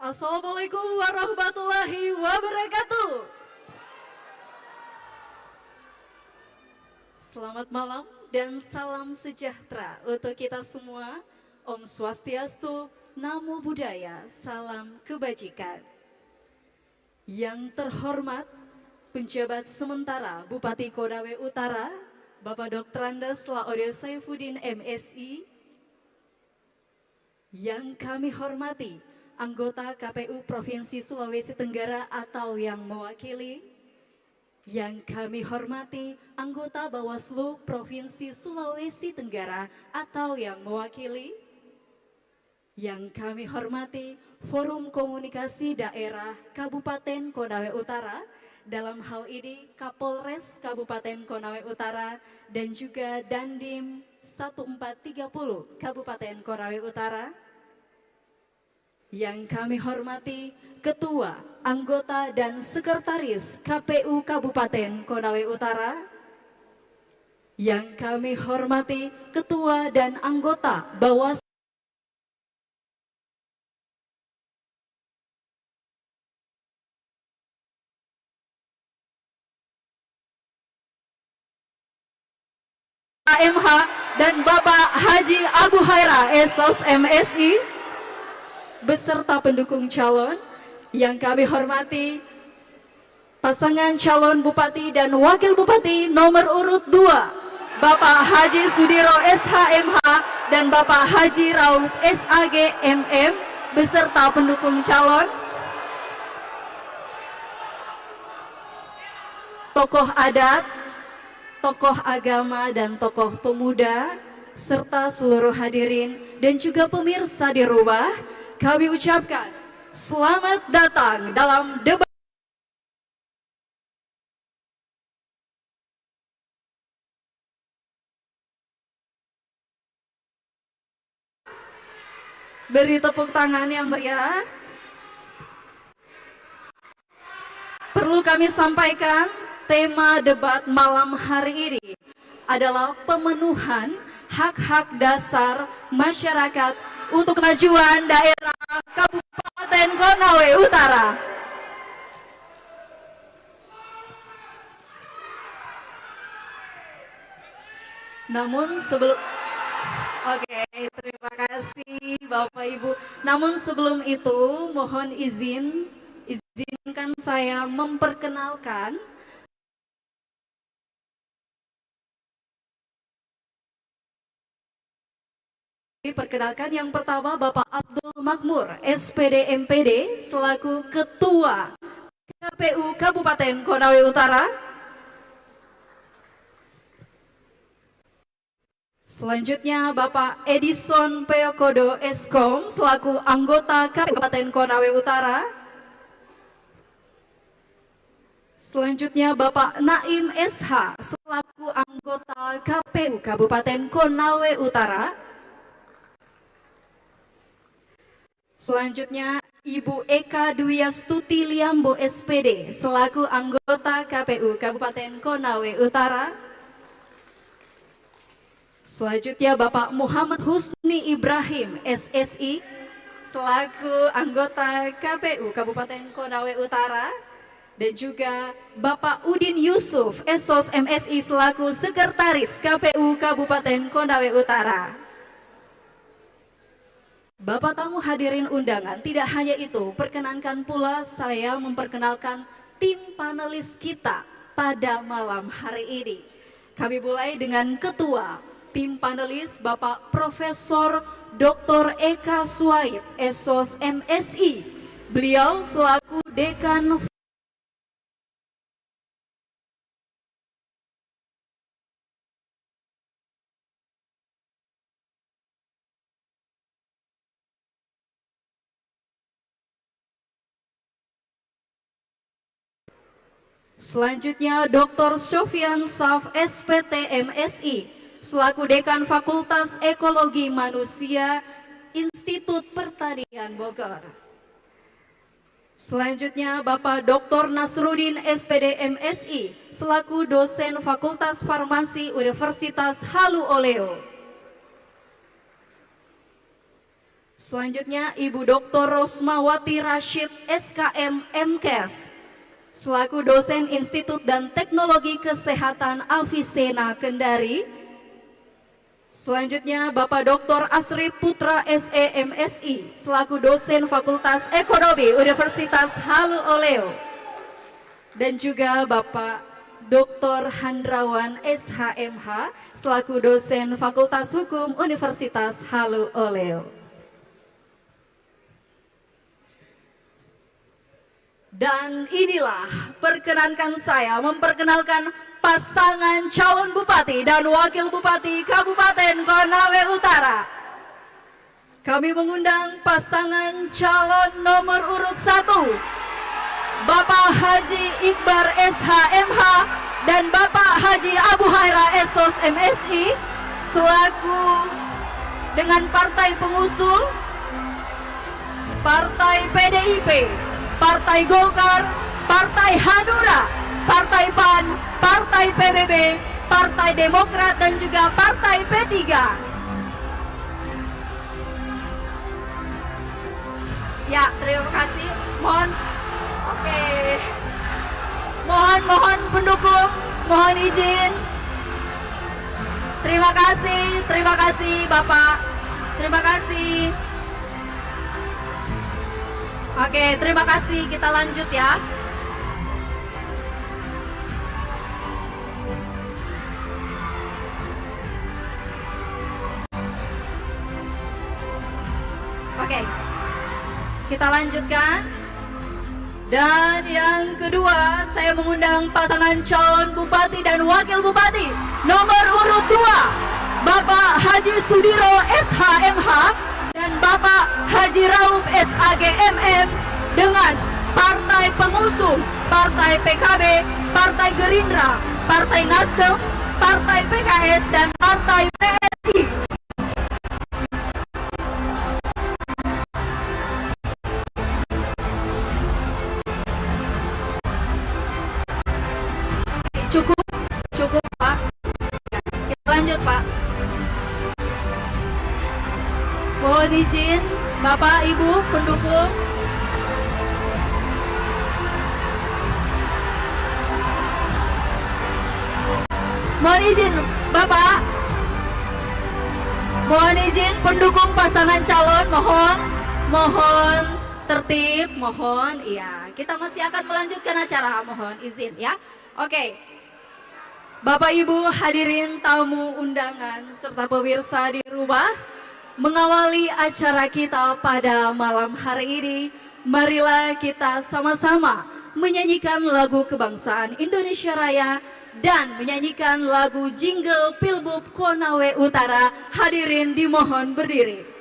Assalamualaikum warahmatullahi wabarakatuh. Selamat malam dan salam sejahtera untuk kita semua. Om Swastiastu, Namo Buddhaya, salam kebajikan. Yang terhormat, Penjabat Sementara Bupati Konawe Utara, Bapak Dr. Andes Laodio Saifuddin MSI. Yang kami hormati, anggota KPU Provinsi Sulawesi Tenggara atau yang mewakili. Yang kami hormati, anggota Bawaslu Provinsi Sulawesi Tenggara atau yang mewakili. Yang kami hormati, Forum Komunikasi Daerah Kabupaten Konawe Utara, dalam hal ini Kapolres Kabupaten Konawe Utara dan juga Dandim 1430 Kabupaten Konawe Utara. Yang kami hormati, Ketua, Anggota, dan Sekretaris KPU Kabupaten Konawe Utara. Yang kami hormati, Ketua dan Anggota Bawaslu. AMH dan Bapak Haji Abu Haira Esos MSI beserta pendukung calon. Yang kami hormati, pasangan calon Bupati dan Wakil Bupati nomor urut 2, Bapak Haji Sudiro SHMH dan Bapak Haji Raub SAG MM beserta pendukung calon. Tokoh adat, tokoh agama dan tokoh pemuda, serta seluruh hadirin dan juga pemirsa di rumah, kami ucapkan selamat datang dalam debat beri tepuk tangan yang meriah. Perlu kami sampaikan, tema debat malam hari ini adalah pemenuhan hak-hak dasar masyarakat untuk kemajuan daerah Kabupaten Konawe Utara. Namun sebelum terima kasih Bapak Ibu. Namun sebelum itu mohon izinkan saya memperkenalkan yang pertama Bapak Abdul Makmur SPD MPD selaku Ketua KPU Kabupaten Konawe Utara. Selanjutnya Bapak Edison Peyokodo Eskom selaku anggota Kabupaten Konawe Utara. Selanjutnya Bapak Naim SH selaku anggota KPU Kabupaten Konawe Utara. Selanjutnya Ibu Eka Dwi Astuti Liambo SPD selaku anggota KPU Kabupaten Konawe Utara. Selanjutnya Bapak Muhammad Husni Ibrahim SSI selaku anggota KPU Kabupaten Konawe Utara. Dan juga Bapak Udin Yusuf Esos MSI selaku Sekretaris KPU Kabupaten Konawe Utara. Bapak tamu hadirin undangan, tidak hanya itu, perkenankan pula saya memperkenalkan tim panelis kita pada malam hari ini. Kami mulai dengan Ketua tim panelis Bapak Profesor Dr. Eka Suaid Esos MSI. Beliau selaku Dekan Selanjutnya Dr. Sofyan Saf SPT MSI selaku Dekan Fakultas Ekologi Manusia Institut Pertanian Bogor. Selanjutnya Bapak Dr. Nasruddin SPD MSI selaku dosen Fakultas Farmasi Universitas Halu Oleo. Selanjutnya Ibu Dr. Rosmawati Rashid SKM MKes selaku dosen Institut dan Teknologi Kesehatan Avicenna Kendari. Selanjutnya Bapak Dr. Asri Putra SEMSI selaku dosen Fakultas Ekonomi Universitas Halu Oleo. Dan juga Bapak Dr. Handrawan SHMH selaku dosen Fakultas Hukum Universitas Halu Oleo. Dan inilah perkenankan saya memperkenalkan pasangan calon bupati dan wakil bupati Kabupaten Konawe Utara. Kami mengundang pasangan calon nomor urut 1, Bapak Haji Iqbar SHMH dan Bapak Haji Abu Haira SOS MSI selaku dengan partai pengusung Partai PDIP, Partai Golkar, Partai Hanura, Partai PAN, Partai PBB, Partai Demokrat dan juga Partai P3. Ya, terima kasih. Mohon pendukung, mohon izin. Terima kasih Bapak. Terima kasih. Oke, terima kasih. Kita lanjut ya. Oke, kita lanjutkan. Dan yang kedua, saya mengundang pasangan calon bupati dan wakil bupati nomor urut 2, Bapak Haji Sudiro SHMH dan Bapak Haji Rauf SAGMM dengan partai pengusung Partai PKB, Partai Gerindra, Partai Nasdem, Partai PKS dan Partai PSI. Cukup Pak. Kita lanjut Pak. Mohon izin Bapak Ibu pendukung. Mohon izin Bapak. Mohon izin pendukung pasangan calon, mohon tertib, mohon. Iya, kita masih akan melanjutkan acara, mohon izin ya. Oke. Bapak Ibu hadirin tamu undangan serta pemirsa di rumah, mengawali acara kita pada malam hari ini, marilah kita sama-sama menyanyikan lagu kebangsaan Indonesia Raya dan menyanyikan lagu jingle Pilbub Konawe Utara. Hadirin dimohon berdiri.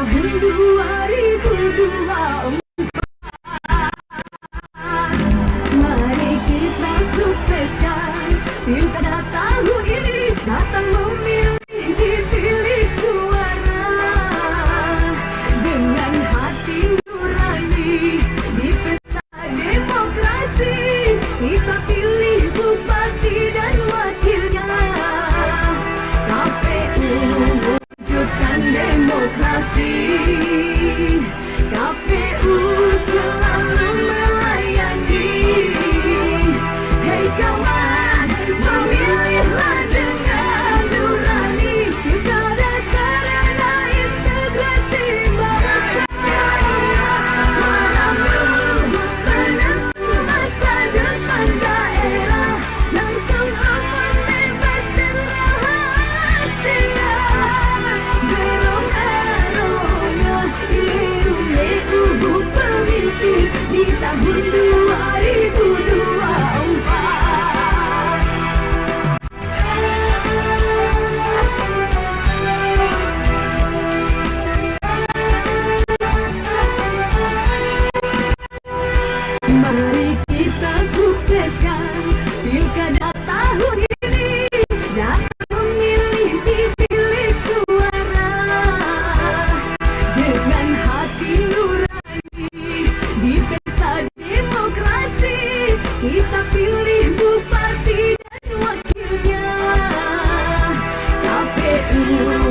tahun 2024. Mari kita sukseskan pilkada tahun ini, datang memilih, dipilih suara dengan hati nurani di pesta demokrasi. Kita pilih bupati dan wakilnya. KPU wujudkan demokrasi. KPU selalu melayani. Hei kawan, memilihlah dengan nurani. Pilkada sarana integrasi bangsa. Suaramu penentu masa depan daerah. Langsung aman, bebas dan rahasia. Berong-arongnya ilmu pemimpin di tahun 2024. Mari kita sukseskan pilkada tahun ini, datang memilih, dipilih suara dengan hati nurani di pesta demokrasi. Kita pilih bupati dan wakilnya. KPU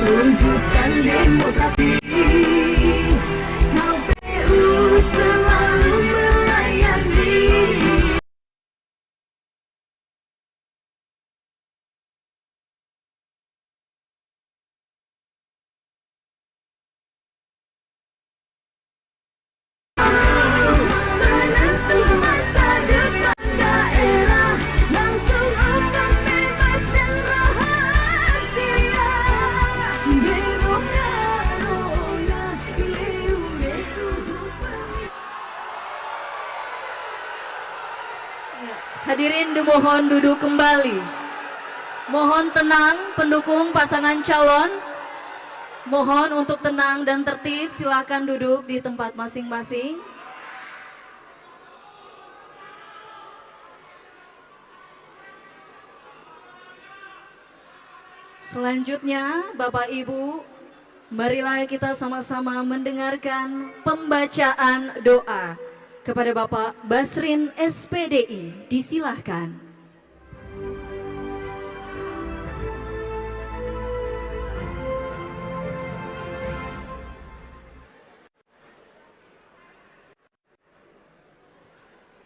wujudkan demokrasi. KPU selalu melayani. Menentu masa depan daerah. Langsung aman, bebas dan rahasia. Berong-arongnya ilmu Hadirin dimohon duduk kembali. Mohon tenang pendukung pasangan calon. Mohon untuk tenang dan tertib, silakan duduk di tempat masing-masing. Selanjutnya, Bapak Ibu, marilah kita sama-sama mendengarkan pembacaan doa kepada Bapak Basrin SPDI. Disilahkan.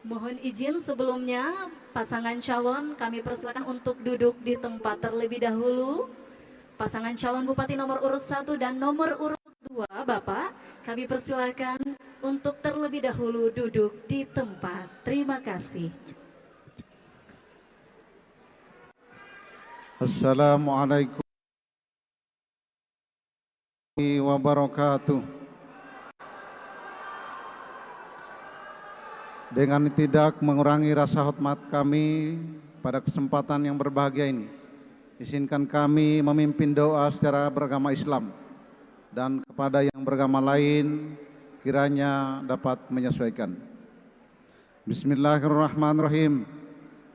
Mohon izin sebelumnya pasangan calon kami persilakan untuk duduk di tempat terlebih dahulu. Pasangan calon Bupati nomor urut 1 dan nomor urut 2 Bapak, kami persilakan untuk terlebih dahulu duduk di tempat. Terima kasih. Assalamualaikum warahmatullahi wabarakatuh. Dengan tidak mengurangi rasa hormat kami pada kesempatan yang berbahagia ini, izinkan kami memimpin doa secara beragama Islam dan kepada yang beragama lain kiranya dapat menyesuaikan. Bismillahirrahmanirrahim.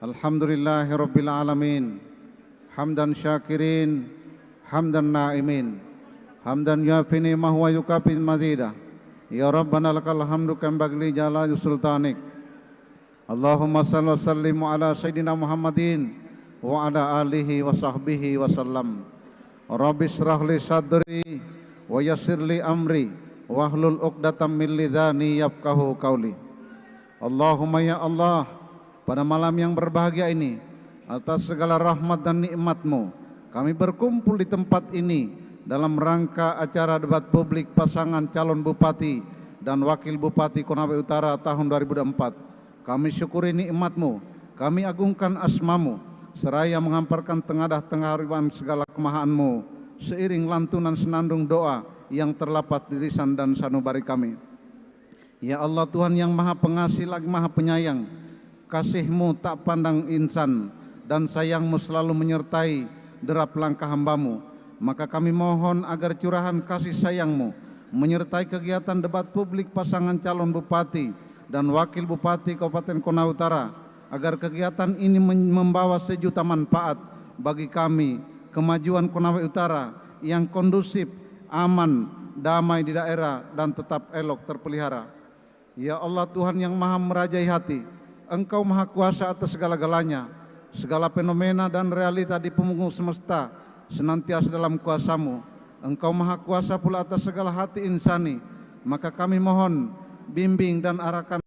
Alhamdulillahirabbil alamin. Hamdan syakirin, hamdan na'imin, hamdan yafini ma huwa yukafi mazidah. Ya Rabbana lakal hamdu kam bagli jalali sultanik. Allahumma salli wa sallim ala sayyidina Muhammadin wa ala alihi wa sahbihi wa sallam. Rabbi shrah li sadri wa yassir li amri wa hlul 'uqdatam min lidhani yafqahu qawli. Allahumma ya Allah, pada malam yang berbahagia ini, atas segala rahmat dan nikmat-Mu, kami berkumpul di tempat ini dalam rangka acara debat publik pasangan calon bupati dan wakil bupati Konawe Utara tahun 2004. Kami syukuri nikmat-Mu, kami agungkan asma-Mu, seraya menghamparkan tengadah-tengahariban segala kemahaan-Mu, seiring lantunan senandung doa yang terdapat di lisan dan sanubari kami. Ya Allah, Tuhan yang maha pengasih lagi maha penyayang, kasih-Mu tak pandang insan, dan sayang-Mu selalu menyertai derap langkah hamba-Mu. Maka kami mohon agar curahan kasih sayang-Mu menyertai kegiatan debat publik pasangan calon bupati dan wakil bupati Kabupaten Konawe Utara, agar kegiatan ini membawa sejuta manfaat bagi kami, kemajuan Konawe Utara yang kondusif, aman, damai di daerah dan tetap elok terpelihara. Ya Allah Tuhan yang maha merajai hati, Engkau maha kuasa atas segala-galanya. Segala fenomena dan realita di punggung semesta senantiasa dalam kuasa-Mu. Engkau maha kuasa pula atas segala hati insani. Maka kami mohon bimbing dan arahkan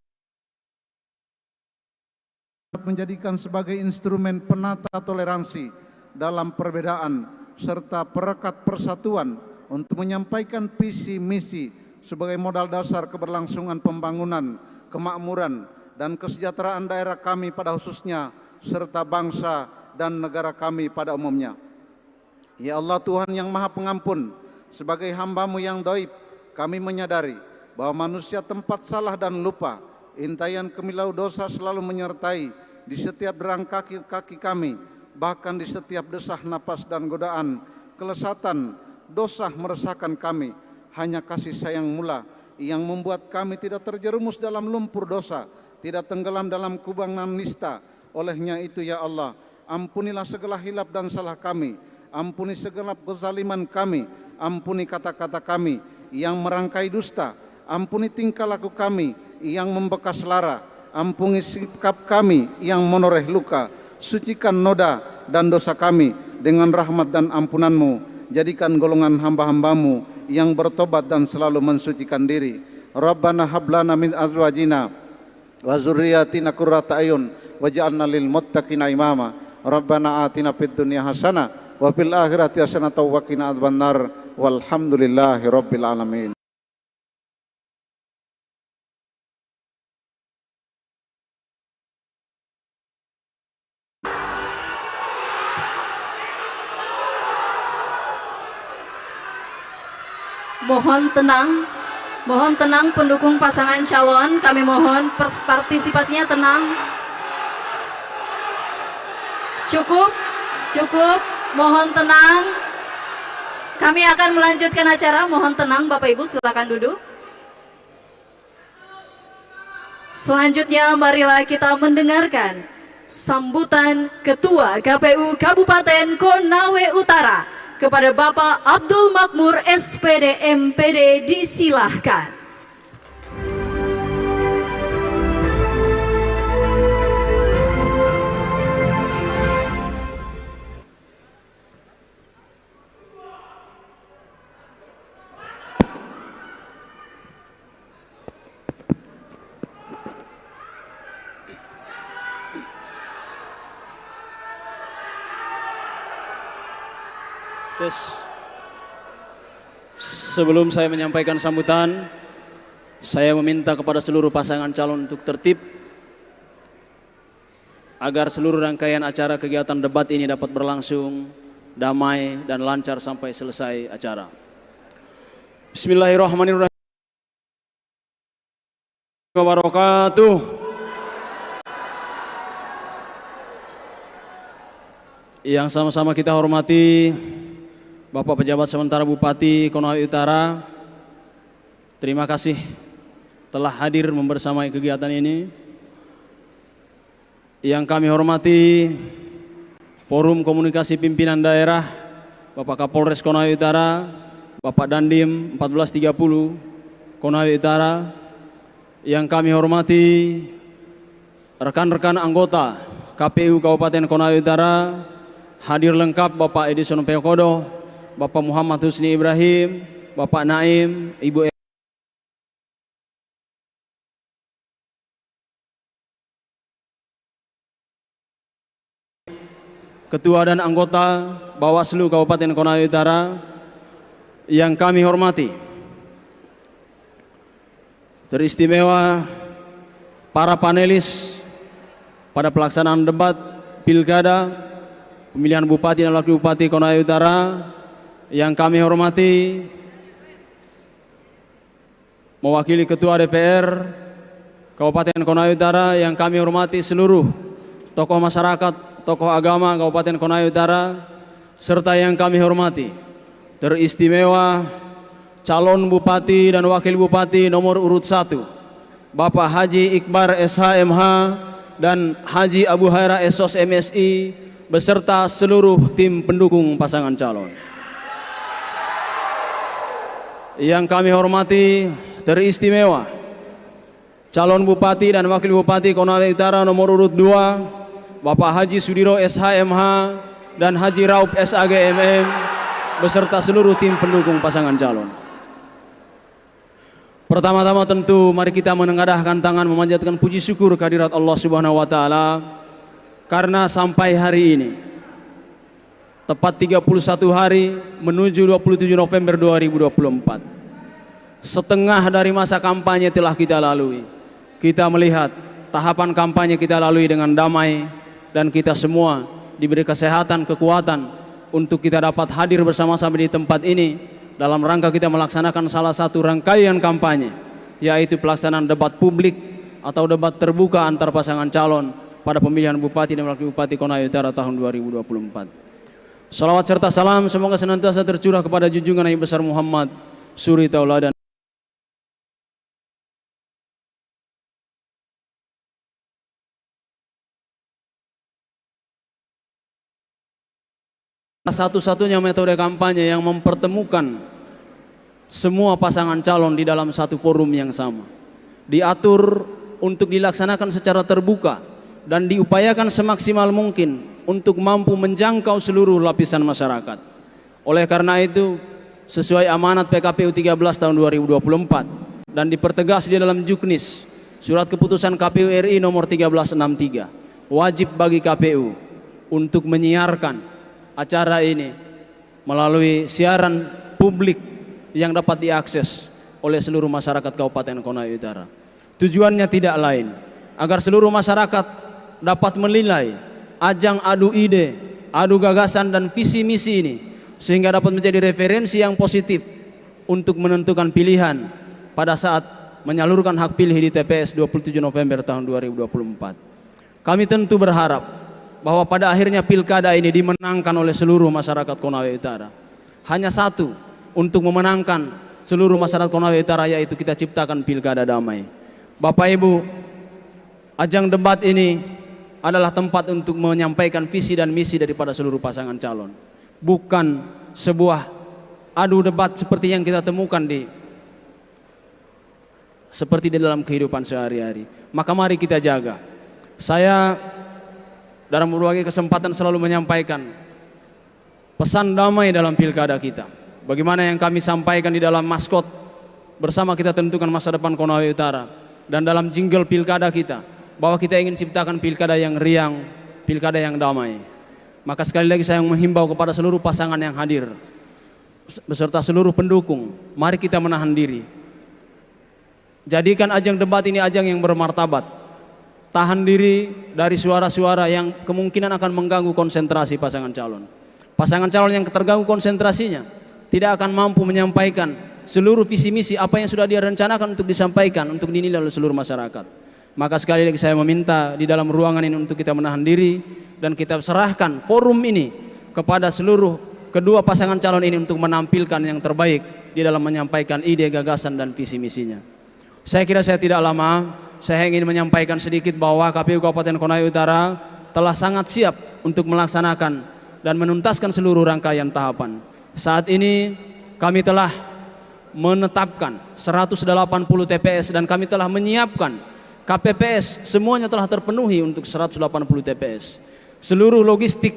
menjadikan sebagai instrumen penata toleransi dalam perbedaan serta perekat persatuan untuk menyampaikan visi misi sebagai modal dasar keberlangsungan pembangunan, kemakmuran, dan kesejahteraan daerah kami pada khususnya, serta bangsa dan negara kami pada umumnya. Ya Allah Tuhan yang maha pengampun, sebagai hamba-Mu yang dhaif, kami menyadari bahwa manusia tempat salah dan lupa. Intayan kemilau dosa selalu menyertai di setiap derang kaki kami, bahkan di setiap desah napas dan godaan. Kelesatan dosa meresahkan kami. Hanya kasih sayang mula yang membuat kami tidak terjerumus dalam lumpur dosa, tidak tenggelam dalam kubangan nista. Olehnya itu ya Allah, ampunilah segala hilap dan salah kami, ampuni segenap kezaliman kami, ampuni kata-kata kami yang merangkai dusta, ampuni tingkah laku kami yang membekas lara, ampuni sikap kami yang menoreh luka, sucikan noda dan dosa kami dengan rahmat dan ampunan-Mu. Jadikan golongan hamba-hamba-Mu yang bertobat dan selalu mensucikan diri. Rabbana hablana min azwajina wa zurriyatina qurrata ayun waj'alna lil muttaqina imama. Rabbana atina fid dunya hasanah wa fil akhirati hasanah wa qina adzabannar. Walhamdulillahi rabbil alamin. Mohon tenang pendukung pasangan calon, kami mohon partisipasinya tenang. Cukup, mohon tenang. Kami akan melanjutkan acara, mohon tenang Bapak Ibu, silakan duduk. Selanjutnya marilah kita mendengarkan sambutan Ketua KPU Kabupaten Konawe Utara kepada Bapak Abdul Makmur SPD MPD, disilahkan. Sebelum saya menyampaikan sambutan, saya meminta kepada seluruh pasangan calon untuk tertib agar seluruh rangkaian acara kegiatan debat ini dapat berlangsung damai dan lancar sampai selesai acara. Bismillahirrahmanirrahim. Wabarakatuh. Yang sama-sama kita hormati Bapak Pejabat Sementara Bupati Konawe Utara, terima kasih telah hadir membersamai kegiatan ini. Yang kami hormati Forum Komunikasi Pimpinan Daerah, Bapak Kapolres Konawe Utara, Bapak Dandim 1430 Konawe Utara. Yang kami hormati rekan-rekan anggota KPU Kabupaten Konawe Utara, hadir lengkap Bapak Edison Peyokodo, Bapak Muhammad Husni Ibrahim, Bapak Naim, Ibu Ketua dan anggota Bawaslu Kabupaten Konawe Utara yang kami hormati, teristimewa para panelis pada pelaksanaan debat Pilkada pemilihan Bupati dan Wakil Bupati Konawe Utara yang kami hormati, mewakili Ketua DPR Kabupaten Konawe Utara yang kami hormati seluruh tokoh masyarakat, tokoh agama Kabupaten Konawe Utara, serta yang kami hormati teristimewa calon bupati dan wakil bupati nomor urut 1 Bapak Haji Iqbar SHMH dan Haji Abu Haira SOS MSI beserta seluruh tim pendukung pasangan calon. Yang kami hormati teristimewa calon bupati dan wakil bupati Konawe Utara nomor urut 2 Bapak Haji Sudiro SHMH dan Haji Raup SAGMM beserta seluruh tim pendukung pasangan calon. Pertama-tama tentu mari kita menengadahkan tangan memanjatkan puji syukur kehadirat Allah Subhanahu wa taala karena sampai hari ini tepat 31 hari menuju 27 November 2024 setengah dari masa kampanye telah kita lalui. Kita melihat tahapan kampanye kita lalui dengan damai dan kita semua diberi kesehatan, kekuatan untuk kita dapat hadir bersama-sama di tempat ini dalam rangka kita melaksanakan salah satu rangkaian kampanye, yaitu pelaksanaan debat publik atau debat terbuka antar pasangan calon pada pemilihan bupati dan wakil bupati Konawe Utara tahun 2024. Salawat serta salam semoga senantiasa tercurah kepada junjungan Nabi besar Muhammad suri tauladan. Satu-satunya metode kampanye yang mempertemukan semua pasangan calon di dalam satu forum yang sama, diatur untuk dilaksanakan secara terbuka dan diupayakan semaksimal mungkin untuk mampu menjangkau seluruh lapisan masyarakat. Oleh karena itu, sesuai amanat PKPU 13 tahun 2024 dan dipertegas di dalam Juknis Surat Keputusan KPU RI nomor 1363, wajib bagi KPU untuk menyiarkan acara ini melalui siaran publik yang dapat diakses oleh seluruh masyarakat Kabupaten Konawe Utara. Tujuannya tidak lain agar seluruh masyarakat dapat menilai ajang adu ide, adu gagasan dan visi misi ini sehingga dapat menjadi referensi yang positif untuk menentukan pilihan pada saat menyalurkan hak pilih di TPS 27 November tahun 2024. Kami tentu berharap bahwa pada akhirnya pilkada ini dimenangkan oleh seluruh masyarakat Konawe Utara. Hanya satu untuk memenangkan seluruh masyarakat Konawe Utara, yaitu kita ciptakan pilkada damai. Bapak Ibu, ajang debat ini adalah tempat untuk menyampaikan visi dan misi daripada seluruh pasangan calon. Bukan sebuah adu debat seperti yang kita temukan seperti di dalam kehidupan sehari-hari. Maka mari kita jaga. Saya dalam berbagai kesempatan selalu menyampaikan pesan damai dalam pilkada kita. Bagaimana yang kami sampaikan di dalam maskot bersama kita tentukan masa depan Konawe Utara, dan dalam jingle pilkada kita bahwa kita ingin ciptakan pilkada yang riang, pilkada yang damai. Maka sekali lagi saya menghimbau kepada seluruh pasangan yang hadir beserta seluruh pendukung, mari kita menahan diri. Jadikan ajang debat ini ajang yang bermartabat. Tahan diri dari suara-suara yang kemungkinan akan mengganggu konsentrasi pasangan calon. Pasangan calon yang terganggu konsentrasinya tidak akan mampu menyampaikan seluruh visi misi apa yang sudah dia rencanakan untuk disampaikan, untuk dinilai oleh seluruh masyarakat. Maka sekali lagi saya meminta di dalam ruangan ini untuk kita menahan diri dan kita serahkan forum ini kepada seluruh kedua pasangan calon ini untuk menampilkan yang terbaik di dalam menyampaikan ide, gagasan dan visi misinya. Saya kira saya tidak lama, saya ingin menyampaikan sedikit bahwa KPU Kabupaten Konawe Utara telah sangat siap untuk melaksanakan dan menuntaskan seluruh rangkaian tahapan. Saat ini kami telah menetapkan 180 TPS dan kami telah menyiapkan KPPS, semuanya telah terpenuhi untuk 180 TPS. Seluruh logistik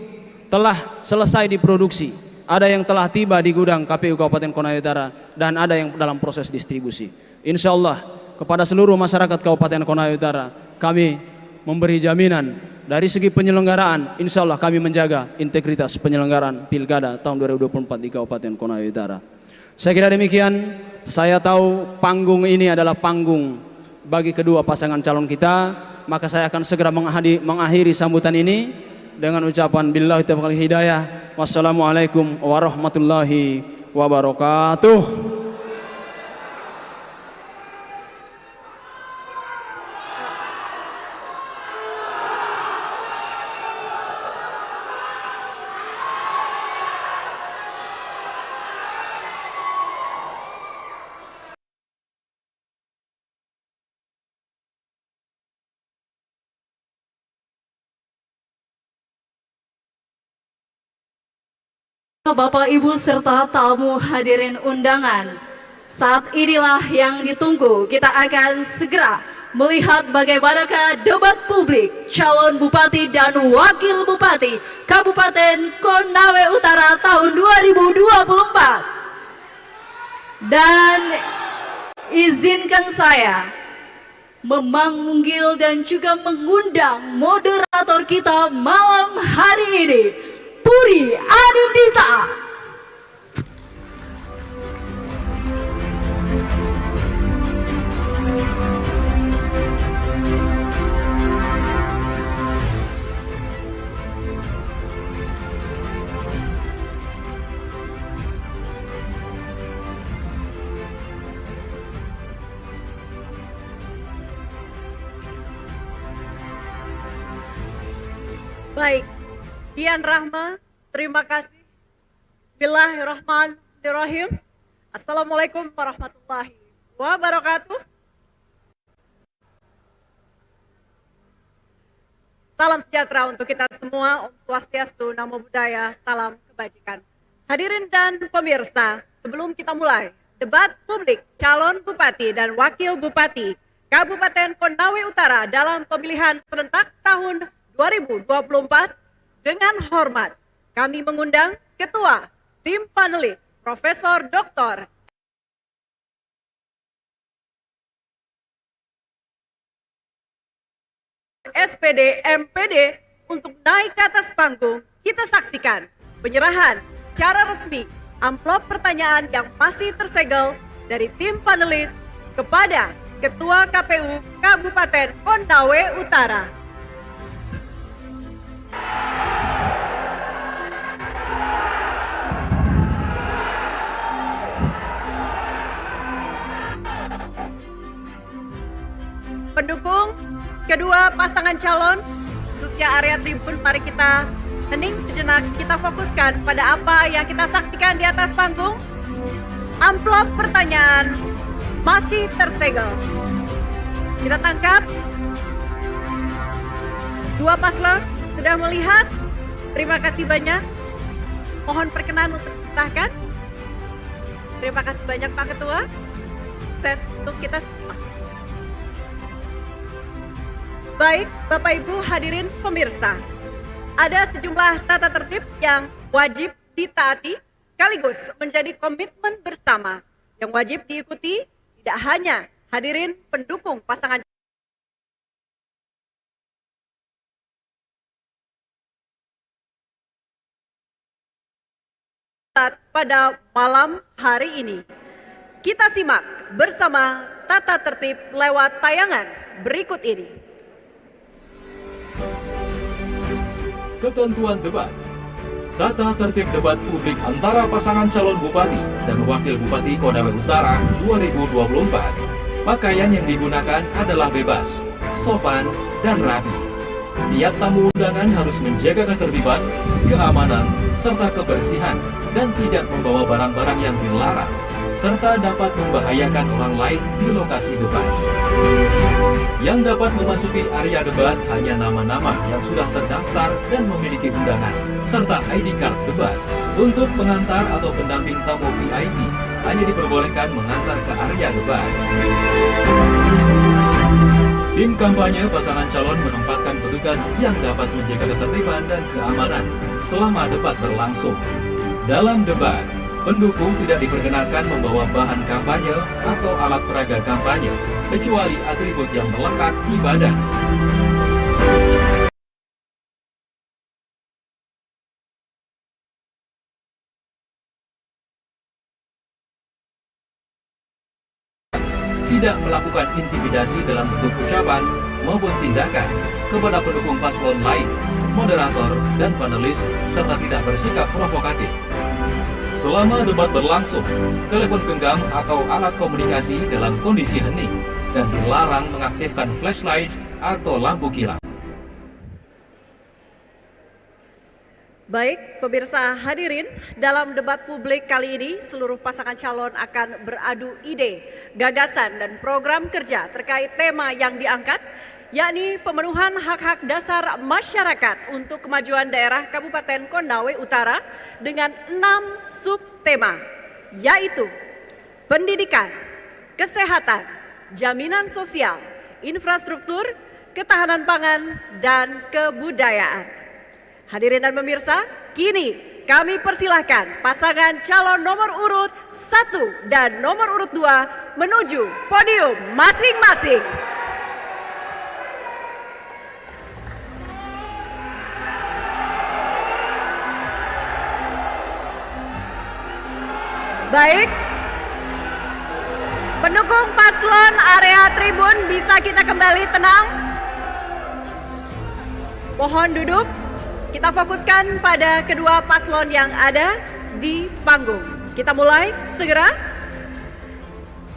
telah selesai diproduksi. Ada yang telah tiba di gudang KPU Kabupaten Konawe Utara dan ada yang dalam proses distribusi. Insya Allah kepada seluruh masyarakat Kabupaten Konawe Utara kami memberi jaminan dari segi penyelenggaraan. Insya Allah kami menjaga integritas penyelenggaraan pilkada tahun 2024 di Kabupaten Konawe Utara. Saya kira demikian. Saya tahu panggung ini adalah panggung bagi kedua pasangan calon kita, maka saya akan segera mengakhiri sambutan ini dengan ucapan billahi taufiq wal hidayah. Wassalamualaikum warahmatullahi wabarakatuh. Bapak, Ibu, serta tamu hadirin undangan, saat inilah yang ditunggu. Kita akan segera melihat bagaimanakah debat publik calon bupati dan wakil bupati Kabupaten Konawe Utara tahun 2024. Dan izinkan saya memanggil dan juga mengundang moderator kita malam hari ini, Puri Anindita. Baik, Dian Rahma, terima kasih. Bismillahirrahmanirrahim. Assalamualaikum warahmatullahi wabarakatuh. Salam sejahtera untuk kita semua. Om Swastiastu, Namo Buddhaya, salam kebajikan. Hadirin dan pemirsa, sebelum kita mulai debat publik calon bupati dan wakil bupati Kabupaten Konawe Utara dalam pemilihan serentak tahun 2024, dengan hormat kami mengundang Ketua Tim Panelis Profesor Dr. SPD MPD untuk naik ke atas panggung. Kita saksikan penyerahan secara resmi amplop pertanyaan yang masih tersegel dari tim panelis kepada Ketua KPU Kabupaten Konawe Utara. Pendukung kedua pasangan calon, khususnya area tribun, mari kita hening sejenak, kita fokuskan pada apa yang kita saksikan di atas panggung. Amplop pertanyaan masih tersegel. Kita tangkap. Dua paslon sudah melihat. Terima kasih banyak. Mohon perkenan untuk diserahkan. Terima kasih banyak Pak Ketua. Sukses untuk kita semua. Baik, Bapak Ibu hadirin pemirsa, ada sejumlah tata tertib yang wajib ditaati sekaligus menjadi komitmen bersama yang wajib diikuti tidak hanya hadirin pendukung pasangan pada malam hari ini. Kita simak bersama tata tertib lewat tayangan berikut ini. Ketentuan debat. Tata tertib debat publik antara pasangan calon bupati dan wakil bupati Konawe Utara 2024. Pakaian yang digunakan adalah bebas, sopan, dan rapi. Setiap tamu undangan harus menjaga ketertiban, keamanan, serta kebersihan, dan tidak membawa barang-barang yang dilarang, serta dapat membahayakan orang lain di lokasi debat. Yang dapat memasuki area debat hanya nama-nama yang sudah terdaftar dan memiliki undangan, serta ID card debat. Untuk pengantar atau pendamping tamu VIP, hanya diperbolehkan mengantar ke area debat. Tim kampanye pasangan calon menempatkan petugas yang dapat menjaga ketertiban dan keamanan selama debat berlangsung. Dalam debat, pendukung tidak diperkenankan membawa bahan kampanye atau alat peraga kampanye, kecuali atribut yang melekat di badan. Tidak melakukan intimidasi dalam bentuk ucapan maupun tindakan kepada pendukung paslon lain, moderator, dan panelis, serta tidak bersikap provokatif. Selama debat berlangsung, telepon genggam atau alat komunikasi dalam kondisi hening dan dilarang mengaktifkan flashlight atau lampu kilat. Baik, pemirsa hadirin, dalam debat publik kali ini seluruh pasangan calon akan beradu ide, gagasan, dan program kerja terkait tema yang diangkat. yakni pemenuhan hak-hak dasar masyarakat untuk kemajuan daerah Kabupaten Konawe Utara dengan 6 subtema, yaitu pendidikan, kesehatan, jaminan sosial, infrastruktur, ketahanan pangan, dan kebudayaan. Hadirin dan pemirsa, kini kami persilahkan pasangan calon nomor urut 1 dan nomor urut 2 menuju podium masing-masing. Baik, pendukung paslon area tribun bisa kita kembali tenang. Mohon duduk, kita fokuskan pada kedua paslon yang ada di panggung. Kita mulai segera.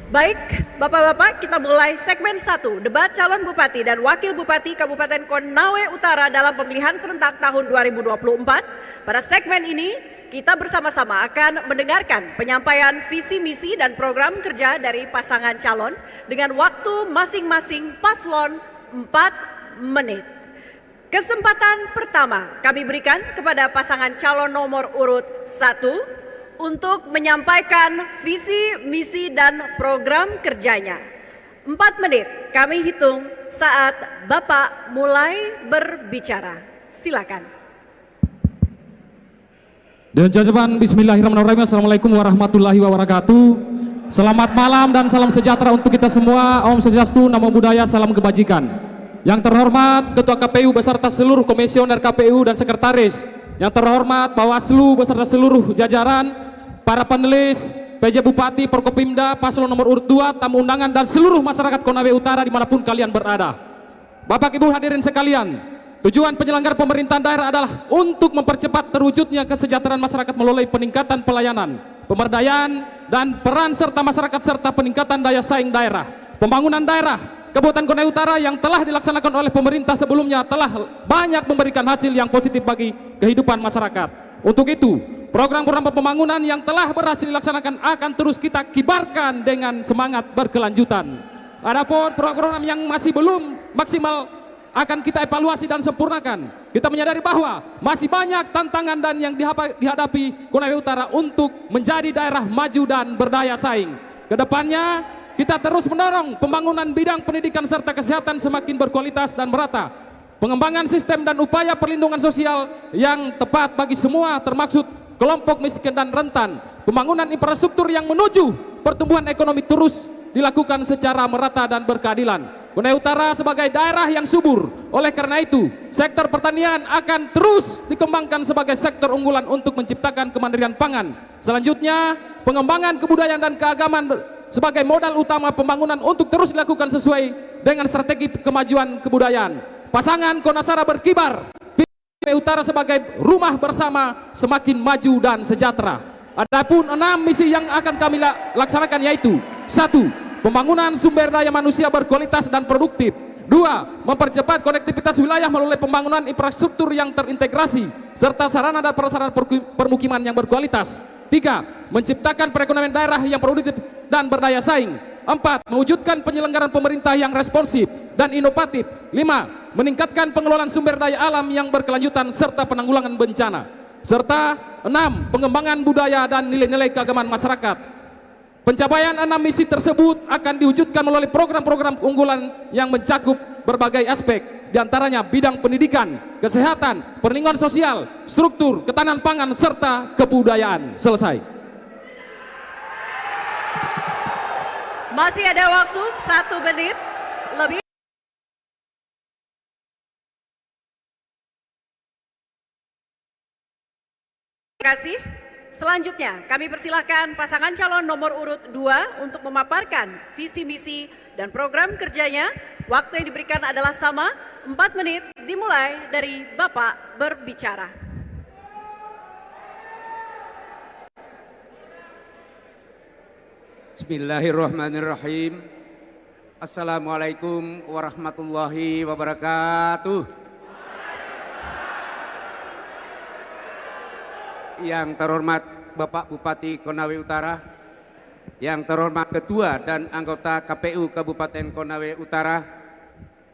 Baik, Bapak-Bapak, kita mulai segmen 1, debat calon Bupati dan Wakil Bupati Kabupaten Konawe Utara dalam pemilihan serentak tahun 2024. Pada segmen ini, kita bersama-sama akan mendengarkan penyampaian visi misi dan program kerja dari pasangan calon dengan waktu masing-masing paslon 4 menit. Kesempatan pertama kami berikan kepada pasangan calon nomor urut 1 untuk menyampaikan visi misi dan program kerjanya. 4 menit kami hitung saat Bapak mulai berbicara. Silakan. Dengan jawaban bismillahirrahmanirrahim. Assalamualaikum warahmatullahi wabarakatuh. Selamat malam dan salam sejahtera untuk kita semua. Om Swastiastu, Namo Buddhaya, salam kebajikan. Yang terhormat Ketua KPU beserta seluruh komisioner KPU dan sekretaris. Yang terhormat Bawaslu beserta seluruh jajaran, para panelis, PJ Bupati, Forkopimda, paslon nomor urut 2, tamu undangan dan seluruh masyarakat Konawe Utara dimanapun kalian berada. Bapak Ibu hadirin sekalian, tujuan penyelenggara pemerintahan daerah adalah untuk mempercepat terwujudnya kesejahteraan masyarakat melalui peningkatan pelayanan, pemberdayaan, dan peran serta masyarakat serta peningkatan daya saing daerah. Pembangunan daerah Kabupaten Konawe Utara yang telah dilaksanakan oleh pemerintah sebelumnya telah banyak memberikan hasil yang positif bagi kehidupan masyarakat. Untuk itu, program-program pembangunan yang telah berhasil dilaksanakan akan terus kita kibarkan dengan semangat berkelanjutan. Adapun program yang masih belum maksimal akan kita evaluasi dan sempurnakan. Kita menyadari bahwa masih banyak tantangan dan yang dihadapi Konawe Utara untuk menjadi daerah maju dan berdaya saing. Kedepannya kita terus mendorong pembangunan bidang pendidikan serta kesehatan semakin berkualitas dan merata. Pengembangan sistem dan upaya perlindungan sosial yang tepat bagi semua termaksud kelompok miskin dan rentan. Pembangunan infrastruktur yang menuju pertumbuhan ekonomi terus dilakukan secara merata dan berkeadilan. Konawe Utara sebagai daerah yang subur. Oleh karena itu, sektor pertanian akan terus dikembangkan sebagai sektor unggulan untuk menciptakan kemandirian pangan. Selanjutnya, pengembangan kebudayaan dan keagamaan sebagai modal utama pembangunan untuk terus dilakukan sesuai dengan strategi kemajuan kebudayaan. Pasangan Konasara berkibar, Konawe Utara sebagai rumah bersama semakin maju dan sejahtera. Adapun 6 misi yang akan kami laksanakan yaitu: 1. Pembangunan sumber daya manusia berkualitas dan produktif. 2. Mempercepat konektivitas wilayah melalui pembangunan infrastruktur yang terintegrasi serta sarana dan prasarana permukiman yang berkualitas. 3. Menciptakan perekonomian daerah yang produktif dan berdaya saing. 4. Mewujudkan penyelenggaraan pemerintah yang responsif dan inovatif. 5. Meningkatkan pengelolaan sumber daya alam yang berkelanjutan serta penanggulangan bencana. Serta 6. Pengembangan budaya dan nilai-nilai keagamaan masyarakat. Pencapaian 6 misi tersebut akan diwujudkan melalui program-program unggulan yang mencakup berbagai aspek, diantaranya bidang pendidikan, kesehatan, perlindungan sosial, struktur, ketahanan pangan, serta kebudayaan. Selesai. Masih ada waktu 1 menit lebih. Terima kasih. Selanjutnya kami persilahkan pasangan calon nomor urut 2 untuk memaparkan visi misi dan program kerjanya. Waktu yang diberikan adalah sama, 4 menit dimulai dari Bapak berbicara. Bismillahirrahmanirrahim. Assalamualaikum warahmatullahi wabarakatuh. Yang terhormat Bapak Bupati Konawe Utara, yang terhormat Ketua dan anggota KPU Kabupaten Konawe Utara,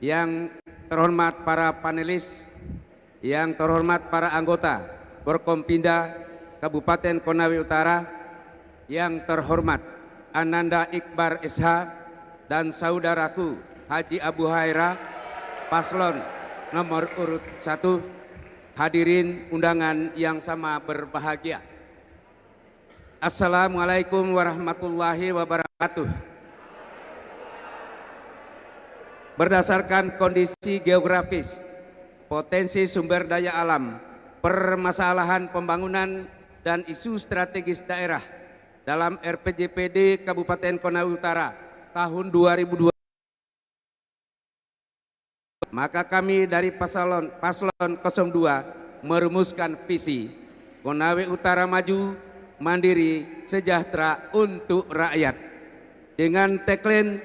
yang terhormat para panelis, yang terhormat para anggota Forkompinda Kabupaten Konawe Utara, yang terhormat Ananda Iqbar SH dan saudaraku Haji Abu Haira, paslon nomor urut 1, hadirin undangan yang sama berbahagia. Assalamualaikum warahmatullahi wabarakatuh. Berdasarkan kondisi geografis, potensi sumber daya alam, permasalahan pembangunan dan isu strategis daerah dalam RPJPD Kabupaten Konawe Utara tahun 2002, maka kami dari paslon 02 merumuskan visi Konawe Utara maju, mandiri, sejahtera untuk rakyat dengan tagline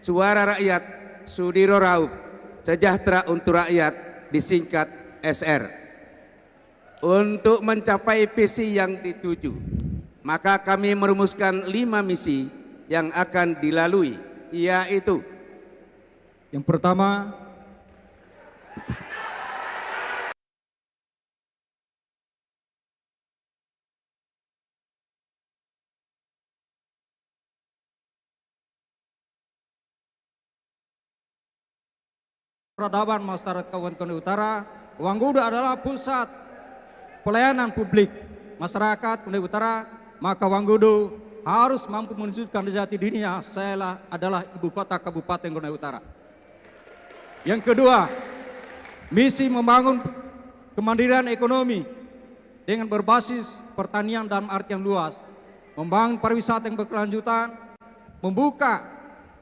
suara rakyat, Sudiro Raub, sejahtera untuk rakyat, disingkat SR. Untuk mencapai visi yang dituju, maka kami merumuskan 5 misi yang akan dilalui, yaitu yang pertama, peradaban masyarakat Kabupaten Konawe Utara. Wanggudo adalah pusat pelayanan publik masyarakat Konawe Utara, maka Wanggudo harus mampu menunjukkan jati dirinya saya adalah ibu kota Kabupaten Konawe Utara. Yang kedua, misi membangun kemandirian ekonomi dengan berbasis pertanian dalam arti yang luas, membangun pariwisata yang berkelanjutan, membuka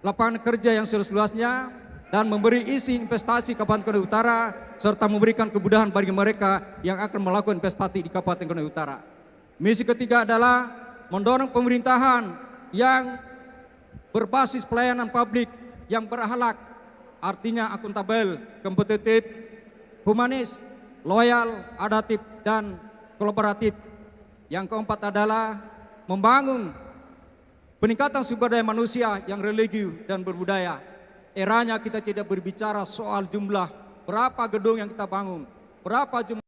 lapangan kerja yang seluas-luasnya, dan memberi isi investasi Kabupaten Konawe Utara, serta memberikan kemudahan bagi mereka yang akan melakukan investasi di Kabupaten Konawe Utara. Misi ketiga adalah mendorong pemerintahan yang berbasis pelayanan publik yang berakhlak, artinya akuntabel, kompetitif, humanis, loyal, adaptif, dan kolaboratif. Yang keempat adalah membangun peningkatan sumber daya manusia yang religius dan berbudaya. Eranya kita tidak berbicara soal jumlah berapa gedung yang kita bangun, berapa jumlah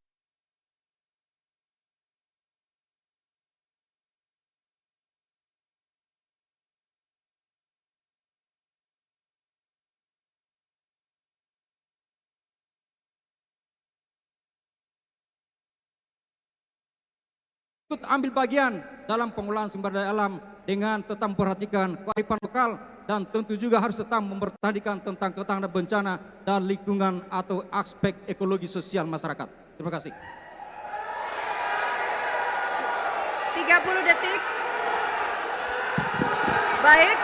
ikut ambil bagian dalam pengelolaan sumber daya alam dengan tetap memperhatikan kearifan lokal, dan tentu juga harus tetap memperhatikan tentang ketahanan bencana dan lingkungan atau aspek ekologi sosial masyarakat. Terima kasih. 30 detik. Baik.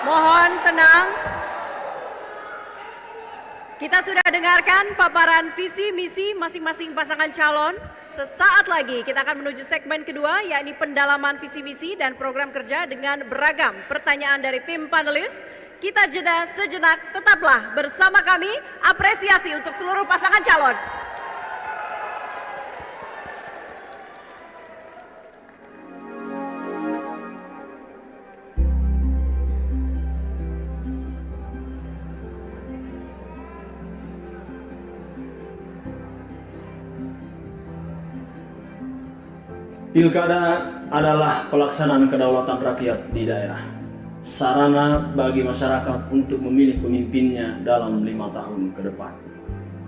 Mohon tenang. Kita sudah dengarkan paparan visi misi masing-masing pasangan calon. Sesaat lagi kita akan menuju segmen kedua, yakni pendalaman visi misi dan program kerja dengan beragam pertanyaan dari tim panelis. Kita jeda sejenak, tetaplah bersama kami. Apresiasi untuk seluruh pasangan calon. Pilkada adalah pelaksanaan kedaulatan rakyat di daerah, sarana bagi masyarakat untuk memilih pemimpinnya dalam 5 tahun ke depan.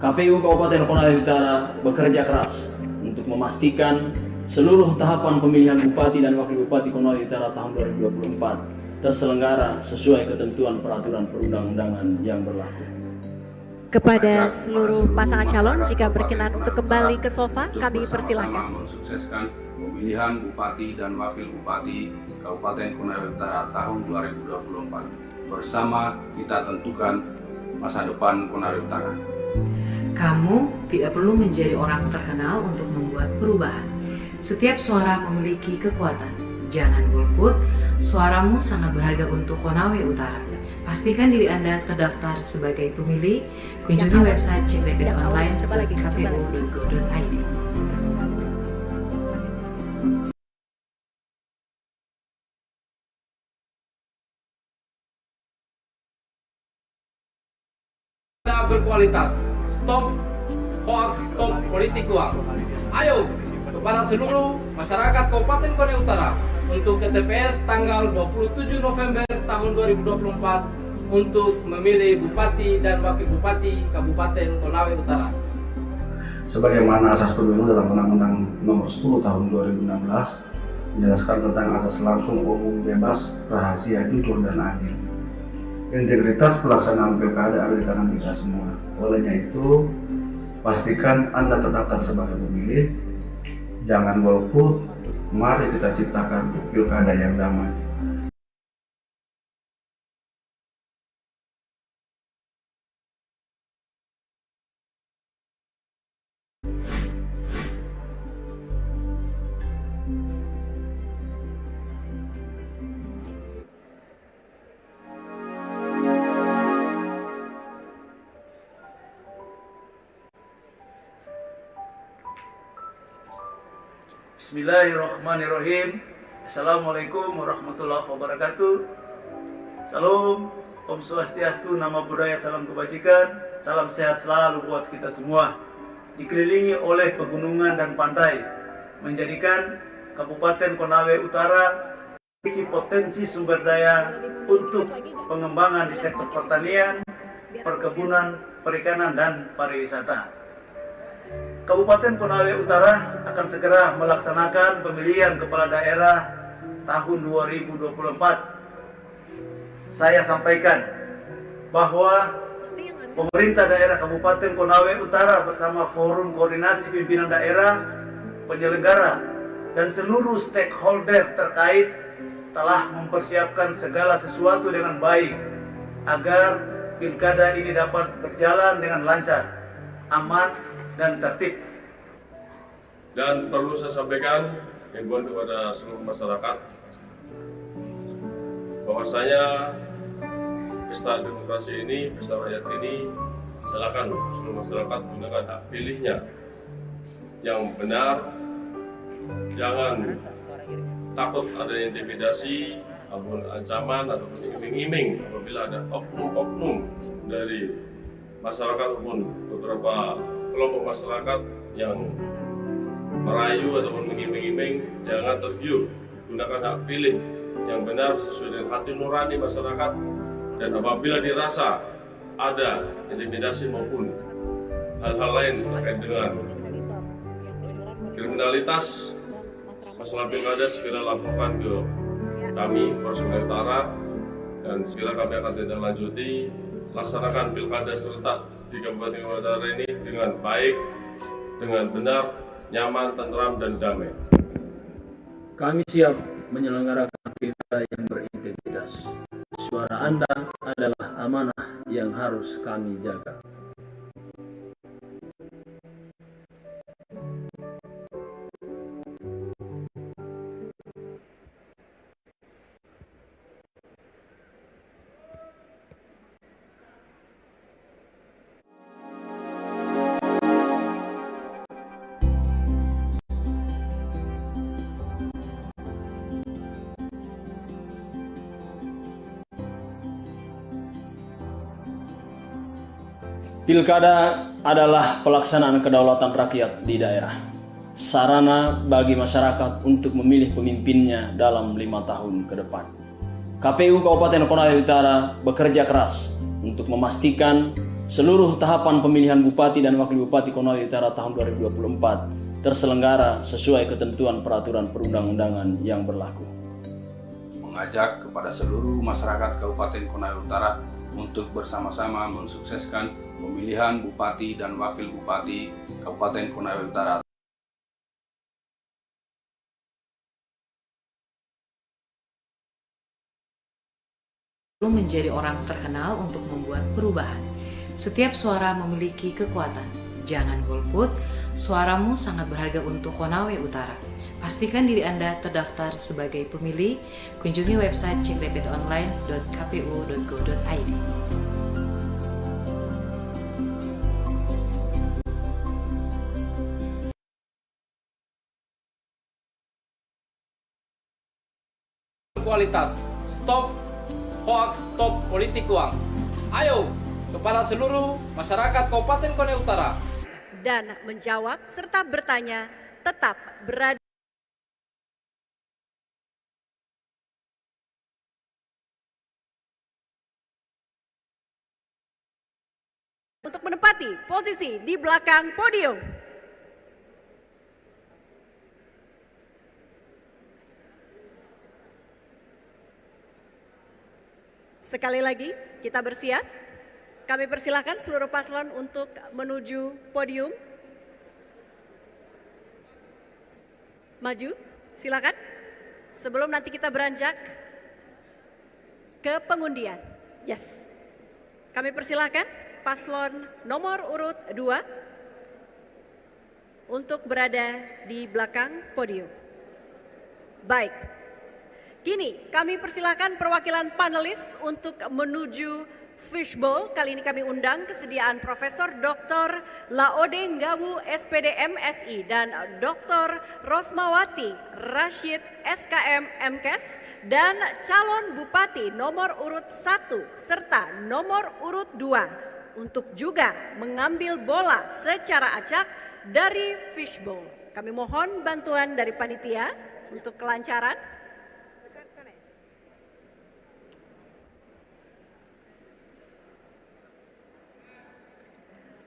KPU Kabupaten Konawe Utara bekerja keras untuk memastikan seluruh tahapan pemilihan Bupati dan Wakil Bupati Konawe Utara tahun 2024 terselenggara sesuai ketentuan peraturan perundang-undangan yang berlaku. Kepada seluruh pasangan calon, jika berkenan untuk kembali ke sofa, kami persilahkan. Mensukseskan pemilihan Bupati dan Wakil Bupati Kabupaten Konawe Utara tahun 2024. Bersama kita tentukan masa depan Konawe Utara. Kamu tidak perlu menjadi orang terkenal untuk membuat perubahan. Setiap suara memiliki kekuatan. Jangan golput, suaramu sangat berharga untuk Konawe Utara. Pastikan diri Anda terdaftar sebagai pemilih. Kunjungi website CPD online kpu.go.id. berkualitas. Stop hoax, stop politik uang. Ayo kepada seluruh masyarakat Kabupaten Konawe Utara untuk ke TPS tanggal 27 November tahun 2024 untuk memilih Bupati dan Wakil Bupati Kabupaten Konawe Utara. Sebagaimana asas pemilu dalam Undang-Undang Nomor 10 Tahun 2016 menjelaskan tentang asas langsung, umum, bebas, rahasia, jujur, dan adil. Integritas pelaksanaan pilkada ada di tangan kita semua. Olehnya itu, pastikan Anda terdaftar sebagai pemilih, jangan golput, mari kita ciptakan pilkada yang damai. Bismillahirrahmanirrahim. Assalamualaikum warahmatullahi wabarakatuh. Salam, Om Swastiastu, Namo Buddhaya, salam kebajikan, salam sehat selalu buat kita semua. Dikelilingi oleh pegunungan dan pantai, menjadikan Kabupaten Konawe Utara memiliki potensi sumber daya untuk pengembangan di sektor pertanian, perkebunan, perikanan, dan pariwisata. Kabupaten Konawe Utara akan segera melaksanakan pemilihan kepala daerah tahun 2024. Saya sampaikan bahwa pemerintah daerah Kabupaten Konawe Utara bersama Forum Koordinasi Pimpinan Daerah, penyelenggara, dan seluruh stakeholder terkait telah mempersiapkan segala sesuatu dengan baik agar pilkada ini dapat berjalan dengan lancar, aman, dan tertib. Dan perlu saya sampaikan himbauan kepada seluruh masyarakat bahwasanya pesta demokrasi ini, pesta rakyat ini, silakan seluruh masyarakat gunakan hak pilihnya yang benar. Jangan takut ada intimidasi ataupun ancaman ataupun iming-iming apabila ada oknum-oknum dari masyarakat ataupun beberapa kelompok masyarakat yang merayu ataupun mengiming-iming. Jangan tergiur, gunakan hak pilih yang benar sesuai dengan hati nurani masyarakat. Dan apabila dirasa ada intimidasi maupun hal-hal lain terkait dengan kriminalitas masalah pilkada, segera laporkan ke kami Polres Konawe Utara, dan segera kami akan tindak lanjuti. Laksanakan pilkada serentak di Kabupaten Konawe Utara ini dengan baik, dengan benar, nyaman, tentram, dan damai. Kami siap menyelenggarakan pilkada yang berintegritas. Suara Anda adalah amanah yang harus kami jaga. Pilkada adalah pelaksanaan kedaulatan rakyat di daerah, sarana bagi masyarakat untuk memilih pemimpinnya dalam 5 tahun ke depan. KPU Kabupaten Konawe Utara bekerja keras untuk memastikan seluruh tahapan pemilihan Bupati dan Wakil Bupati Konawe Utara tahun 2024 terselenggara sesuai ketentuan peraturan perundang-undangan yang berlaku. Mengajak kepada seluruh masyarakat Kabupaten Konawe Utara untuk bersama-sama mensukseskan pemilihan Bupati dan Wakil Bupati Kabupaten Konawe Utara. Perlu menjadi orang terkenal untuk membuat perubahan. Setiap suara memiliki kekuatan. Jangan golput, suaramu sangat berharga untuk Konawe Utara. Pastikan diri Anda terdaftar sebagai pemilih. Kunjungi website cekdptonline.kpu.go.id. Kualitas, stop hoax, stop politik uang. Ayo kepada seluruh masyarakat Kabupaten Konawe Utara. Dan menjawab serta bertanya tetap berada untuk menempati posisi di belakang podium. Sekali lagi kita bersiap. Kami persilakan seluruh paslon untuk menuju podium. Maju, silakan. Sebelum nanti kita beranjak ke pengundian. Yes. Kami persilakan paslon nomor urut 2 untuk berada di belakang podium. Baik, kini kami persilakan perwakilan panelis untuk menuju fishbowl. Kali ini kami undang kesediaan Profesor Dr. Laode Ngawu SPD MSI dan Dr. Rosmawati Rashid SKM MKes dan calon bupati nomor urut 1 serta nomor urut 2 untuk juga mengambil bola secara acak dari fishbowl. Kami mohon bantuan dari panitia untuk kelancaran.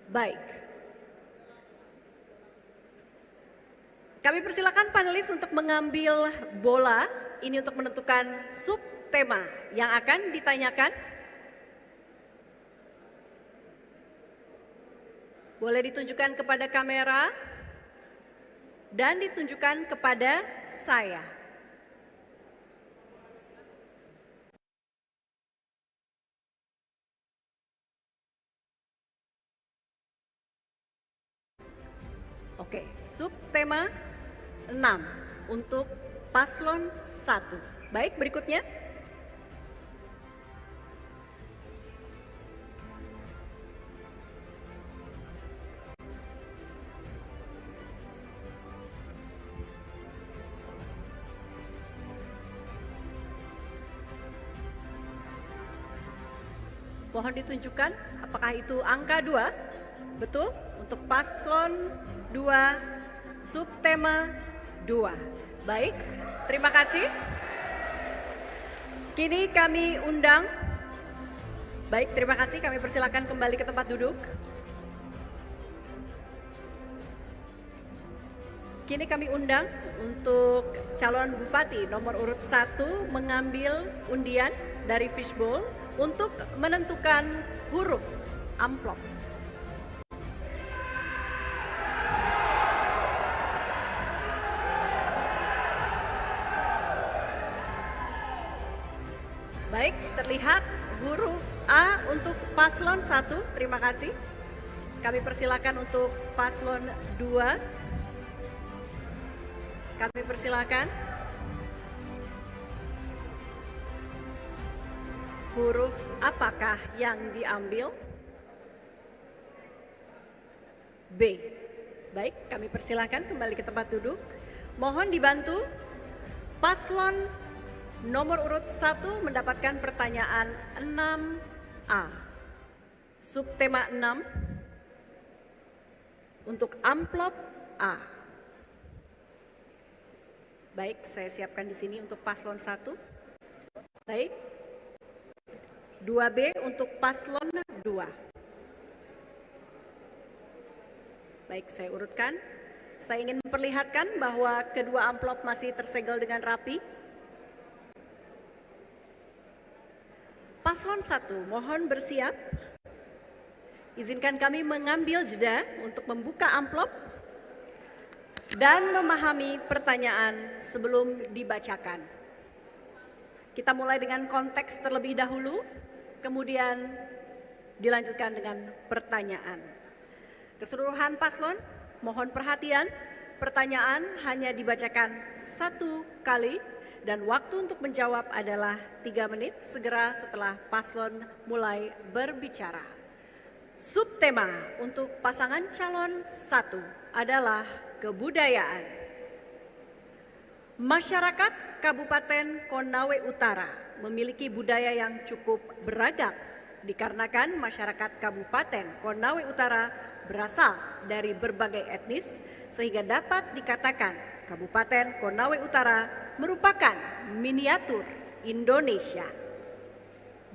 Baik. Kami persilakan panelis untuk mengambil bola ini untuk menentukan subtema yang akan ditanyakan. Boleh ditunjukkan kepada kamera dan ditunjukkan kepada saya. Oke, subtema 6 untuk paslon 1. Baik, berikutnya. Mohon ditunjukkan apakah itu angka 2? Betul, untuk paslon 2, subtema 2. Baik, terima kasih. Kini kami undang. Baik, terima kasih. Kami persilakan kembali ke tempat duduk. Kini kami undang untuk calon bupati nomor urut 1 mengambil undian dari fishbowl untuk menentukan huruf amplop. Baik, terlihat huruf A untuk paslon 1, terima kasih. Kami persilakan untuk paslon 2. Kami persilakan. Huruf apakah yang diambil? B. Baik, kami persilakan kembali ke tempat duduk. Mohon dibantu. Paslon nomor urut 1 mendapatkan pertanyaan 6A. Subtema 6 untuk amplop A. Baik, saya siapkan di sini untuk paslon 1. Baik. 2B untuk paslon 2. Baik, saya urutkan. Saya ingin memperlihatkan bahwa kedua amplop masih tersegel dengan rapi. Paslon 1, mohon bersiap. Izinkan kami mengambil jeda untuk membuka amplop dan memahami pertanyaan sebelum dibacakan. Kita mulai dengan konteks terlebih dahulu, kemudian dilanjutkan dengan pertanyaan. Keseluruhan paslon, mohon perhatian, pertanyaan hanya dibacakan 1 kali dan waktu untuk menjawab adalah 3 menit segera setelah paslon mulai berbicara. Subtema untuk pasangan calon 1 adalah kebudayaan. Masyarakat Kabupaten Konawe Utara memiliki budaya yang cukup beragam dikarenakan masyarakat Kabupaten Konawe Utara berasal dari berbagai etnis sehingga dapat dikatakan Kabupaten Konawe Utara merupakan miniatur Indonesia.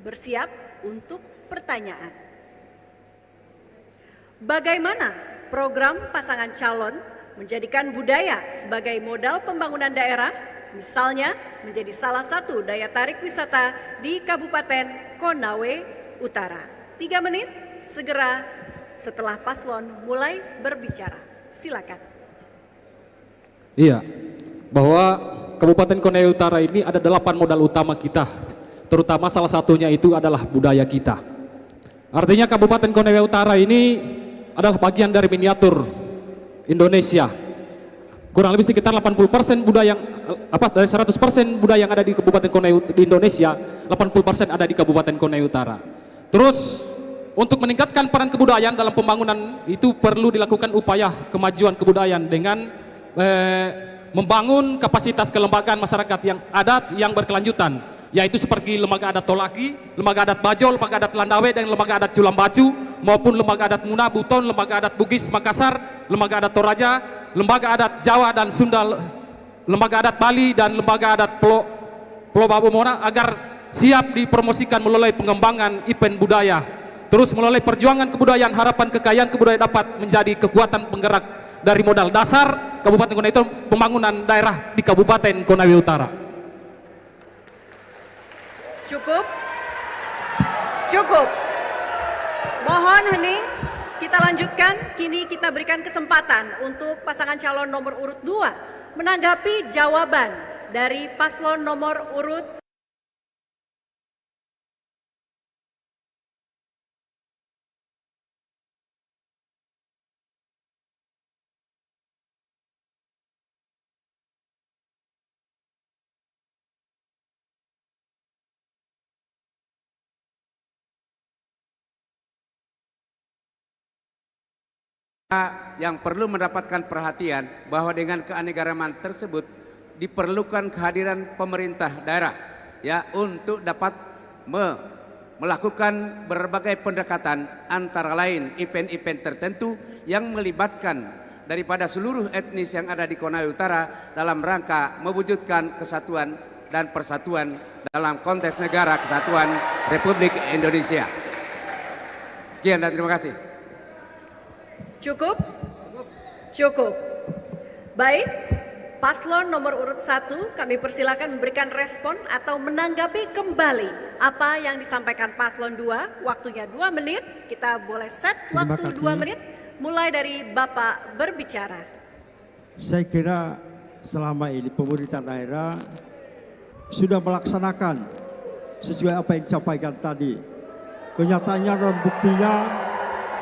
Bersiap untuk pertanyaan. Bagaimana program pasangan calon menjadikan budaya sebagai modal pembangunan daerah, misalnya menjadi salah satu daya tarik wisata di Kabupaten Konawe Utara? 3 menit segera setelah paslon mulai berbicara. Silakan. Iya, bahwa Kabupaten Konawe Utara ini ada 8 modal utama kita, terutama salah satunya itu adalah budaya kita. Artinya Kabupaten Konawe Utara ini adalah bagian dari miniatur Indonesia. Kurang lebih sekitar 80% budaya dari 100% budaya yang ada di Kabupaten Konawe di Indonesia, 80% ada di Kabupaten Konawe Utara. Terus untuk meningkatkan peran kebudayaan dalam pembangunan itu perlu dilakukan upaya kemajuan kebudayaan dengan membangun kapasitas kelembagaan masyarakat yang adat yang berkelanjutan, yaitu seperti lembaga adat Tolaki, lembaga adat Bajo, lembaga adat Landawe, dan lembaga adat Culam Baju, maupun lembaga adat Muna Buton, lembaga adat Bugis Makassar, lembaga adat Toraja, lembaga adat Jawa dan Sunda, lembaga adat Bali, dan lembaga adat Pulau Babomona agar siap dipromosikan melalui pengembangan event budaya. Terus melalui perjuangan kebudayaan, harapan kekayaan kebudayaan dapat menjadi kekuatan penggerak dari modal dasar Kabupaten Konawe itu pembangunan daerah di Kabupaten Konawe Utara. Cukup? Cukup. Mohon hening, kita lanjutkan. Kini kita berikan kesempatan untuk pasangan calon nomor urut 2 menanggapi jawaban dari paslon nomor urut yang perlu mendapatkan perhatian bahwa dengan keanekaragaman tersebut diperlukan kehadiran pemerintah daerah ya untuk dapat melakukan berbagai pendekatan, antara lain event-event tertentu yang melibatkan daripada seluruh etnis yang ada di Konawe Utara dalam rangka mewujudkan kesatuan dan persatuan dalam konteks negara kesatuan Republik Indonesia. Sekian dan terima kasih. Cukup? Cukup. Baik, paslon nomor urut 1 kami persilakan memberikan respon atau menanggapi kembali apa yang disampaikan paslon 2. Waktunya 2 menit, kita boleh set waktu 2 menit mulai dari Bapak berbicara. Saya kira selama ini pemerintah daerah sudah melaksanakan sesuai apa yang disampaikan tadi. Kenyataannya dan buktinya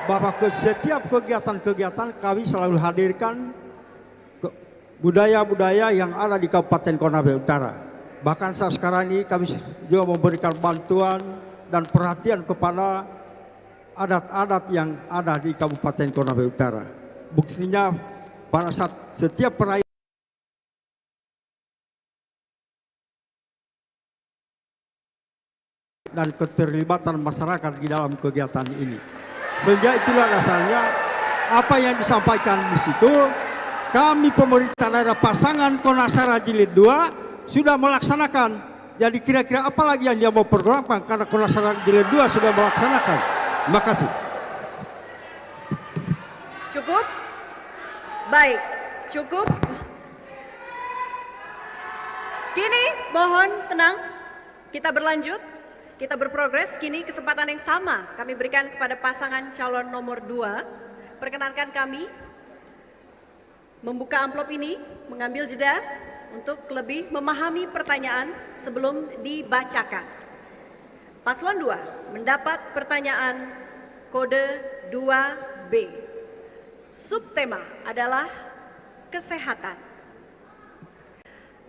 bahwa setiap kegiatan-kegiatan kami selalu hadirkan budaya-budaya yang ada di Kabupaten Konawe Utara. Bahkan saat sekarang ini kami juga memberikan bantuan dan perhatian kepada adat-adat yang ada di Kabupaten Konawe Utara. Buktinya pada saat setiap perayaan dan keterlibatan masyarakat di dalam kegiatan ini. Sehingga itulah dasarnya apa yang disampaikan di situ, kami pemerintah daerah pasangan Konasara Jilid 2 sudah melaksanakan. Jadi kira-kira apa lagi yang dia mau programkan karena Konasara Jilid 2 sudah melaksanakan. Terima kasih. Cukup? Baik, cukup. Kini mohon tenang, kita berlanjut. Kita berprogres, kini kesempatan yang sama kami berikan kepada pasangan calon nomor 2. Perkenankan kami membuka amplop ini, mengambil jeda untuk lebih memahami pertanyaan sebelum dibacakan. Paslon 2 mendapat pertanyaan kode 2B. Subtema adalah kesehatan.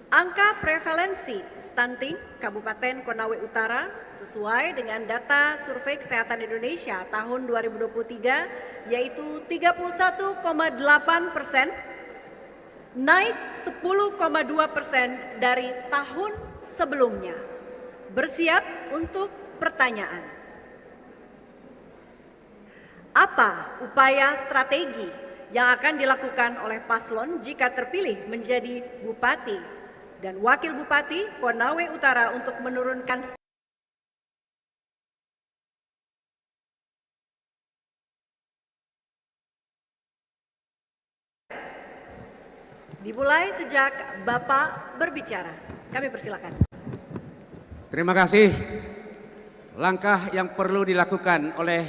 Angka prevalensi stunting Kabupaten Konawe Utara sesuai dengan data Survei Kesehatan Indonesia tahun 2023 yaitu 31,8%, naik 10,2% dari tahun sebelumnya. Bersiap untuk pertanyaan. Apa upaya strategi yang akan dilakukan oleh paslon jika terpilih menjadi Bupati dan Wakil Bupati Konawe Utara untuk menurunkan dimulai sejak Bapak berbicara. Kami persilakan. Terima kasih. Langkah yang perlu dilakukan oleh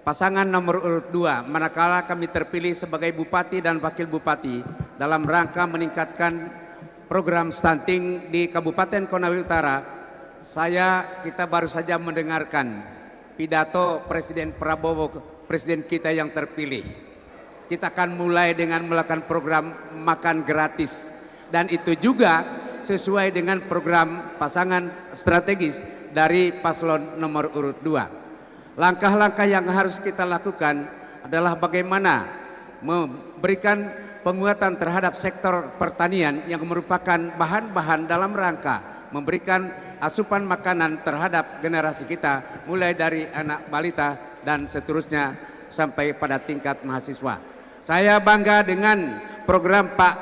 pasangan nomor urut 2 manakala kami terpilih sebagai Bupati dan Wakil Bupati dalam rangka meningkatkan program stunting di Kabupaten Konawe Utara, kita baru saja mendengarkan pidato Presiden Prabowo, Presiden kita yang terpilih. Kita akan mulai dengan melakukan program makan gratis, dan itu juga sesuai dengan program pasangan strategis dari paslon nomor urut 2. Langkah-langkah yang harus kita lakukan adalah bagaimana memberikan penguatan terhadap sektor pertanian yang merupakan bahan-bahan dalam rangka memberikan asupan makanan terhadap generasi kita, mulai dari anak balita dan seterusnya sampai pada tingkat mahasiswa. Saya bangga dengan program Pak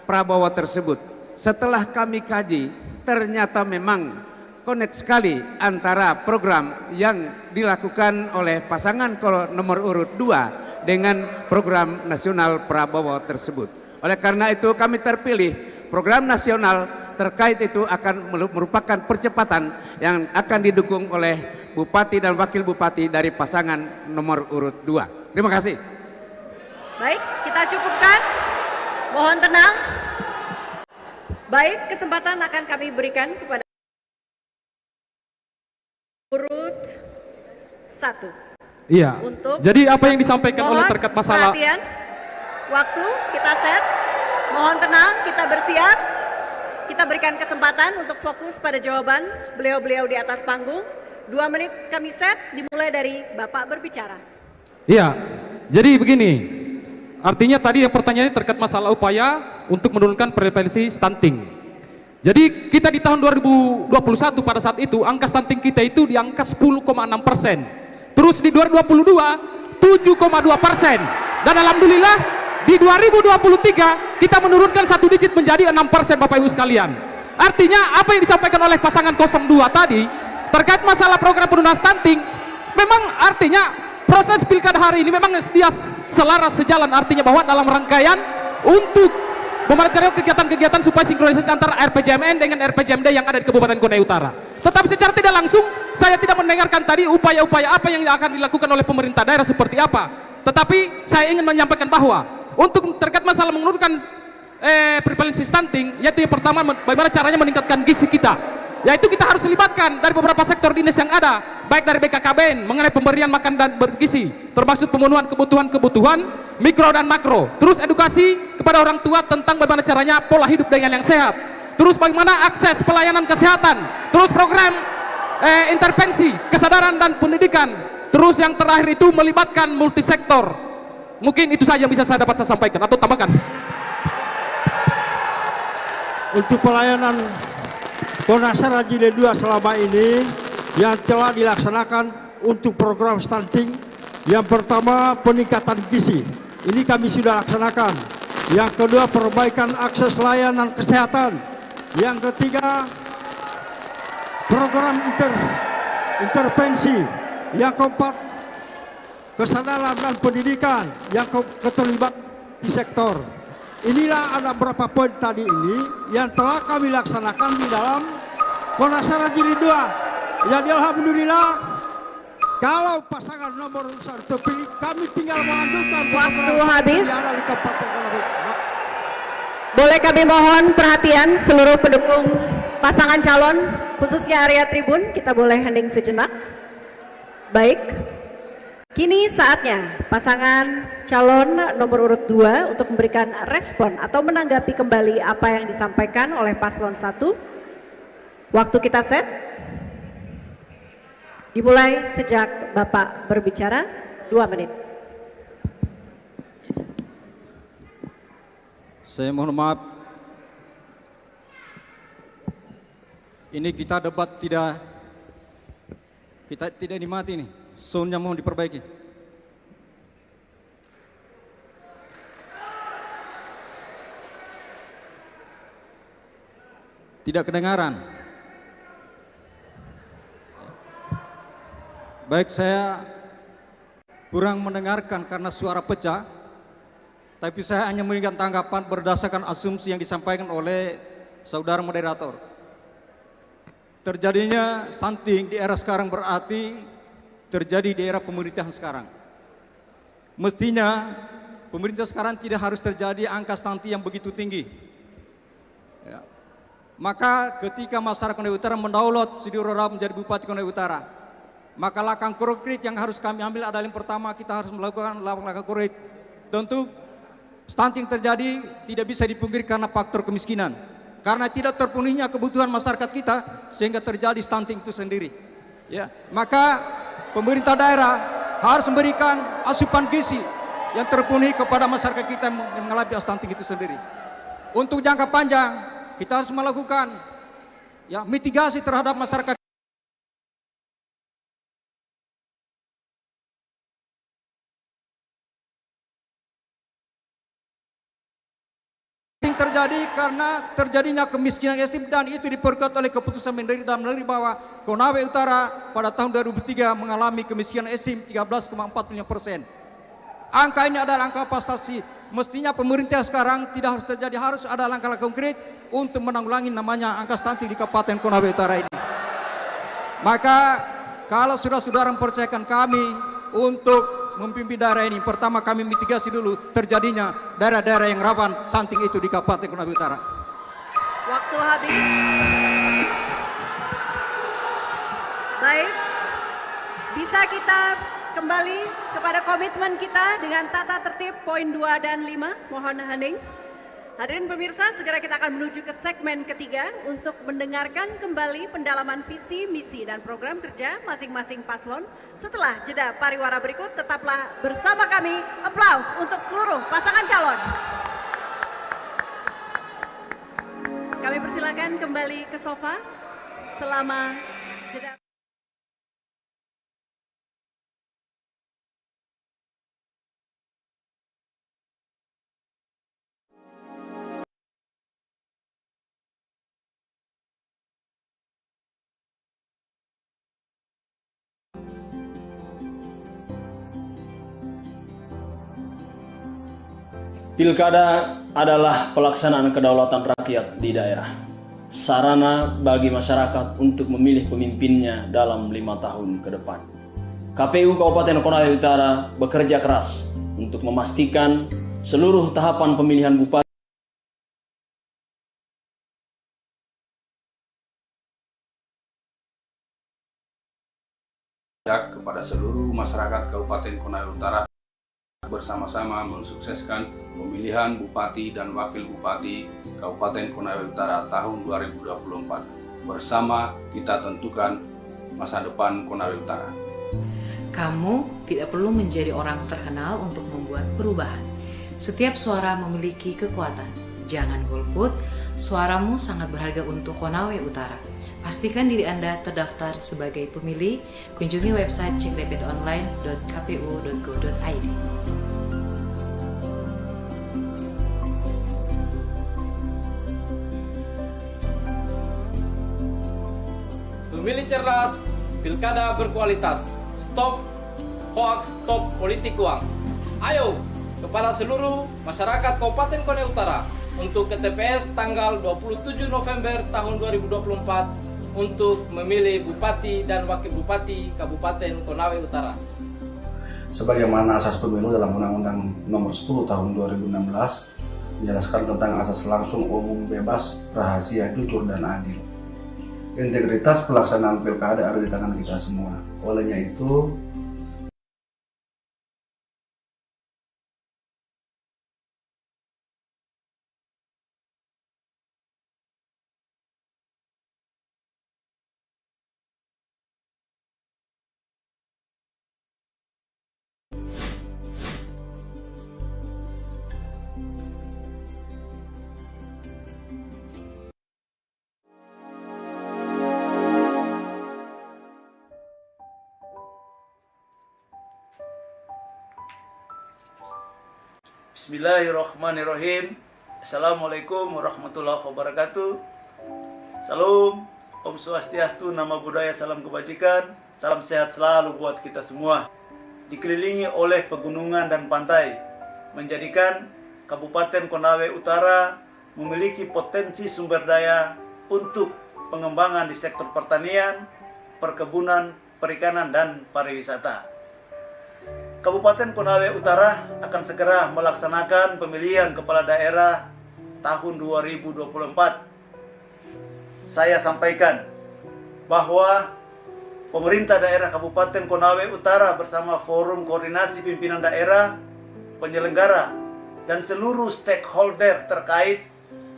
Prabowo tersebut. Setelah kami kaji, ternyata memang connect sekali antara program yang dilakukan oleh pasangan nomor urut 2 dengan program nasional Prabowo tersebut. Oleh karena itu kami terpilih. Program nasional terkait itu akan merupakan percepatan yang akan didukung oleh Bupati dan Wakil Bupati dari pasangan nomor urut 2. Terima kasih. Baik, kita cukupkan. Mohon tenang. Baik, kesempatan akan kami berikan kepada urut 1. Iya. Jadi apa yang disampaikan oleh terkait masalah perhatian. Waktu kita set. Mohon tenang, kita bersiap. Kita berikan kesempatan untuk fokus pada jawaban beliau-beliau di atas panggung. 2 menit kami set, dimulai dari Bapak berbicara. Iya. Jadi begini. Artinya tadi yang pertanyaannya terkait masalah upaya untuk menurunkan prevalensi stunting. Jadi kita di tahun 2021 pada saat itu angka stunting kita itu di angka 10,6%. Terus di 2022 7,2%. Dan alhamdulillah di 2023 kita menurunkan 1 digit menjadi 6% Bapak Ibu sekalian. Artinya apa yang disampaikan oleh pasangan 02 tadi terkait masalah program penurunan stunting, memang artinya proses pilkada hari ini memang dia selaras sejalan, artinya bahwa dalam rangkaian untuk memerancarkan kegiatan-kegiatan supaya sinkronisasi antara RPJMN dengan RPJMD yang ada di Kabupaten Konawe Utara. Tetapi secara tidak langsung saya tidak mendengarkan tadi upaya-upaya apa yang akan dilakukan oleh pemerintah daerah seperti apa. Tetapi saya ingin menyampaikan bahwa untuk terkait masalah menurunkan prevalensi stunting, yaitu yang pertama bagaimana caranya meningkatkan gizi kita. Yaitu kita harus libatkan dari beberapa sektor dinas yang ada, baik dari BKKBN mengenai pemberian makan dan bergizi, termasuk pemenuhan kebutuhan mikro dan makro. Terus edukasi kepada orang tua tentang bagaimana caranya pola hidup dengan yang sehat. Terus bagaimana akses pelayanan kesehatan. Terus program intervensi, kesadaran dan pendidikan. Terus yang terakhir itu melibatkan multisektor. Mungkin itu saja yang bisa saya sampaikan atau tambahkan. Untuk pelayanan Konasera Jilid 2 selama ini yang telah dilaksanakan untuk program stunting, yang pertama peningkatan gizi, ini kami sudah laksanakan. Yang kedua perbaikan akses layanan kesehatan. Yang ketiga program intervensi. Yang keempat kesadaran dan pendidikan yang keterlibat di sektor. Inilah ada beberapa poin tadi ini yang telah kami laksanakan di dalam Konasera Jilid 2. Jadi alhamdulillah kalau pasangan nomor 1 terpilih, kami tinggal melanjutkan waktu habis. Yang ada di Kabupaten Konawe. Boleh kami mohon perhatian seluruh pendukung pasangan calon, khususnya area tribun, kita boleh hening sejenak. Baik. Kini saatnya pasangan calon nomor urut 2 untuk memberikan respon atau menanggapi kembali apa yang disampaikan oleh paslon 1. Waktu kita set. Dimulai sejak Bapak berbicara, 2 menit. Saya mohon maaf. Ini kita debat tidak dimati nih. Soundnya mohon diperbaiki. Tidak kedengaran. Baik, saya kurang mendengarkan karena suara pecah, tapi saya hanya memberikan tanggapan berdasarkan asumsi yang disampaikan oleh saudara moderator. Terjadinya stunting di era sekarang berarti terjadi di era pemerintahan sekarang. Mestinya pemerintah sekarang tidak harus terjadi angka stunting yang begitu tinggi. Ya. Maka ketika masyarakat Konawe Utara mendownload Sidi Roda menjadi Bupati Konawe Utara, maka langkah konkret yang harus kami ambil adalah yang pertama, kita harus melakukan langkah konkret. Tentu stunting terjadi tidak bisa dipungkiri karena faktor kemiskinan. Karena tidak terpenuhinya kebutuhan masyarakat kita sehingga terjadi stunting itu sendiri. Ya, maka pemerintah daerah harus memberikan asupan gizi yang terpenuhi kepada masyarakat kita yang mengalami stunting itu sendiri. Untuk jangka panjang kita harus melakukan ya mitigasi terhadap masyarakat. Terjadi karena terjadinya kemiskinan ekstrim dan itu diperkuat oleh keputusan Mendagri dan Mendagri bahwa Konawe Utara pada tahun 2003 mengalami kemiskinan ekstrim 13,45%. Angka ini adalah angka prestasi. Mestinya pemerintah sekarang tidak harus terjadi, harus ada langkah-langkah konkret untuk menanggulangi namanya angka stunting di Kabupaten Konawe Utara ini. Maka kalau saudara-saudara mempercayakan kami untuk memimpin daerah ini, pertama kami mitigasi dulu terjadinya daerah-daerah yang rawan stunting itu di Kabupaten Konawe Utara. Waktu habis. Baik, bisa kita kembali kepada komitmen kita dengan tata tertib poin 2 dan 5. Mohon hening. Hadirin pemirsa, segera kita akan menuju ke segmen ketiga untuk mendengarkan kembali pendalaman visi, misi, dan program kerja masing-masing paslon. Setelah jeda pariwara berikut, tetaplah bersama kami. Aplaus untuk seluruh pasangan calon. Kami persilakan kembali ke sofa selama jeda. Pilkada adalah pelaksanaan kedaulatan rakyat di daerah. Sarana bagi masyarakat untuk memilih pemimpinnya dalam 5 tahun ke depan. KPU Kabupaten Konawe Utara bekerja keras untuk memastikan seluruh tahapan pemilihan bupati kepada seluruh masyarakat Kabupaten Konawe Utara bersama-sama mensukseskan pemilihan Bupati dan Wakil Bupati Kabupaten Konawe Utara tahun 2024. Bersama kita tentukan masa depan Konawe Utara. Kamu tidak perlu menjadi orang terkenal untuk membuat perubahan. Setiap suara memiliki kekuatan. Jangan golput, suaramu sangat berharga untuk Konawe Utara. Pastikan diri Anda terdaftar sebagai pemilih. Kunjungi website cekdptonline.kpu.go.id. Pemilih cerdas, pilkada berkualitas. Stop hoax, stop politik uang. Ayo, kepada seluruh masyarakat Kabupaten Konawe Utara untuk ke TPS tanggal 27 November tahun 2024 untuk memilih Bupati dan Wakil Bupati Kabupaten Konawe Utara. Sebagaimana asas pemilu dalam Undang-Undang Nomor 10 Tahun 2016 menjelaskan tentang asas langsung, umum, bebas, rahasia, jujur, dan adil. Integritas pelaksanaan pilkada ada di tangan kita semua. Olehnya itu, Bismillahirrahmanirrahim. Assalamualaikum warahmatullahi wabarakatuh. Salam, Om Swastiastu, Nama Budaya, Salam Kebajikan, salam sehat selalu buat kita semua. Dikelilingi oleh pegunungan dan pantai, menjadikan Kabupaten Konawe Utara memiliki potensi sumber daya untuk pengembangan di sektor pertanian, perkebunan, perikanan, dan pariwisata. Kabupaten Konawe Utara akan segera melaksanakan pemilihan kepala daerah tahun 2024. Saya sampaikan bahwa pemerintah daerah Kabupaten Konawe Utara bersama Forum Koordinasi Pimpinan Daerah, penyelenggara, dan seluruh stakeholder terkait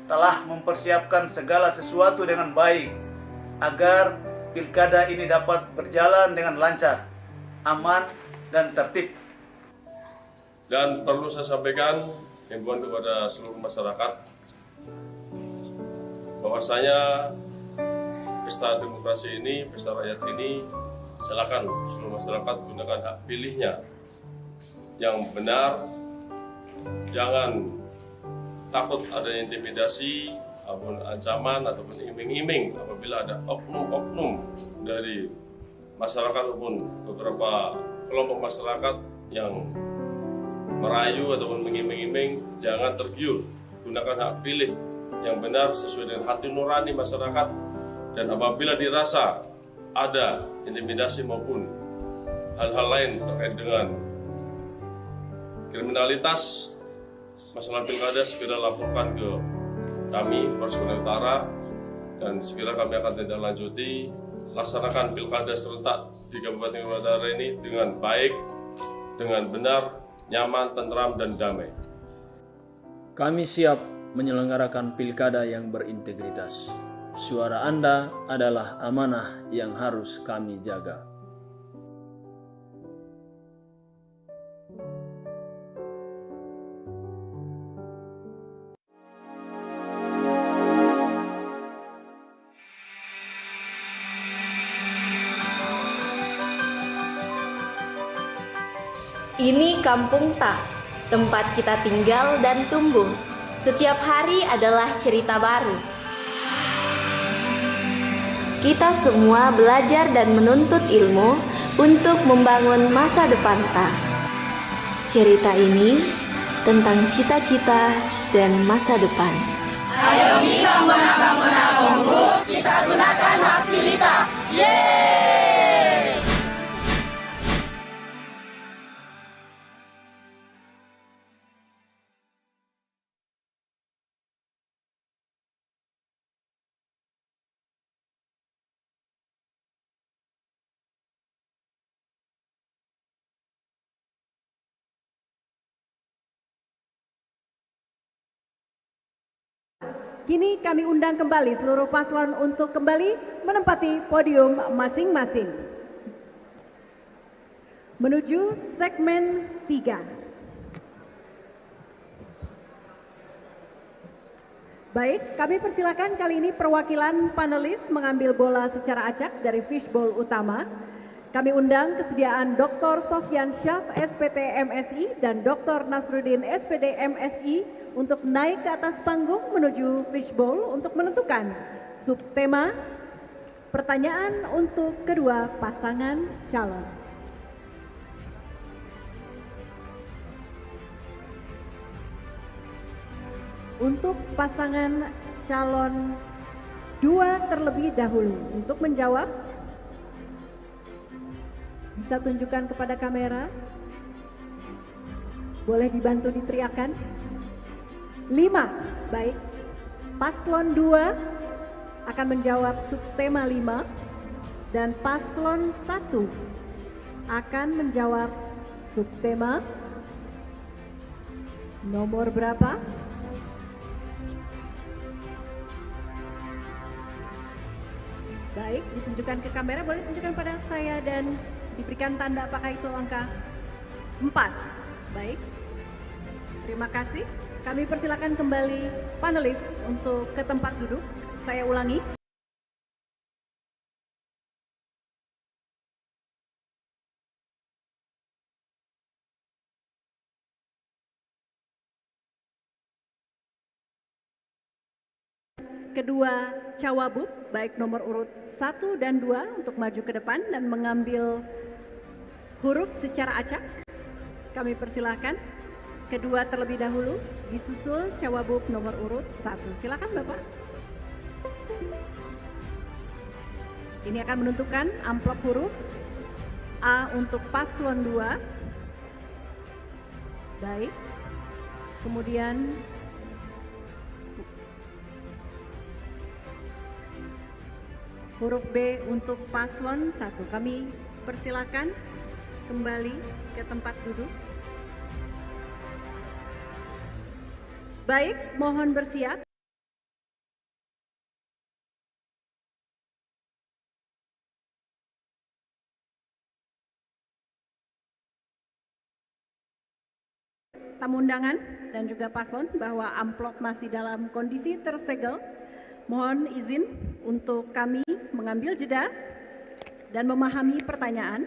telah mempersiapkan segala sesuatu dengan baik agar pilkada ini dapat berjalan dengan lancar, aman, dan tertib. Dan perlu saya sampaikan himbauan kepada seluruh masyarakat bahwasanya pesta demokrasi ini, pesta rakyat ini, silakan seluruh masyarakat gunakan hak pilihnya yang benar. Jangan takut ada intimidasi ataupun ancaman ataupun iming-iming apabila ada oknum-oknum dari masyarakat ataupun beberapa kelompok masyarakat yang merayu ataupun mengiming-iming. Jangan tergiur, gunakan hak pilih yang benar sesuai dengan hati nurani masyarakat. Dan apabila dirasa ada intimidasi maupun hal-hal lain terkait dengan kriminalitas masalah pilkada, segera laporkan ke kami, Polres Konawe Utara, dan segera kami akan tindak lanjuti. Laksanakan pilkada serentak di Kabupaten Konawe Utara ini dengan baik, dengan benar, nyaman, tentram, dan damai. Kami siap menyelenggarakan pilkada yang berintegritas. Suara Anda adalah amanah yang harus kami jaga. Ini Kampung Tak, tempat kita tinggal dan tumbuh. Setiap hari adalah cerita baru. Kita semua belajar dan menuntut ilmu untuk membangun masa depan Tak. Cerita ini tentang cita-cita dan masa depan. Ayo kita bangun kampungku, kita gunakan hak pilih Tak. Yeay! Kini kami undang kembali seluruh paslon untuk kembali menempati podium masing-masing. Menuju segmen 3. Baik, kami persilakan kali ini perwakilan panelis mengambil bola secara acak dari fishbowl utama. Kami undang kesediaan Dr. Sofyan Syaf, SPT MSI, dan Dr. Nasruddin, SPD MSI, untuk naik ke atas panggung menuju fishbowl untuk menentukan subtema pertanyaan untuk kedua pasangan calon. Untuk pasangan calon 2 terlebih dahulu untuk menjawab, bisa tunjukkan kepada kamera. Boleh dibantu diteriakan. 5, baik. Paslon 2 akan menjawab subtema 5 dan paslon 1 akan menjawab subtema nomor berapa? Baik, ditunjukkan ke kamera, boleh tunjukkan pada saya dan diberikan tanda apakah itu angka 4. Baik, terima kasih. Kami persilakan kembali panelis untuk ke tempat duduk. Saya ulangi. kedua Cawabub, baik nomor urut 1 dan 2 untuk maju ke depan dan mengambil huruf secara acak. Kami persilahkan. Kedua terlebih dahulu, disusul Cawabub nomor urut 1. Silakan Bapak. Ini akan menentukan amplop huruf. A untuk paslon 2. Baik. Kemudian huruf B untuk paslon 1. Kami persilakan kembali ke tempat duduk. Baik, mohon bersiap. Tamu undangan dan juga paslon bahwa amplop masih dalam kondisi tersegel. Mohon izin untuk kami mengambil jeda dan memahami pertanyaan.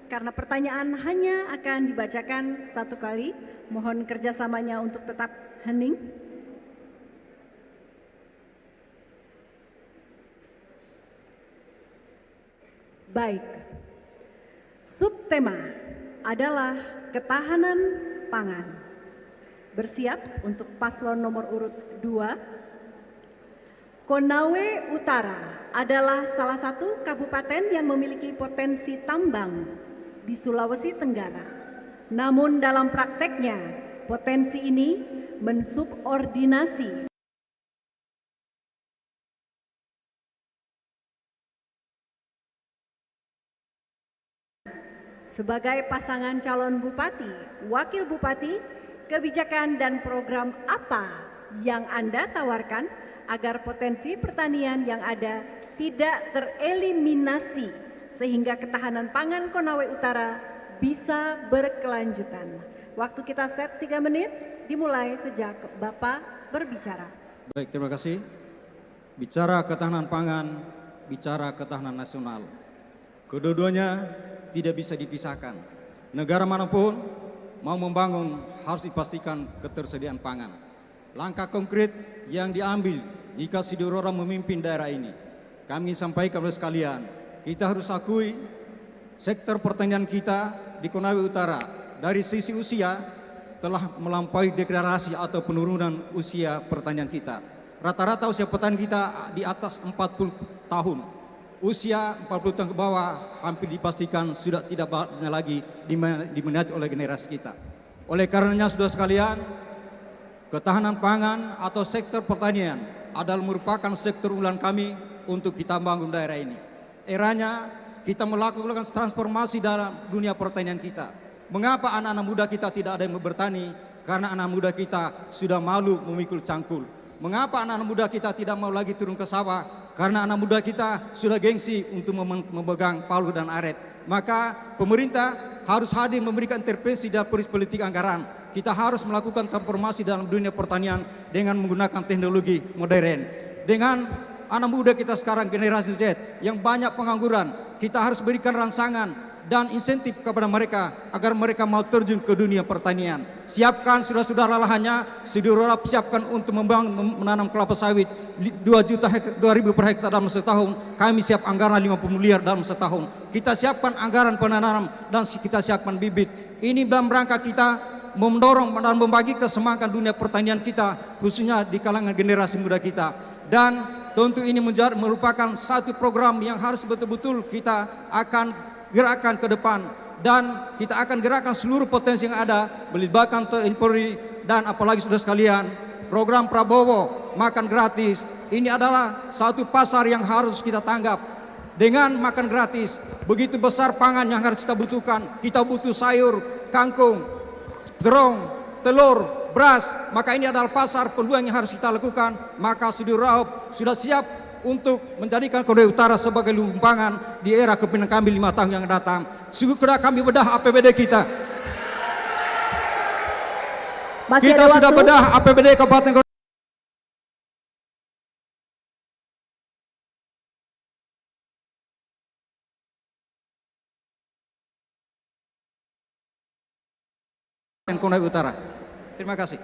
Karena pertanyaan hanya akan dibacakan satu kali, mohon kerjasamanya untuk tetap hening. Baik, subtema adalah ketahanan pangan. Bersiap untuk paslon nomor urut 2. Konawe Utara adalah salah satu kabupaten yang memiliki potensi tambang di Sulawesi Tenggara. Namun dalam prakteknya, potensi ini mensubordinasi sebagai pasangan calon bupati, wakil bupati, kebijakan dan program apa yang Anda tawarkan agar potensi pertanian yang ada tidak tereliminasi sehingga ketahanan pangan Konawe Utara bisa berkelanjutan. Waktu kita set 3 menit, dimulai sejak Bapak berbicara. Baik, terima kasih. Bicara ketahanan pangan, bicara ketahanan nasional. Kedua-duanya tidak bisa dipisahkan. Negara manapun mau membangun harus dipastikan ketersediaan pangan. Langkah konkret yang diambil jika Sidorora memimpin daerah ini. Kami sampaikan kepada sekalian, kita harus akui sektor pertanian kita di Konawe Utara dari sisi usia telah melampaui degradasi atau penurunan usia pertanian kita. Rata-rata usia petani kita di atas 40 tahun. Usia 40 tahun ke bawah hampir dipastikan sudah tidak lagi diminati oleh generasi kita. Oleh karenanya saudara sekalian, ketahanan pangan atau sektor pertanian adalah merupakan sektor unggulan kami untuk kita bangun daerah ini. Eranya kita melakukan transformasi dalam dunia pertanian kita. Mengapa anak-anak muda kita tidak ada yang bertani? Karena anak muda kita sudah malu memikul cangkul. Mengapa anak-anak muda kita tidak mau lagi turun ke sawah? Karena anak muda kita sudah gengsi untuk memegang palu dan aret. Maka pemerintah harus hadir memberikan intervensi dalam politik anggaran. Kita harus melakukan transformasi dalam dunia pertanian dengan menggunakan teknologi modern. Dengan anak muda kita sekarang generasi Z yang banyak pengangguran, kita harus berikan rangsangan dan insentif kepada mereka agar mereka mau terjun ke dunia pertanian. Siapkan saudara-saudara lahannya, Sidorora siapkan untuk menanam kelapa sawit 2.000 per hektar dalam setahun. Kami siap anggaran 50 miliar dalam setahun. Kita siapkan anggaran penanam dan kita siapkan bibit. Ini dalam rangka kita mendorong dan membagikan semangat dunia pertanian kita, khususnya di kalangan generasi muda kita. Dan tentu ini merupakan satu program yang harus betul-betul kita akan gerakan ke depan, dan kita akan gerakan seluruh potensi yang ada, melibatkan TNI Polri, dan apalagi saudara sekalian, program Prabowo makan gratis ini adalah satu pasar yang harus kita tanggap. Dengan makan gratis, begitu besar pangan yang harus kita butuhkan. Kita butuh sayur, kangkung, terong, telur, beras, maka ini adalah pasar peluang yang harus kita lakukan. Maka Sidorora sudah siap untuk menjadikan Konawe Utara sebagai lumbung pangan di era kepemimpinan kami 5 tahun yang datang. Segera kami bedah APBD kita. Kita sudah bedah APBD Kabupaten Konawe Utara. Terima kasih.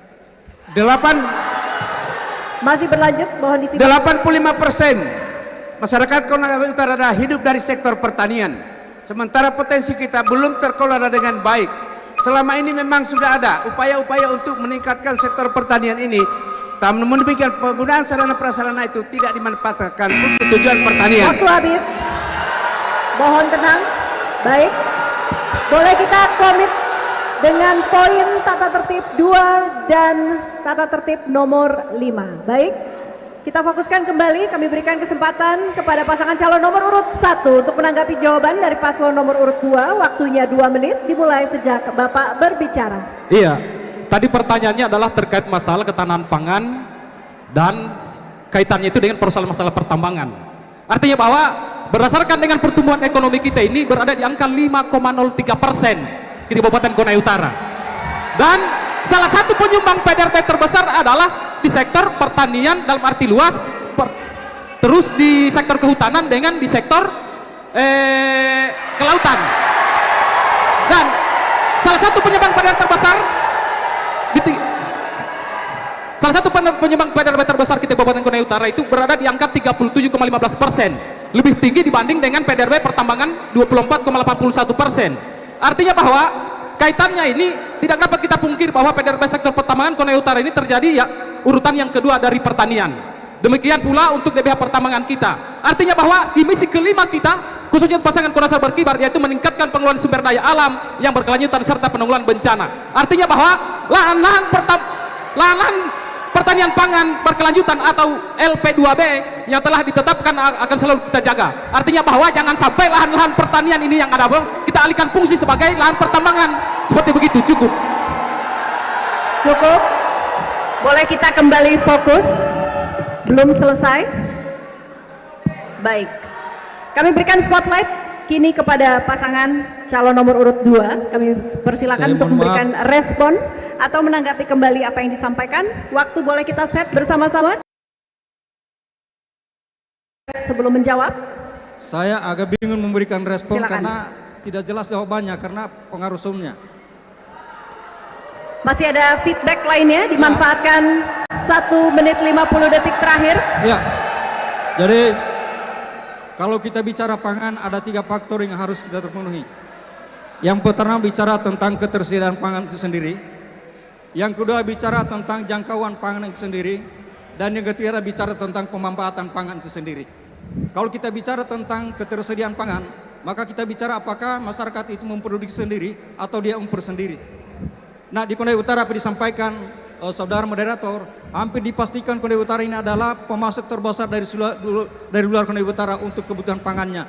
Masih berlanjut, mohon disimak. 85% masyarakat Konawe Utara adalah hidup dari sektor pertanian. Sementara potensi kita belum terkelola dengan baik. Selama ini memang sudah ada upaya-upaya untuk meningkatkan sektor pertanian ini. Namun demikian penggunaan sarana prasarana itu tidak dimanfaatkan untuk tujuan pertanian. Waktu habis. Mohon tenang. Baik. Boleh kita komit dengan poin tata tertib 2 dan tata tertib nomor 5. Baik. Kita fokuskan kembali, kami berikan kesempatan kepada pasangan calon nomor urut 1 untuk menanggapi jawaban dari paslon nomor urut 2. Waktunya 2 menit, dimulai sejak Bapak berbicara. Iya, tadi pertanyaannya adalah terkait masalah ketahanan pangan dan kaitannya itu dengan persoalan masalah pertambangan. Artinya bahwa berdasarkan dengan pertumbuhan ekonomi kita ini berada di angka 5,03% di Kabupaten Konawe Utara. Dan salah satu penyumbang PDRB terbesar adalah di sektor pertanian dalam arti luas, terus di sektor kehutanan dengan di sektor kelautan. Dan salah satu penyumbang PDRB terbesar terbesar kita Kabupaten Konawe Utara itu berada di angka 37,15%, lebih tinggi dibanding dengan PDRB pertambangan 24,81%. Artinya bahwa kaitannya ini tidak dapat kita pungkir bahwa PDRB sektor pertambangan Konawe Utara ini terjadi ya urutan yang kedua dari pertanian. Demikian pula untuk DBH pertambangan kita. Artinya bahwa di misi kelima kita, khususnya pasangan Konasar Berkibar, yaitu meningkatkan pengelolaan sumber daya alam yang berkelanjutan serta penanggulangan bencana. Artinya bahwa lahan pertanian pangan berkelanjutan atau LP2B yang telah ditetapkan akan selalu kita jaga. Artinya bahwa jangan sampai lahan-lahan pertanian ini yang ada kita alihkan fungsi sebagai lahan pertambangan. Seperti begitu, cukup. Cukup. Boleh kita kembali fokus? Belum selesai? Baik. Kami berikan spotlight kini kepada pasangan calon nomor urut 2. Kami persilakan untuk memberikan respon atau menanggapi kembali apa yang disampaikan. Waktu boleh kita set bersama-sama. Sebelum menjawab. Saya agak bingung memberikan respon. Silakan. Karena tidak jelas jawabannya karena pengaruh zoomnya. Masih ada feedback lainnya, dimanfaatkan 1 menit 50 detik terakhir. Ya, jadi kalau kita bicara pangan ada 3 faktor yang harus kita terpenuhi. Yang pertama bicara tentang ketersediaan pangan itu sendiri. Yang kedua bicara tentang jangkauan pangan itu sendiri. Dan yang ketiga bicara tentang pemanfaatan pangan itu sendiri. Kalau kita bicara tentang ketersediaan pangan, maka kita bicara apakah masyarakat itu memproduksi sendiri atau dia impor sendiri. Nah, di Konawe Utara apa disampaikan saudara moderator, hampir dipastikan Konawe Utara ini adalah pemasok terbesar dari luar Konawe Utara untuk kebutuhan pangannya.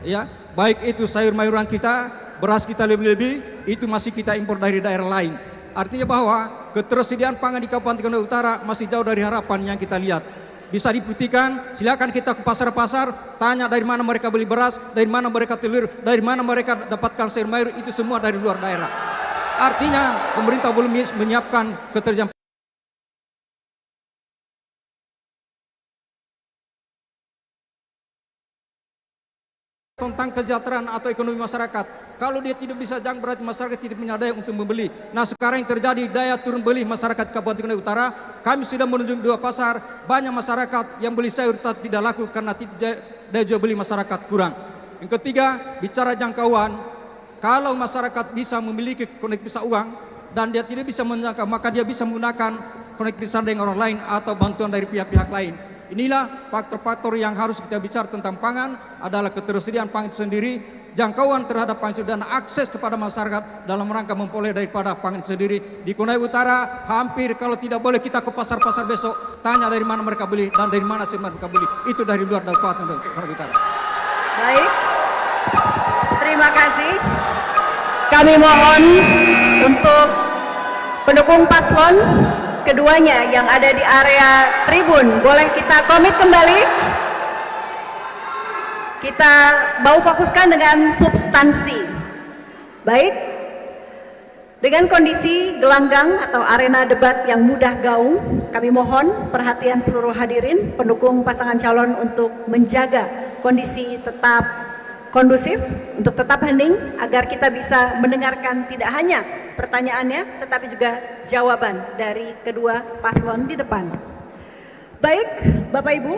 Ya, baik itu sayur-mayuran kita, beras kita lebih-lebih, itu masih kita impor dari daerah lain. Artinya bahwa ketersediaan pangan di Kabupaten Konawe Utara masih jauh dari harapan yang kita lihat. Bisa dibuktikan, silakan kita ke pasar-pasar, tanya dari mana mereka beli beras, dari mana mereka telur, dari mana mereka dapatkan sayur mayur, itu semua dari luar daerah. Artinya pemerintah belum menyiapkan ketersediaan tentang kesejahteraan atau ekonomi masyarakat. Kalau dia tidak bisa jang, berarti masyarakat tidak punya daya untuk membeli. Nah, sekarang yang terjadi daya turun beli masyarakat Kabupaten Konawe Utara. Kami sudah menunjuk 2 pasar, banyak masyarakat yang beli sayur tidak laku karena daya jual beli masyarakat kurang. Yang ketiga, bicara jangkauan. Kalau masyarakat bisa memiliki konektivitas uang dan dia tidak bisa menjangkau, maka dia bisa menggunakan konektivitas dengan orang lain atau bantuan dari pihak-pihak lain. Inilah faktor-faktor yang harus kita bicara tentang pangan, adalah ketersediaan pangan itu sendiri, jangkauan terhadap pangan itu, dan akses kepada masyarakat dalam rangka memperoleh daripada pangan itu sendiri. Di Konawe Utara hampir kalau tidak boleh kita ke pasar-pasar besok, tanya dari mana mereka beli dan dari mana mereka beli. Itu dari luar Kabupaten Konawe Utara. Baik. Terima kasih. Kami mohon untuk pendukung paslon keduanya yang ada di area tribun, boleh kita komit kembali. Kita mau fokuskan dengan substansi. Baik. Dengan kondisi gelanggang atau arena debat yang mudah gaung, kami mohon perhatian seluruh hadirin pendukung pasangan calon untuk menjaga kondisi tetap kondusif, untuk tetap hening agar kita bisa mendengarkan tidak hanya pertanyaannya tetapi juga jawaban dari kedua paslon di depan. Baik, Bapak Ibu,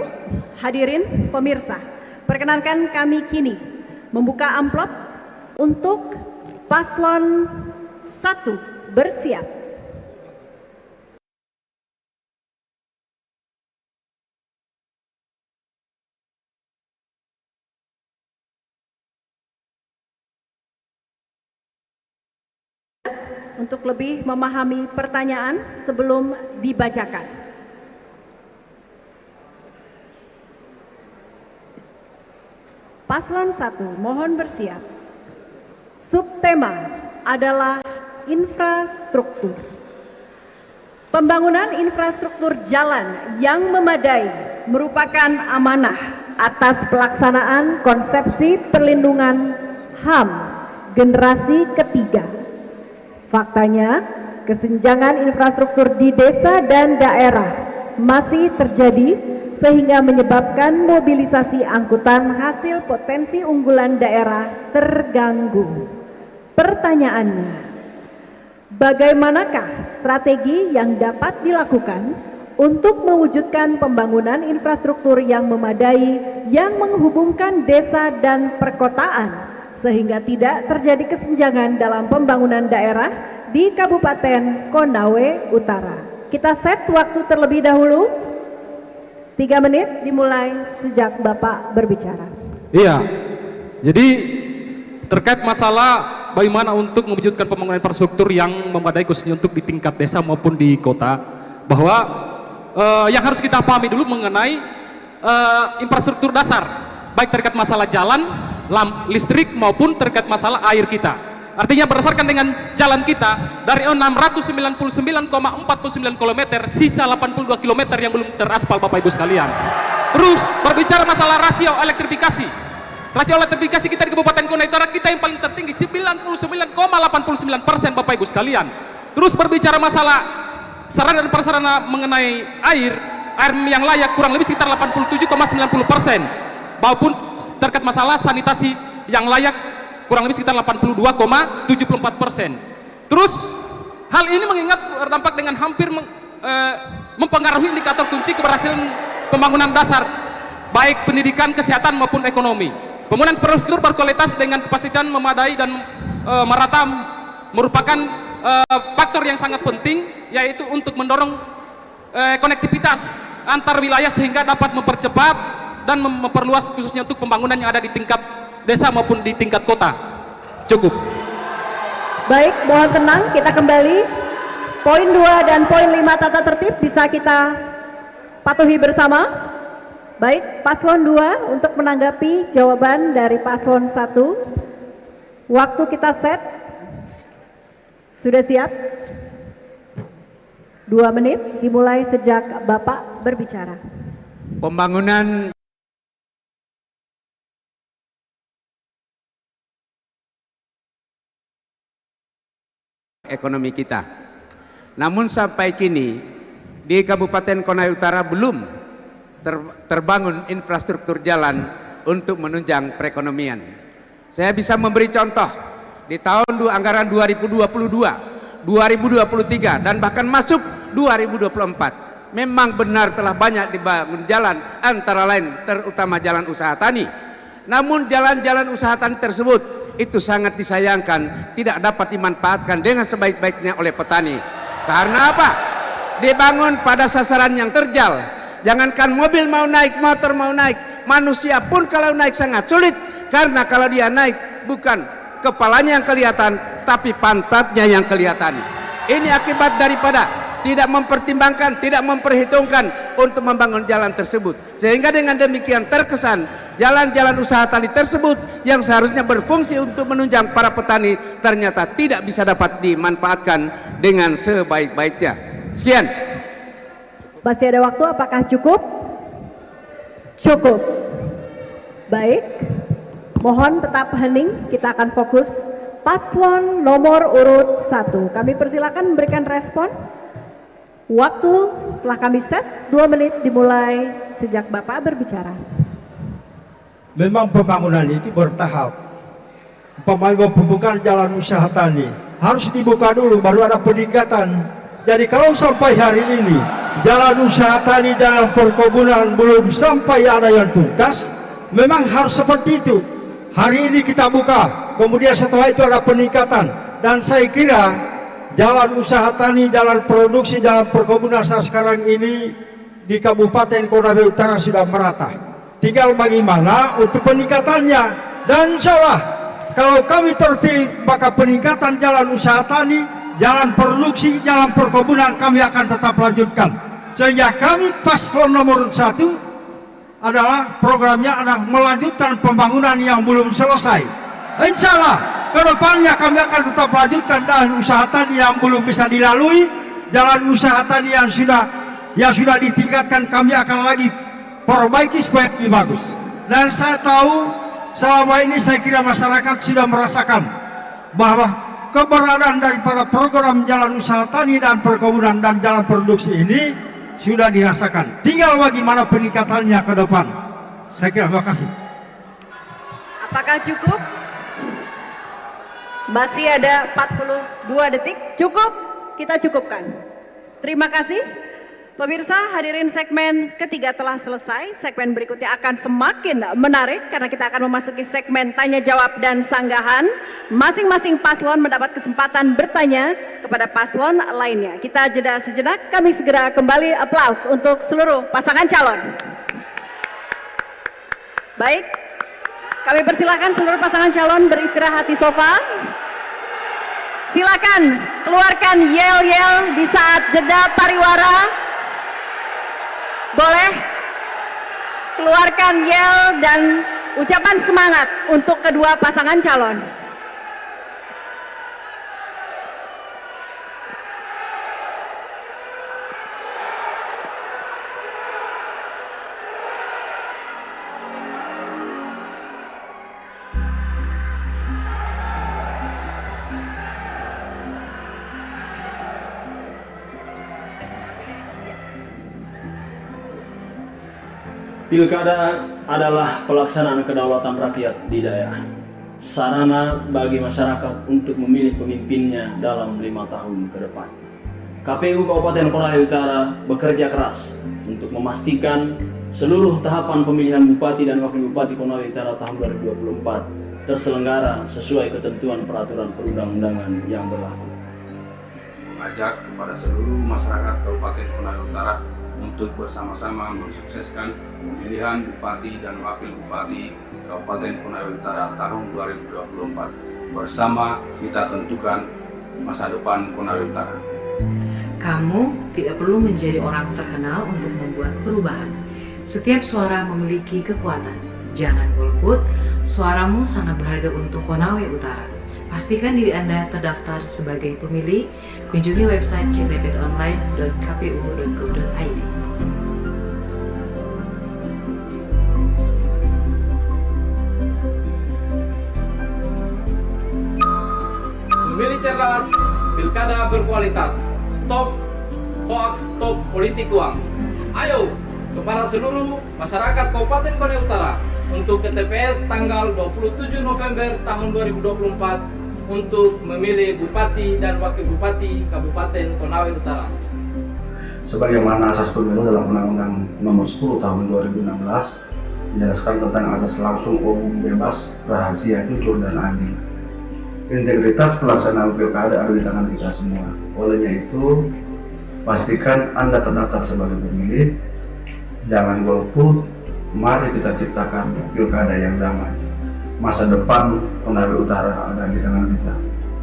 hadirin pemirsa, perkenankan kami kini membuka amplop untuk paslon 1 bersiap. Untuk lebih memahami pertanyaan sebelum dibacakan. Paslon 1, mohon bersiap. Subtema adalah infrastruktur. Pembangunan infrastruktur jalan yang memadai merupakan amanah atas pelaksanaan konsepsi perlindungan HAM generasi ketiga. Faktanya, kesenjangan infrastruktur di desa dan daerah masih terjadi sehingga menyebabkan mobilisasi angkutan hasil potensi unggulan daerah terganggu. Pertanyaannya, bagaimanakah strategi yang dapat dilakukan untuk mewujudkan pembangunan infrastruktur yang memadai yang menghubungkan desa dan perkotaan sehingga tidak terjadi kesenjangan dalam pembangunan daerah di Kabupaten Konawe Utara? Kita set waktu terlebih dahulu. 3 menit dimulai sejak Bapak berbicara. Iya, jadi terkait masalah bagaimana untuk mewujudkan pembangunan infrastruktur yang memadai khususnya untuk di tingkat desa maupun di kota, bahwa yang harus kita pahami dulu mengenai infrastruktur dasar, baik terkait masalah jalan, listrik maupun terkait masalah air kita. Artinya berdasarkan dengan jalan kita dari 699,49 km, sisa 82 km yang belum teraspal Bapak Ibu sekalian. Terus berbicara masalah rasio elektrifikasi. Rasio elektrifikasi kita di Kabupaten Konawe Utara kita yang paling tertinggi 99,89% Bapak Ibu sekalian. Terus berbicara masalah sarana dan prasarana mengenai air yang layak kurang lebih sekitar 87,90%. Maupun terkait masalah sanitasi yang layak kurang lebih sekitar 82,74%. Terus hal ini mengingat berdampak dengan hampir mempengaruhi indikator kunci keberhasilan pembangunan dasar, baik pendidikan, kesehatan maupun ekonomi. Pembangunan infrastruktur berkualitas dengan kapasitas memadai dan merata merupakan faktor yang sangat penting, yaitu untuk mendorong konektivitas antar wilayah sehingga dapat mempercepat dan memperluas khususnya untuk pembangunan yang ada di tingkat desa maupun di tingkat kota. Cukup. Baik, mohon tenang, kita kembali. Poin 2 dan poin 5 tata tertib bisa kita patuhi bersama. Baik, paslon 2 untuk menanggapi jawaban dari paslon 1. Waktu kita set. Sudah siap? 2 menit dimulai sejak Bapak berbicara. Pembangunan ekonomi kita. Namun sampai kini di Kabupaten Konawe Utara belum terbangun infrastruktur jalan untuk menunjang perekonomian. Saya bisa memberi contoh di tahun anggaran 2022, 2023 dan bahkan masuk 2024. Memang benar telah banyak dibangun jalan, antara lain terutama jalan usaha tani. Namun jalan-jalan usaha tani tersebut itu sangat disayangkan tidak dapat dimanfaatkan dengan sebaik-baiknya oleh petani. Karena apa? Dibangun pada sasaran yang terjal. Jangankan mobil mau naik, motor mau naik, manusia pun kalau naik sangat sulit. Karena kalau dia naik bukan kepalanya yang kelihatan, tapi pantatnya yang kelihatan. Ini akibat daripada tidak mempertimbangkan, tidak memperhitungkan untuk membangun jalan tersebut. Sehingga dengan demikian terkesan jalan-jalan usaha tani tersebut yang seharusnya berfungsi untuk menunjang para petani ternyata tidak bisa dapat dimanfaatkan dengan sebaik-baiknya. Sekian. Masih ada waktu, apakah cukup? Cukup. Baik. Mohon tetap hening, kita akan fokus paslon nomor urut 1. Kami persilakan memberikan respon. Waktu telah kami set, 2 menit dimulai sejak Bapak berbicara. Memang pembangunan itu bertahap. Pembukaan jalan usaha tani harus dibuka dulu baru ada peningkatan. Jadi kalau sampai hari ini jalan usaha tani, jalan perkebunan belum sampai ada yang tuntas, memang harus seperti itu. Hari ini kita buka, kemudian setelah itu ada peningkatan, dan saya kira jalan usaha tani, jalan produksi, jalan perkebunan saat sekarang ini di Kabupaten Konawe Utara sudah merata. Tinggal bagaimana untuk peningkatannya, dan insya Allah kalau kami terpilih maka peningkatan jalan usaha tani, jalan produksi, jalan perkebunan kami akan tetap lanjutkan. Sehingga kami paslon nomor 1 adalah programnya adalah melanjutkan pembangunan yang belum selesai. Insya Allah ke depannya kami akan tetap lanjutkan dan usaha tani yang belum bisa dilalui, jalan usaha tani yang sudah ditingkatkan kami akan lagi perbaiki supaya lebih bagus. Dan saya tahu selama ini saya kira masyarakat sudah merasakan bahwa keberadaan daripada program jalan usaha tani dan perkebunan dan jalan produksi ini sudah dirasakan. Tinggal bagaimana peningkatannya ke depan. Saya kira, terima kasih. Apakah cukup? Masih ada 42 detik. Cukup? Kita cukupkan. Terima kasih. Pemirsa, hadirin, segmen ketiga telah selesai. Segmen berikutnya akan semakin menarik karena kita akan memasuki segmen tanya jawab dan sanggahan. Masing-masing paslon mendapat kesempatan bertanya kepada paslon lainnya. Kita jeda sejenak, kami segera kembali. Aplaus untuk seluruh pasangan calon. Baik, kami persilahkan seluruh pasangan calon beristirahat di sofa. Silakan keluarkan yel-yel di saat jeda pariwara. Boleh keluarkan yel dan ucapan semangat untuk kedua pasangan calon. Pilkada adalah pelaksanaan kedaulatan rakyat di daerah. Sarana bagi masyarakat untuk memilih pemimpinnya dalam 5 tahun ke depan. KPU Kabupaten Konawe Utara bekerja keras untuk memastikan seluruh tahapan pemilihan Bupati dan Wakil Bupati Konawe Utara tahun 2024 terselenggara sesuai ketentuan peraturan perundang-undangan yang berlaku. Mengajak kepada seluruh masyarakat Kabupaten Konawe Utara untuk bersama-sama mensukseskan pemilihan Bupati dan Wakil Bupati Kabupaten Konawe Utara tahun 2024. Bersama kita tentukan masa depan Konawe Utara. Kamu tidak perlu menjadi orang terkenal untuk membuat perubahan. Setiap suara memiliki kekuatan. Jangan golput, suaramu sangat berharga untuk Konawe Utara. Pastikan diri Anda terdaftar sebagai pemilih. Kunjungi website ctptonline.kpu.go.id. Memilih cerdas, pilkada berkualitas. Stop hoax, stop politik uang. Ayo, kepada seluruh masyarakat Kabupaten Konawe Utara untuk ke TPS tanggal 27 November tahun 2024 untuk memilih Bupati dan Wakil Bupati Kabupaten Konawe Utara. Sebagaimana asas pemilu dalam Undang-Undang Nomor 10 Tahun 2016 menjelaskan tentang asas langsung, umum, bebas, rahasia, jujur, dan adil. Integritas pelaksanaan pilkada ada di tangan kita semua. Olehnya itu, pastikan Anda terdaftar sebagai pemilih, jangan golput, mari kita ciptakan pilkada yang damai. Masa depan Konawe Utara ada di tangan kita.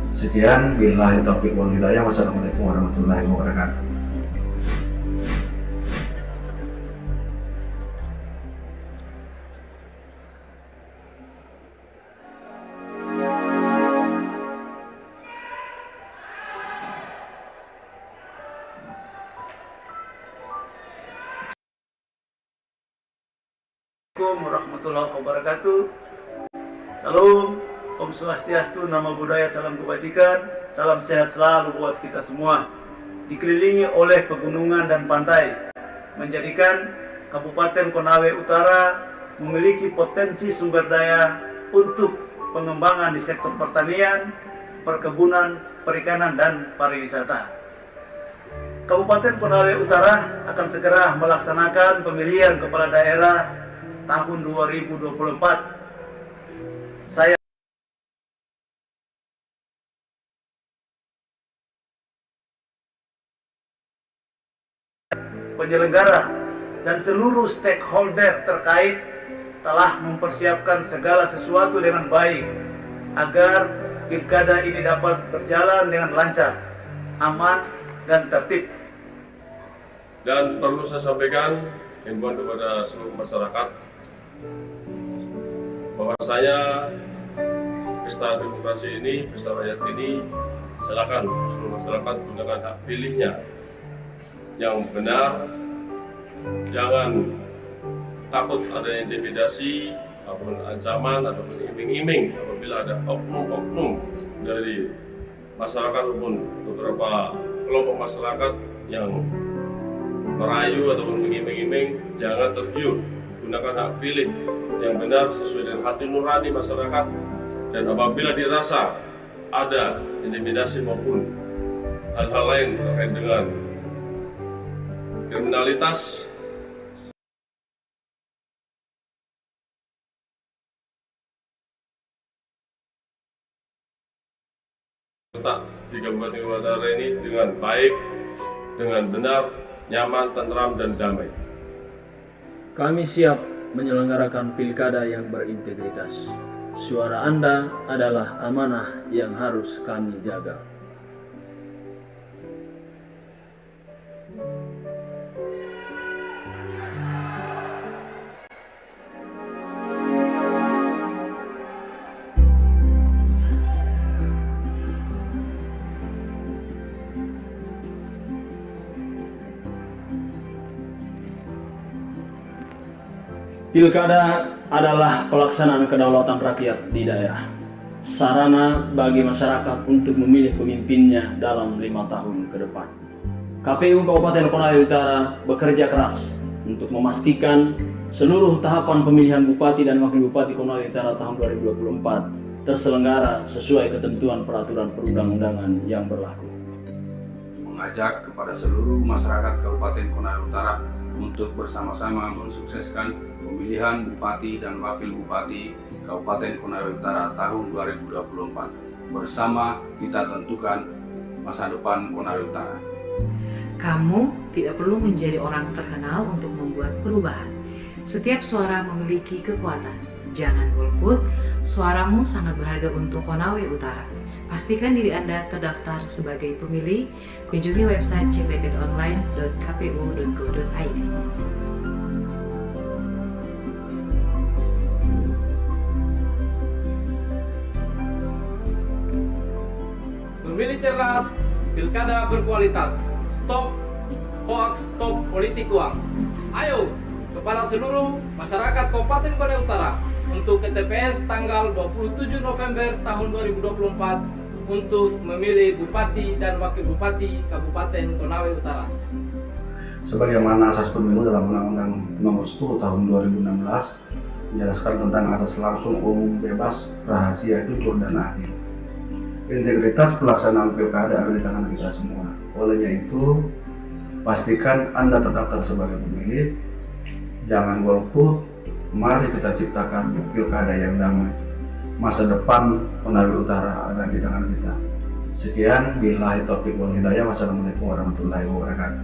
Sekian, billahi taufiq wal hidayah. Wassalamualaikum warahmatullahi wabarakatuh. Assalamualaikum warahmatullahi wabarakatuh. Salam, Om Swastiastu, Namo Buddhaya, salam kebajikan, salam sehat selalu buat kita semua. Dikelilingi oleh pegunungan dan pantai, menjadikan Kabupaten Konawe Utara memiliki potensi sumber daya untuk pengembangan di sektor pertanian, perkebunan, perikanan, dan pariwisata. Kabupaten Konawe Utara akan segera melaksanakan pemilihan kepala daerah tahun 2024. Saya penyelenggara dan seluruh stakeholder terkait telah mempersiapkan segala sesuatu dengan baik agar pilkada ini dapat berjalan dengan lancar, aman, dan tertib. Dan perlu saya sampaikan himbauan kepada seluruh masyarakat bahwasanya pesta demokrasi ini, pesta rakyat ini, silakan seluruh masyarakat gunakan hak pilihnya yang benar. Jangan takut ada intimidasi ataupun ancaman ataupun iming-iming apabila ada oknum-oknum dari masyarakat maupun beberapa kelompok masyarakat yang merayu ataupun mengiming-iming. Jangan tergiur, gunakan hak pilih yang benar sesuai dengan hati nurani masyarakat. Dan apabila dirasa ada intimidasi maupun hal-hal lain terkait dengan kriminalitas, letak di Kabupaten Utara ini dengan baik, dengan benar, nyaman, tentram, dan damai. Kami siap menyelenggarakan pilkada yang berintegritas. Suara Anda adalah amanah yang harus kami jaga. Pilkada adalah pelaksanaan kedaulatan rakyat di daerah. Sarana bagi masyarakat untuk memilih pemimpinnya dalam 5 tahun ke depan. KPU Kabupaten Konawe Utara bekerja keras untuk memastikan seluruh tahapan pemilihan Bupati dan Wakil Bupati Konawe Utara tahun 2024 terselenggara sesuai ketentuan peraturan perundang-undangan yang berlaku. Mengajak kepada seluruh masyarakat Kabupaten Konawe Utara untuk bersama-sama mensukseskan pemilihan Bupati dan Wakil Bupati Kabupaten Konawe Utara tahun 2024. Bersama kita tentukan masa depan Konawe Utara. Kamu tidak perlu menjadi orang terkenal untuk membuat perubahan. Setiap suara memiliki kekuatan. Jangan golput, suaramu sangat berharga untuk Konawe Utara. Pastikan diri Anda terdaftar sebagai pemilih. Kunjungi website cpketonline.kpu.go.id. Memilih cerdas, pilkada berkualitas. Stop hoax, stop politik uang. Ayo, kepada seluruh masyarakat Kabupaten Konawe Utara, untuk ke TPS tanggal 27 November tahun 2024 untuk memilih Bupati dan Wakil Bupati Kabupaten Konawe Utara. Sebagaimana asas pemilu dalam Undang-Undang Nomor 10 Tahun 2016 menjelaskan tentang asas langsung, umum, bebas, rahasia, jujur, dan adil. Integritas pelaksanaan pilkada ada di tangan kita semua. Olehnya itu, pastikan Anda terdaftar sebagai pemilih, jangan golput. Mari kita ciptakan pilkada yang damai. Masa depan Konawe Utara ada di tangan kita. Sekian, billahi taufiq wal hidayah. Wassalamualaikum warahmatullahi wabarakatuh.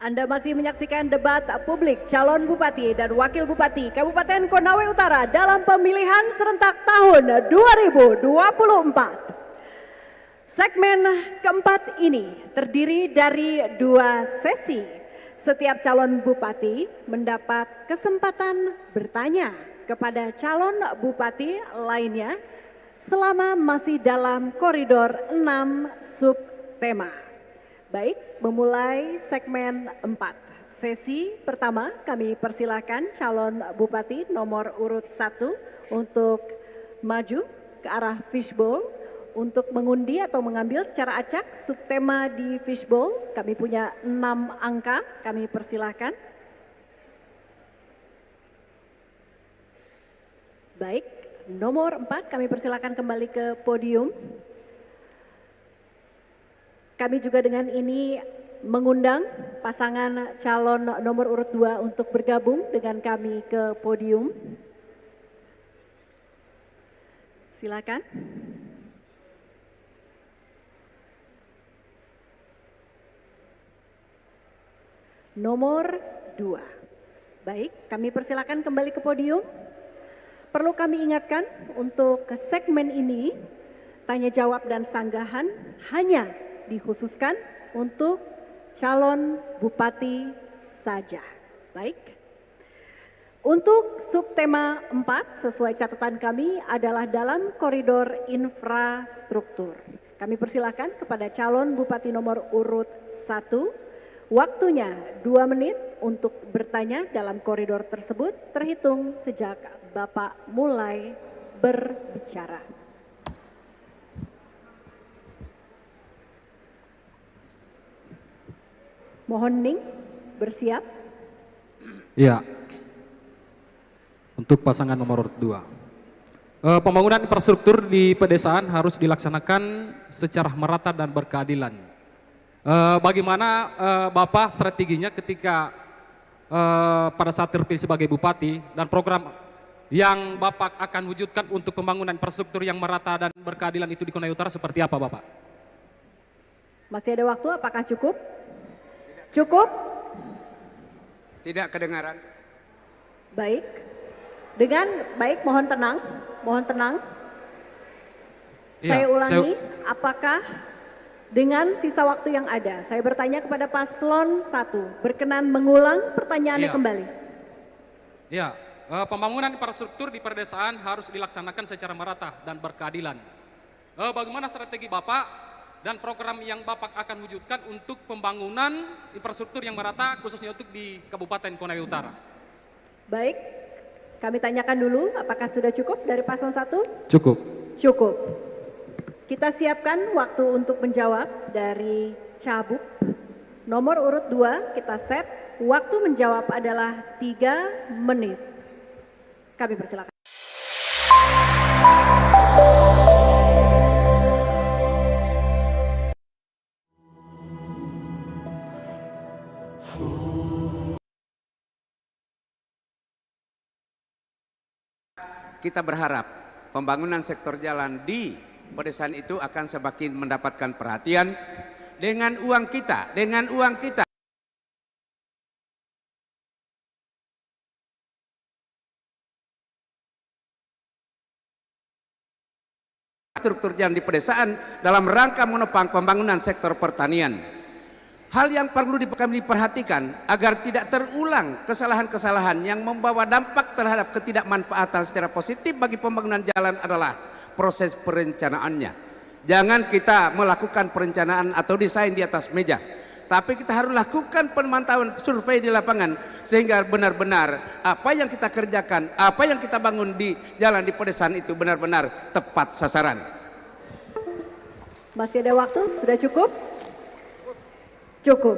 Anda masih menyaksikan debat publik calon Bupati dan Wakil Bupati Kabupaten Konawe Utara dalam pemilihan serentak tahun 2024. Segmen keempat ini terdiri dari 2 sesi. Setiap calon Bupati mendapat kesempatan bertanya kepada calon Bupati lainnya selama masih dalam koridor 6 subtema. Baik, memulai segmen 4. Sesi pertama kami persilakan calon Bupati nomor urut 1 untuk maju ke arah fishbowl untuk mengundi atau mengambil secara acak subtema di fishbowl. Kami punya 6 angka, kami persilahkan. Baik, nomor 4 kami persilahkan kembali ke podium. Kami juga dengan ini mengundang pasangan calon nomor urut 2 untuk bergabung dengan kami ke podium. Silakan. Nomor 2. Baik, kami persilakan kembali ke podium. Perlu kami ingatkan untuk ke segmen ini, tanya jawab dan sanggahan hanya dikhususkan untuk calon bupati saja. Baik. Untuk subtema 4 sesuai catatan kami adalah dalam koridor infrastruktur. Kami persilakan kepada calon bupati nomor urut 1. Waktunya 2 menit untuk bertanya dalam koridor tersebut terhitung sejak Bapak mulai berbicara. Mohon Ning bersiap. Iya. Untuk pasangan nomor urut 2. Pembangunan infrastruktur di pedesaan harus dilaksanakan secara merata dan berkeadilan. Bagaimana Bapak strateginya ketika pada saat terpilih sebagai bupati dan program yang Bapak akan wujudkan untuk pembangunan infrastruktur yang merata dan berkeadilan itu di Konawe Utara seperti apa Bapak? Masih ada waktu, apakah cukup? Cukup? Tidak kedengaran. Baik. Baik, mohon tenang. Mohon tenang. Saya ulangi, apakah dengan sisa waktu yang ada, saya bertanya kepada paslon 1, berkenan mengulang pertanyaannya kembali. Ya, pembangunan infrastruktur di pedesaan harus dilaksanakan secara merata dan berkeadilan. Bagaimana strategi Bapak dan program yang Bapak akan wujudkan untuk pembangunan infrastruktur yang merata khususnya untuk di Kabupaten Konawe Utara? Baik, kami tanyakan dulu apakah sudah cukup dari paslon 1? Cukup. Cukup. Kita siapkan waktu untuk menjawab dari Cabuk. Nomor urut 2 kita set, waktu menjawab adalah 3 menit. Kami persilakan. Kita berharap pembangunan sektor jalan di pedesaan itu akan semakin mendapatkan perhatian dengan uang kita, struktur jalan di pedesaan dalam rangka menopang pembangunan sektor pertanian. Hal yang perlu kami perhatikan agar tidak terulang kesalahan-kesalahan yang membawa dampak terhadap ketidakmanfaatan secara positif bagi pembangunan jalan adalah proses perencanaannya. Jangan kita melakukan perencanaan atau desain di atas meja, tapi kita harus lakukan pemantauan survei di lapangan sehingga benar-benar apa yang kita kerjakan, apa yang kita bangun di jalan di pedesaan itu benar-benar tepat sasaran. Masih ada waktu, sudah cukup? Cukup.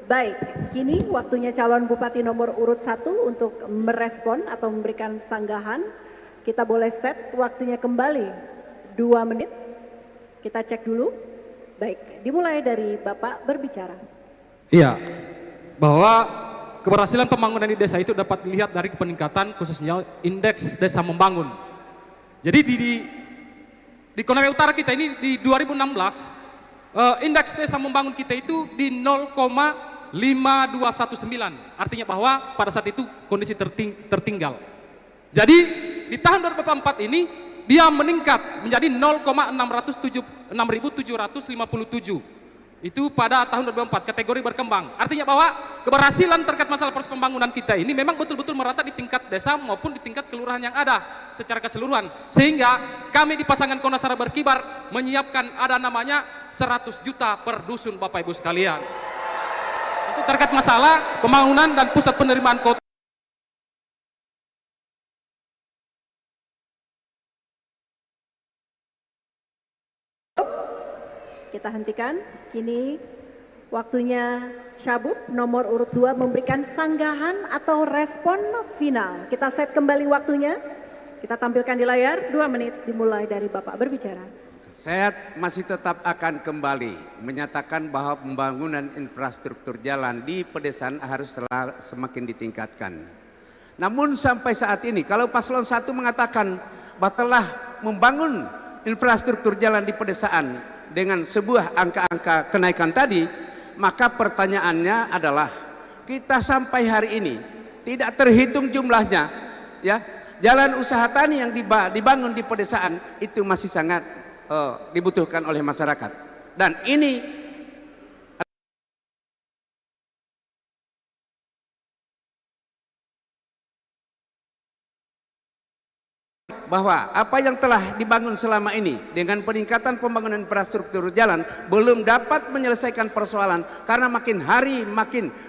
Baik, kini waktunya calon bupati nomor urut 1 untuk merespon atau memberikan sanggahan. Kita boleh set waktunya kembali 2 menit. Kita cek dulu. Baik, dimulai dari Bapak berbicara. Iya, bahwa keberhasilan pembangunan di desa itu dapat dilihat dari peningkatan khususnya indeks desa membangun. Jadi di Konawe Utara kita ini di 2016 indeks desa membangun kita itu di 0,5219, artinya bahwa pada saat itu kondisi tertinggal. Jadi di tahun 2004 ini dia meningkat menjadi 0,6757. Itu pada tahun 2004 kategori berkembang. Artinya bahwa keberhasilan terkait masalah proses pembangunan kita ini memang betul-betul merata di tingkat desa maupun di tingkat kelurahan yang ada secara keseluruhan. Sehingga kami di pasangan Konasara Berkibar menyiapkan ada namanya 100 juta per dusun Bapak Ibu sekalian. Untuk terkait masalah pembangunan dan pusat penerimaan kota. kita hentikan. Kini waktunya Cabub nomor urut 2 memberikan sanggahan atau respon final. Kita set kembali waktunya. Kita tampilkan di layar 2 menit dimulai dari Bapak berbicara. Saya masih tetap akan kembali menyatakan bahwa pembangunan infrastruktur jalan di pedesaan harus semakin ditingkatkan. Namun sampai saat ini kalau paslon 1 mengatakan bahwa telah membangun infrastruktur jalan di pedesaan dengan sebuah angka-angka kenaikan tadi, maka pertanyaannya adalah kita sampai hari ini tidak terhitung jumlahnya, ya. Jalan usaha tani yang dibangun di pedesaan itu masih sangat dibutuhkan oleh masyarakat, dan ini bahwa apa yang telah dibangun selama ini dengan peningkatan pembangunan infrastruktur jalan belum dapat menyelesaikan persoalan, karena makin hari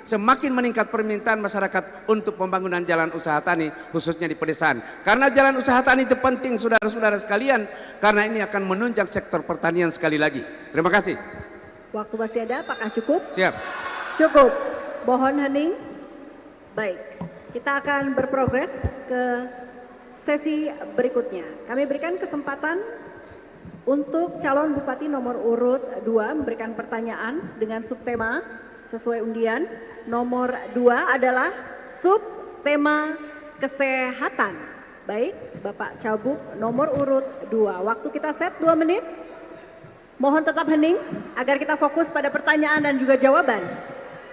semakin meningkat permintaan masyarakat untuk pembangunan jalan usaha tani khususnya di pedesaan. Karena jalan usaha tani itu penting saudara-saudara sekalian, karena ini akan menunjang sektor pertanian sekali lagi. Terima kasih. Waktu masih ada, apakah cukup? Siap. Cukup. Mohon hening. Baik, kita akan berprogres ke sesi berikutnya. Kami berikan kesempatan untuk calon bupati nomor urut 2 memberikan pertanyaan dengan subtema sesuai undian. Nomor 2 adalah subtema kesehatan. Baik, Bapak Cabub nomor urut 2. Waktu kita set 2 menit. Mohon tetap hening agar kita fokus pada pertanyaan dan juga jawaban.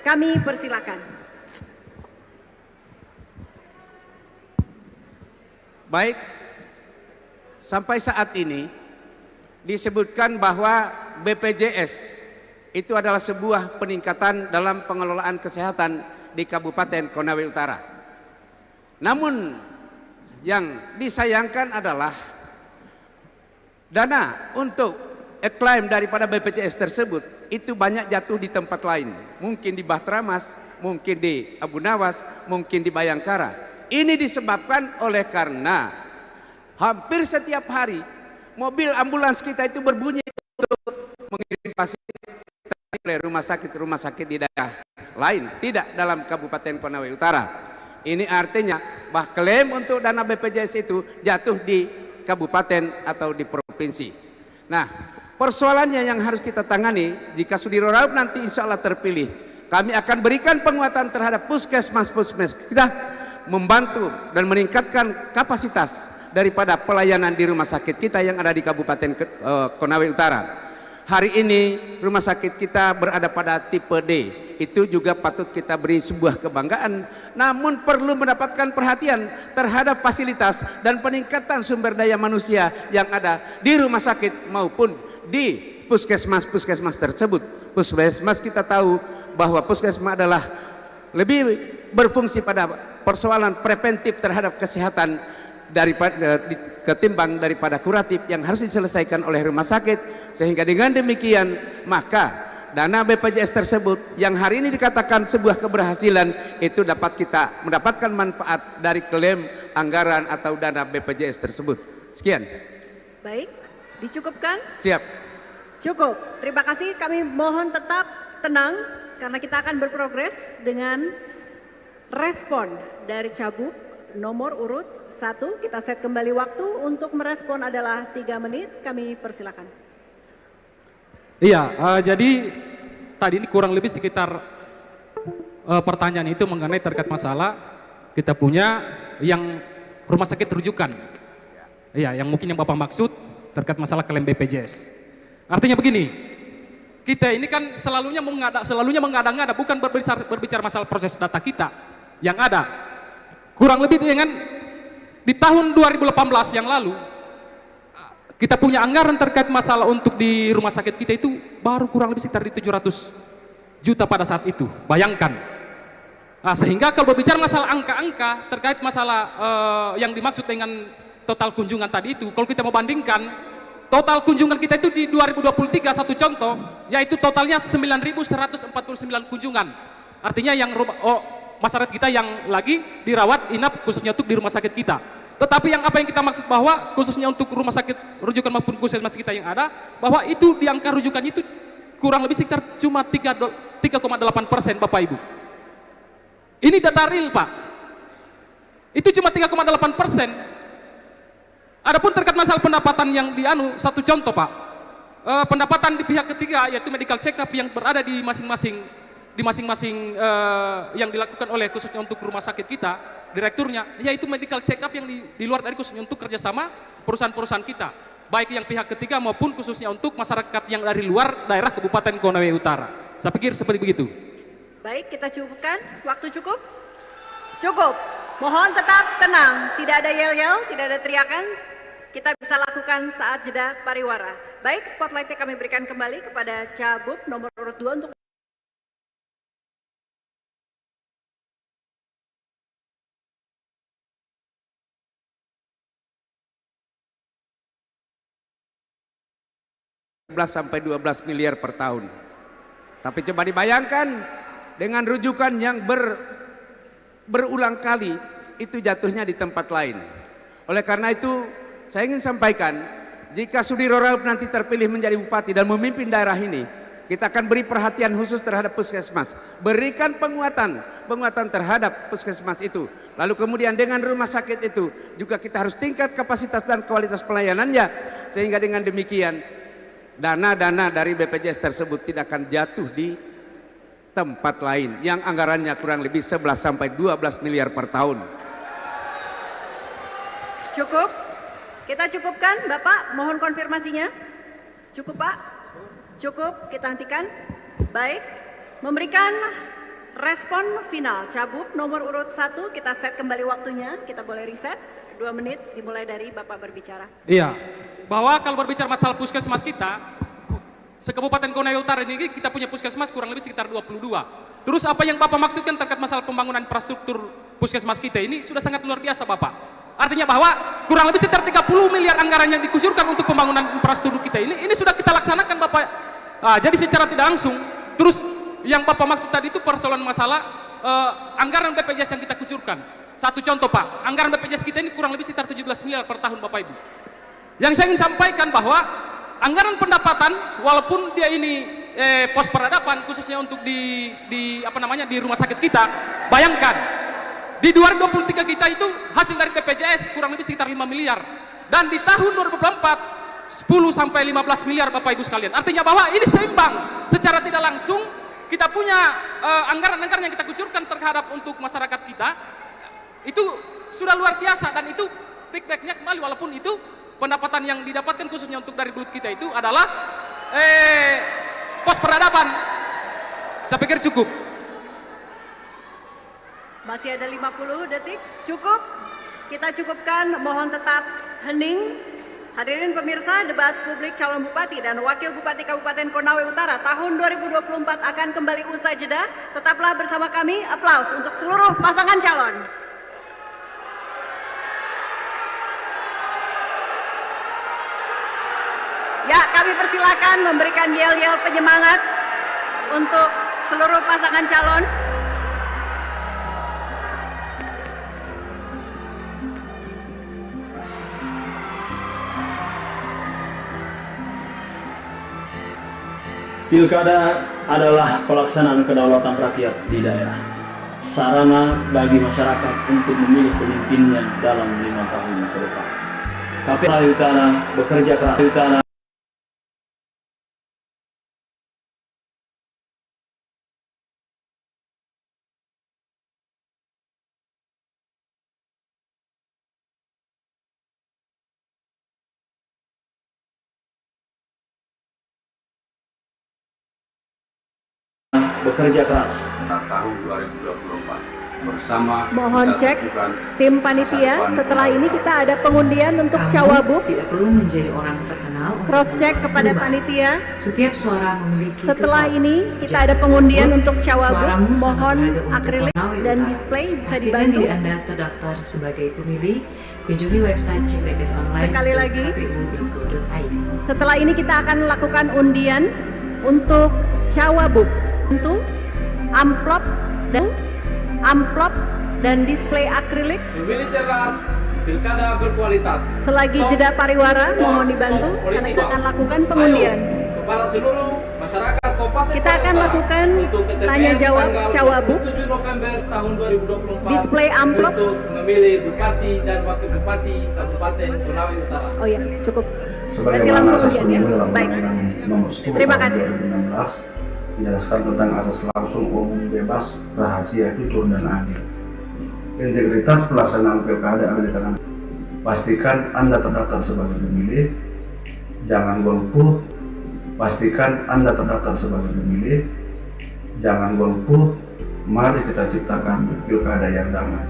Kami persilakan. Baik, sampai saat ini disebutkan bahwa BPJS itu adalah sebuah peningkatan dalam pengelolaan kesehatan di Kabupaten Konawe Utara. Namun yang disayangkan adalah dana untuk klaim daripada BPJS tersebut itu banyak jatuh di tempat lain. Mungkin di Bahtramas, mungkin di Abu Nawas, mungkin di Bayangkara. Ini disebabkan oleh karena hampir setiap hari mobil ambulans kita itu berbunyi untuk mengirim pasien oleh rumah sakit di daerah lain, tidak dalam Kabupaten Konawe Utara. Ini artinya bahwa klaim untuk dana BPJS itu jatuh di kabupaten atau di provinsi. Nah, persoalannya yang harus kita tangani jika Sudiro Rauf nanti insya Allah terpilih, kami akan berikan penguatan terhadap puskesmas kita, membantu dan meningkatkan kapasitas daripada pelayanan di rumah sakit kita yang ada di Kabupaten Konawe Utara. Hari ini rumah sakit kita berada pada tipe D. Itu juga patut kita beri sebuah kebanggaan, namun perlu mendapatkan perhatian terhadap fasilitas dan peningkatan sumber daya manusia yang ada di rumah sakit maupun di puskesmas tersebut. Puskesmas kita tahu bahwa puskesmas adalah lebih berfungsi pada persoalan preventif terhadap kesehatan ketimbang daripada kuratif yang harus diselesaikan oleh rumah sakit. Sehingga dengan demikian maka dana BPJS tersebut yang hari ini dikatakan sebuah keberhasilan itu dapat kita mendapatkan manfaat dari klaim anggaran atau dana BPJS tersebut. Sekian. Baik, dicukupkan? Siap. Cukup. Terima kasih. Kami mohon tetap tenang karena kita akan berprogres dengan respon dari Cabub nomor urut 1. Kita set kembali waktu untuk merespon adalah 3 menit. Kami persilakan. Iya, jadi tadi ini kurang lebih sekitar pertanyaan itu mengenai terkait masalah kita punya yang rumah sakit rujukan. Iya, yang mungkin yang Bapak maksud terkait masalah klaim BPJS. Artinya begini, kita ini kan selalunya mengada-ngada, bukan berbicara masalah proses data kita yang ada. Kurang lebih dengan di tahun 2018 yang lalu kita punya anggaran terkait masalah untuk di rumah sakit kita itu baru kurang lebih sekitar di 700 juta pada saat itu. Bayangkan. Nah, sehingga kalau berbicara masalah angka-angka terkait masalah yang dimaksud dengan total kunjungan tadi itu, kalau kita mau bandingkan total kunjungan kita itu di 2023 satu contoh, yaitu totalnya 9.149 kunjungan. Artinya yang masyarakat kita yang lagi dirawat inap khususnya untuk di rumah sakit kita. Tetapi yang apa yang kita maksud bahwa khususnya untuk rumah sakit rujukan maupun puskesmas kita yang ada, bahwa itu di angka rujukan itu kurang lebih sekitar cuma 3,8% Bapak Ibu. Ini data real Pak. Itu cuma 3,8%. Adapun terkait masalah pendapatan yang satu contoh Pak, pendapatan di pihak ketiga yaitu medical check up yang berada di masing-masing yang dilakukan oleh khususnya untuk rumah sakit kita, direkturnya, yaitu medical check up yang di luar dari khususnya untuk kerjasama perusahaan-perusahaan kita, baik yang pihak ketiga maupun khususnya untuk masyarakat yang dari luar daerah Kabupaten Konawe Utara. Saya pikir seperti begitu. Baik, kita cukupkan. Waktu cukup? Cukup. Mohon tetap tenang, tidak ada yel-yel, tidak ada teriakan. Kita bisa lakukan saat jeda pariwara. Baik, spotlightnya kami berikan kembali kepada Cabub nomor urut 2 untuk sampai 12 miliar per tahun. Tapi coba dibayangkan dengan rujukan yang berulang kali itu jatuhnya di tempat lain. Oleh karena itu saya ingin sampaikan, jika Sudiro Raup nanti terpilih menjadi bupati dan memimpin daerah ini, kita akan beri perhatian khusus terhadap puskesmas. Berikan penguatan terhadap puskesmas itu. Lalu kemudian dengan rumah sakit itu juga kita harus tingkat kapasitas dan kualitas pelayanannya, sehingga dengan demikian dana-dana dari BPJS tersebut tidak akan jatuh di tempat lain yang anggarannya kurang lebih 11 sampai 12 miliar per tahun. Cukup? Kita cukupkan, Bapak? Mohon konfirmasinya. Cukup, Pak? Cukup, kita hentikan. Baik, memberikan respon final. Cabub nomor urut 1, kita set kembali waktunya. Kita boleh reset, 2 menit dimulai dari Bapak berbicara. Iya, bahwa kalau berbicara masalah puskesmas kita, se-Kabupaten Konawe Utara ini kita punya puskesmas kurang lebih sekitar 22. Terus apa yang Bapak maksudkan terkait masalah pembangunan infrastruktur puskesmas kita ini sudah sangat luar biasa Bapak. Artinya bahwa kurang lebih sekitar 30 miliar anggaran yang dikucurkan untuk pembangunan infrastruktur kita ini sudah kita laksanakan Bapak. Jadi secara tidak langsung, terus yang Bapak maksud tadi itu persoalan masalah anggaran BPJS yang kita kucurkan. Satu contoh Pak, anggaran BPJS kita ini kurang lebih sekitar 17 miliar per tahun Bapak Ibu. Yang saya ingin sampaikan bahwa anggaran pendapatan walaupun dia ini pos peradaban khususnya untuk di rumah sakit kita, bayangkan di 2023 kita itu hasil dari BPJS kurang lebih sekitar 5 miliar dan di tahun 2024 10 sampai 15 miliar Bapak Ibu sekalian. Artinya bahwa ini seimbang, secara tidak langsung kita punya anggaran-anggaran yang kita kucurkan terhadap untuk masyarakat kita itu sudah luar biasa, dan itu feedbacknya kembali walaupun itu pendapatan yang didapatkan khususnya untuk dari belut kita itu adalah pos peradaban. Saya pikir cukup. Masih ada 50 detik, cukup? Kita cukupkan, mohon tetap hening. Hadirin pemirsa, debat publik calon bupati dan wakil bupati Kabupaten Konawe Utara tahun 2024 akan kembali usai jeda. Tetaplah bersama kami, aplaus untuk seluruh pasangan calon. Ya, kami persilakan memberikan yel-yel penyemangat untuk seluruh pasangan calon. Pilkada adalah pelaksanaan kedaulatan rakyat di daerah. Sarana bagi masyarakat untuk memilih pemimpinnya dalam 5 tahun ke depan. KPU Utara bekerja keras. Bekerja keras tahun 2024 bersama. Mohon cek tim panitia, setelah ini kita ada pengundian untuk Cawabuk. Tidak perlu menjadi orang terkenal. Cross check kepada panitia. Setiap suara memiliki. Setelah ini kita ada pengundian untuk Cawabuk. Mohon akrilik dan display bisa dibantu. Pastikan diri Anda terdaftar sebagai pemilih. Kunjungi website Ciplepet Online. Sekali lagi. kpu.go.id. Setelah ini kita akan lakukan undian untuk Cawabuk. Untuk amplop dan display akrilik. Pemilih cerdas, pilkada berkualitas. Selagi jeda pariwara, mohon dibantu karena kita akan lakukan pengundian. Kepada seluruh masyarakat Kabupaten Kita akan Konawe Utara lakukan untuk TPS tanya jawab tanggal Cawabup. 27 November tahun 2024 Display amplop. untuk memilih Bupati dan Wakil Bupati Kabupaten Konawe Utara. Oh ya, cukup. Sebagaimana asas pemilu dalam Baik. Undang-Undang Nomor 10 Terima Tahun kasih. 2016 menjelaskan tentang asas langsung, umum, bebas, rahasia, jujur, dan adil. Integritas pelaksanaan pilkada ada di tangan. Pastikan Anda terdaftar sebagai pemilih. Jangan golput. Pastikan Anda terdaftar sebagai pemilih. Jangan golput. Mari kita ciptakan pilkada yang damai.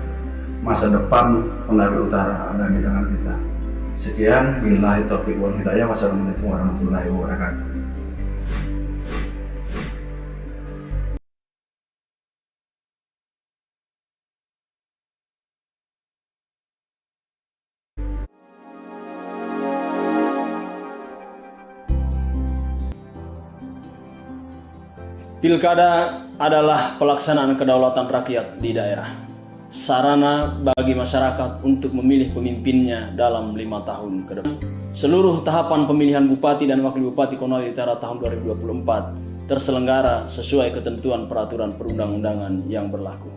Masa depan Konawe Utara ada di tangan kita. Sekian, billahi taufiq wal hidayah. Wassalamualaikum warahmatullahi wabarakatuh. Pilkada adalah pelaksanaan kedaulatan rakyat di daerah. Sarana bagi masyarakat untuk memilih pemimpinnya dalam 5 tahun ke depan. Seluruh tahapan pemilihan Bupati dan Wakil Bupati Konawe Utara tahun 2024 terselenggara sesuai ketentuan peraturan perundang-undangan yang berlaku.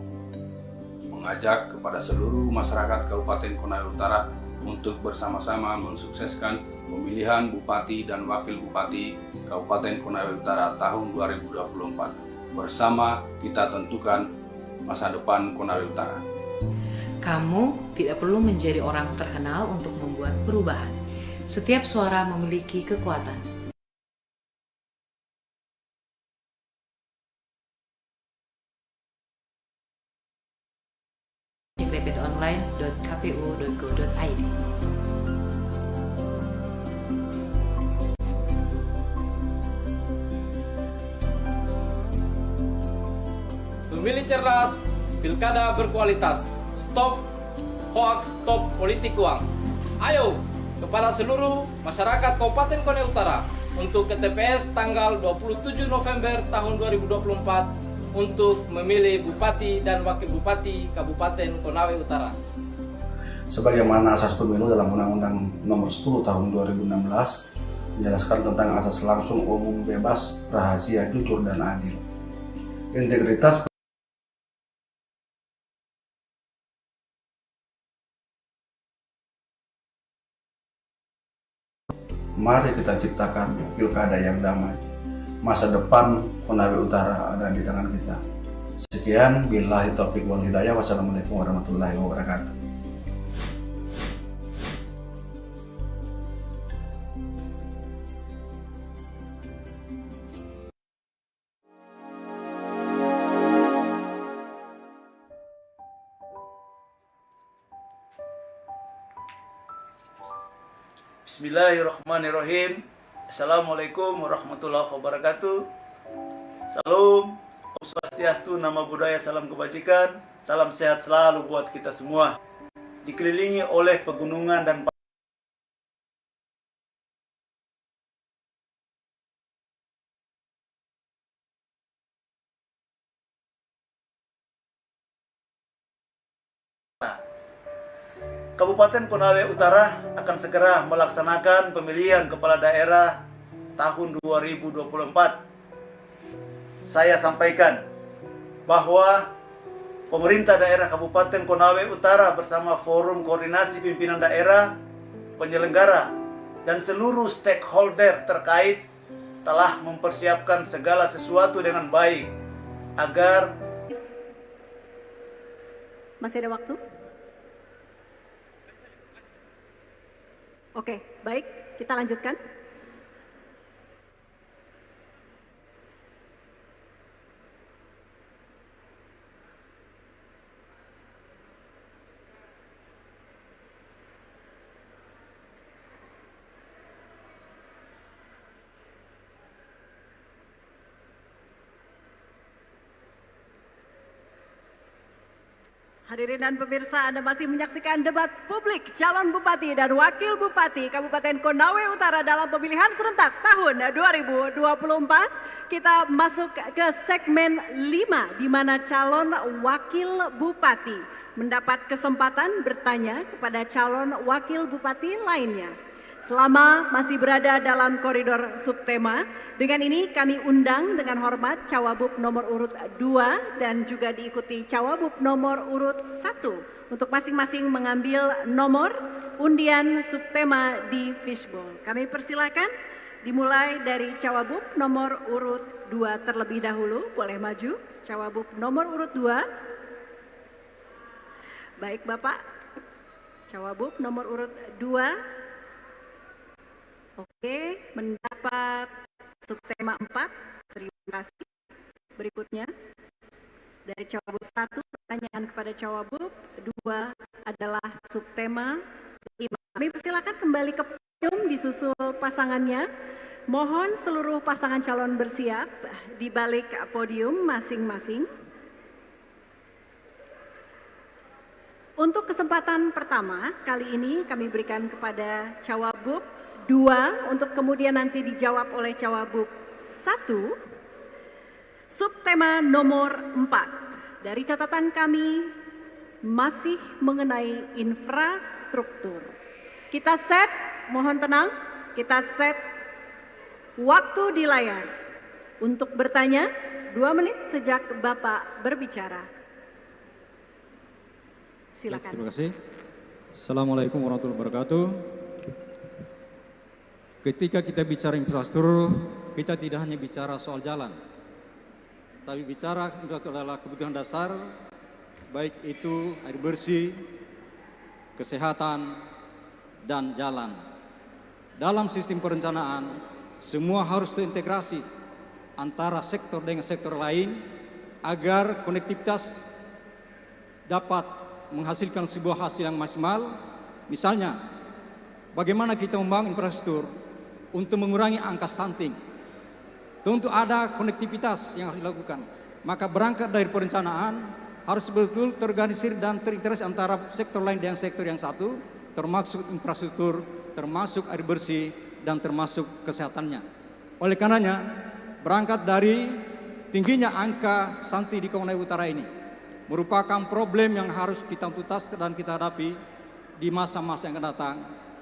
Mengajak kepada seluruh masyarakat Kabupaten Konawe Utara untuk bersama-sama mensukseskan pemilihan Bupati dan Wakil Bupati Kabupaten Konawe Utara tahun 2024. Bersama kita tentukan masa depan Konawe Utara. Kamu tidak perlu menjadi orang terkenal untuk membuat perubahan. Setiap suara memiliki kekuatan. Cek dptonline.kpu.go.id. Pemilih cerdas, pilkada berkualitas. Stop hoax, stop politik uang. Ayo kepada seluruh masyarakat Kabupaten Konawe Utara untuk ke TPS tanggal 27 November tahun 2024 untuk memilih Bupati dan Wakil Bupati Kabupaten Konawe Utara. Sebagaimana asas pemilu dalam Undang-Undang Nomor 10 Tahun 2016 menjelaskan tentang asas langsung, umum, bebas, rahasia, jujur, dan adil. Integritas Mari kita ciptakan pilkada yang damai. Masa depan Konawe Utara ada di tangan kita. Sekian, billahi taufiq wal hidayah. Wassalamualaikum warahmatullahi wabarakatuh. Bismillahirrahmanirrahim. Assalamualaikum warahmatullahi wabarakatuh. Salam, Om Swastiastu, Nama Budaya, Salam Kebajikan. Salam sehat selalu buat kita semua. Dikelilingi oleh pegunungan dan Kabupaten Konawe Utara akan segera melaksanakan pemilihan kepala daerah tahun 2024. Saya sampaikan bahwa pemerintah daerah Kabupaten Konawe Utara bersama Forum Koordinasi Pimpinan Daerah, penyelenggara, dan seluruh stakeholder terkait telah mempersiapkan segala sesuatu dengan baik agar Masih ada waktu? Oke, baik, kita lanjutkan. Hadirin dan pemirsa, Anda masih menyaksikan debat publik calon Bupati dan Wakil Bupati Kabupaten Konawe Utara dalam pemilihan serentak tahun 2024. Kita masuk ke segmen 5 di mana calon Wakil Bupati mendapat kesempatan bertanya kepada calon Wakil Bupati lainnya. selama masih berada dalam koridor subtema. Dengan ini kami undang dengan hormat Cawagup nomor urut 2 dan juga diikuti Cawagup nomor urut 1 untuk masing-masing mengambil nomor undian subtema di fishbowl. Kami persilakan dimulai dari Cawagup nomor urut 2 terlebih dahulu. Boleh maju Cawagup nomor urut 2. Baik Bapak, Cawagup nomor urut 2. Oke, mendapat subtema 4. Terima kasih. Berikutnya dari Cawagup 1, pertanyaan kepada Cawagup 2 adalah subtema 5. Kami persilakan kembali ke podium disusul pasangannya. Mohon seluruh pasangan calon bersiap di balik podium masing-masing. Untuk kesempatan pertama, kali ini kami berikan kepada Cawagup 2 untuk kemudian nanti dijawab oleh Cawagup 1. Subtema nomor 4. Dari catatan kami masih mengenai infrastruktur. Kita set, mohon tenang, kita set waktu di layar untuk bertanya 2 menit sejak Bapak berbicara. Silakan. Terima kasih. Assalamualaikum warahmatullahi wabarakatuh. Ketika kita bicara infrastruktur, kita tidak hanya bicara soal jalan, tapi bicara infrastruktur adalah kebutuhan dasar, baik itu air bersih, kesehatan, dan jalan. Dalam sistem perencanaan, semua harus terintegrasi antara sektor dengan sektor lain agar konektivitas dapat menghasilkan sebuah hasil yang maksimal. Misalnya, bagaimana kita membangun infrastruktur untuk mengurangi angka stunting. Tentu ada konektivitas yang harus dilakukan. Maka berangkat dari perencanaan harus betul terorganisir dan terintegrasi antara sektor lain dengan sektor yang satu, termasuk infrastruktur, termasuk air bersih, dan termasuk kesehatannya. Oleh karenanya, berangkat dari tingginya angka stunting di Konawe Utara ini merupakan problem yang harus kita tuntaskan dan kita hadapi di masa-masa yang akan datang.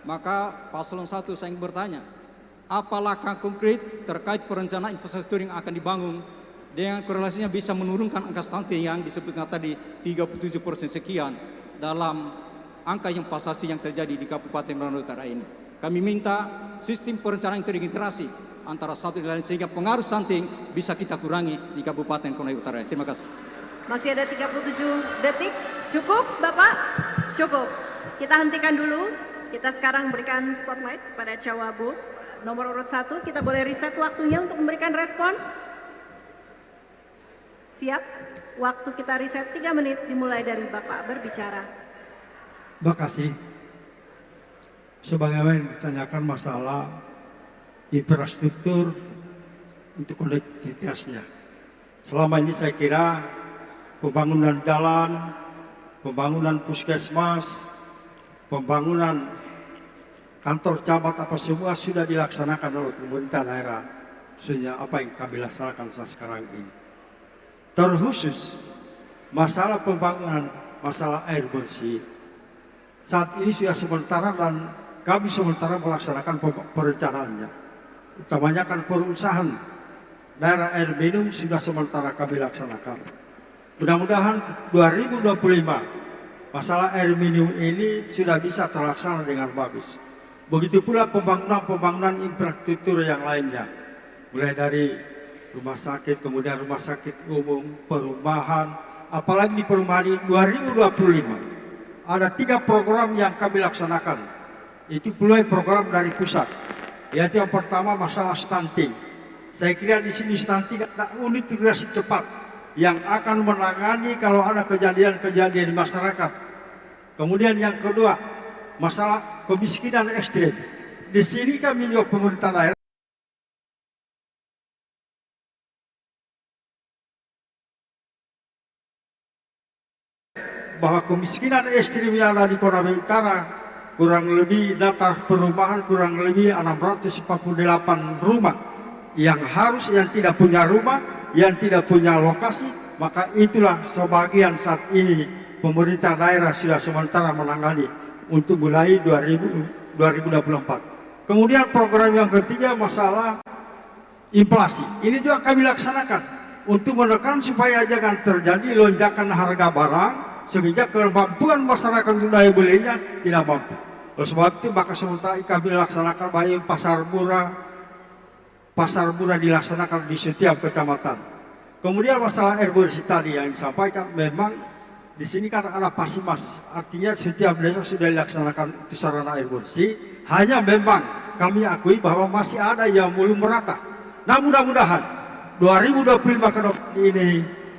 Maka paslon 1 saya ingin bertanya, apa langkah konkret terkait perencanaan infrastruktur yang akan dibangun dengan korelasinya bisa menurunkan angka stunting yang disebutkan tadi 37% sekian dalam angka yang pasasi yang terjadi di Kabupaten Konawe Utara ini. Kami minta sistem perencanaan terintegrasi antara satu dan lain sehingga pengaruh stunting bisa kita kurangi di Kabupaten Konawe Utara. Terima kasih. Masih ada 37 detik. Cukup Bapak? Cukup. Kita hentikan dulu. Kita sekarang berikan spotlight kepada Cawagup nomor urut 1. Kita boleh reset waktunya untuk memberikan respon. Siap? Waktu kita reset 3 menit dimulai dari Bapak berbicara. Terima kasih. Sebagaimana ditanyakan masalah infrastruktur untuk konektivitasnya. Selama ini saya kira pembangunan jalan, pembangunan puskesmas, pembangunan kantor camat apa semua sudah dilaksanakan oleh pemerintah daerah. Khususnya apa yang kami laksanakan sekarang ini. Terkhusus masalah pembangunan, masalah air bersih. Saat ini sudah sementara dan kami sementara melaksanakan perencanaannya. Utamanya kan perusahaan daerah air minum sudah sementara kami laksanakan. Mudah-mudahan 2025 masalah air minum ini sudah bisa terlaksana dengan bagus. Begitu pula pembangunan infrastruktur yang lainnya. Mulai dari rumah sakit, kemudian rumah sakit umum, perumahan, apalagi di perumahan ini 2025. Ada 3 program yang kami laksanakan. Itu mulai program dari pusat. Yaitu yang pertama masalah stunting. Saya kira di sini stunting ada unit integrasi cepat yang akan menangani kalau ada kejadian-kejadian di masyarakat. Kemudian yang kedua, masalah kemiskinan ekstrim. Di sini kami juga pemerintah daerah bahwa kemiskinan ekstrim yang ada di Konawe Utara kurang lebih data perumahan kurang lebih 648 rumah yang tidak punya rumah, yang tidak punya lokasi. Maka itulah sebagian saat ini pemerintah daerah sudah sementara menangani untuk mulai 2024. Kemudian program yang ketiga masalah inflasi. Ini juga kami laksanakan untuk menekan supaya jangan terjadi lonjakan harga barang sehingga kemampuan masyarakat untuk daya belinya tidak mampu. Oleh sebab itu maka sementara kami laksanakan baik pasar murah dilaksanakan di setiap kecamatan. Kemudian masalah air bersih tadi yang disampaikan, memang di sini kan ada Pasimas, artinya setiap desa sudah dilaksanakan sarana air bersih. Hanya memang kami akui bahwa masih ada yang belum merata. Nah mudah-mudahan 2025 ke depan ini,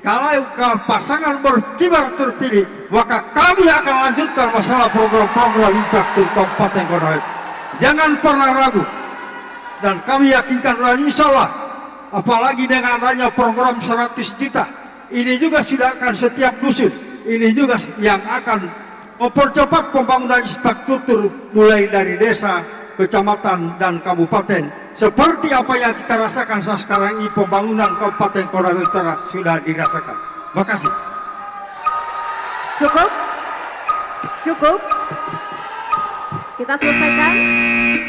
kalau pasangan berkibar terpilih, maka kami akan lanjutkan masalah program-program infrastruktur Kabupaten Konawe. Jangan pernah ragu, dan kami yakinkan dan insya Allah, apalagi dengan adanya program 100 juta, ini juga sudah akan setiap dusun, ini juga yang akan mempercepat pembangunan infrastruktur mulai dari desa, kecamatan, dan kabupaten. Seperti apa yang kita rasakan saat sekarang ini, pembangunan Kabupaten Konawe Utara sudah dirasakan. Makasih. Cukup. Kita selesaikan.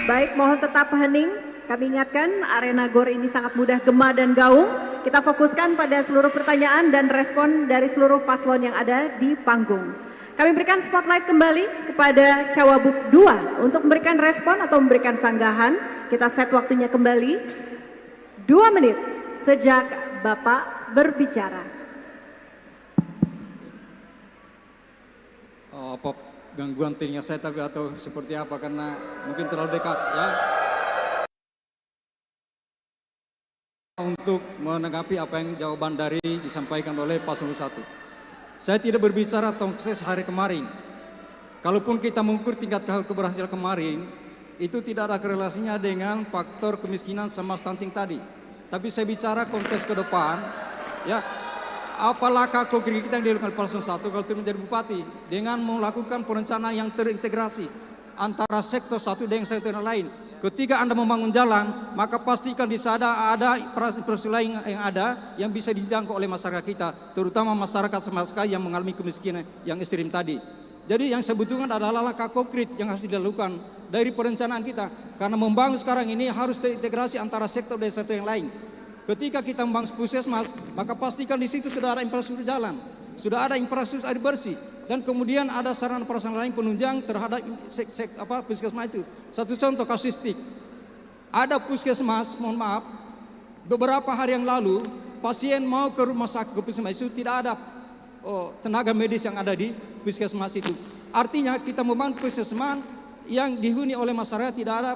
Baik, mohon tetap hening. Kami ingatkan arena GOR ini sangat mudah gema dan gaung. Kita fokuskan pada seluruh pertanyaan dan respon dari seluruh paslon yang ada di panggung. Kami berikan spotlight kembali kepada Cawagup 2 untuk memberikan respon atau memberikan sanggahan. Kita set waktunya kembali 2 menit sejak Bapak berbicara. Apa gangguan telinga saya tapi atau seperti apa, karena mungkin terlalu dekat ya. Untuk menanggapi apa yang jawaban dari disampaikan oleh paslon 1. Saya tidak berbicara tentang sukses hari kemarin. Kalaupun kita mengukur tingkat keberhasilan kemarin, itu tidak ada korelasinya dengan faktor kemiskinan sama stunting tadi. Tapi saya bicara konteks ke depan, ya, apa langkah konkret kita yang dilakukan paslon 1 kalau menjadi bupati dengan melakukan perencanaan yang terintegrasi antara sektor satu dengan sektor lain. Ketika Anda membangun jalan, maka pastikan di sana ada infrastruktur lain yang ada yang bisa dijangkau oleh masyarakat kita, terutama masyarakat Semaska yang mengalami kemiskinan yang ekstrim tadi. Jadi yang saya butuhkan adalah langkah konkret yang harus dilakukan dari perencanaan kita. Karena membangun sekarang ini harus terintegrasi antara sektor dan sektor yang lain. Ketika kita membangun puskesmas, maka pastikan di situ sudah ada infrastruktur jalan, sudah ada infrastruktur air bersih, dan kemudian ada sarana prasarana lain penunjang terhadap puskesmas itu. Satu contoh kasusistik, ada puskesmas, mohon maaf, beberapa hari yang lalu pasien mau ke rumah sakit ke puskesmas itu tidak ada tenaga medis yang ada di puskesmas itu. Artinya kita membangun puskesmas yang dihuni oleh masyarakat, tidak ada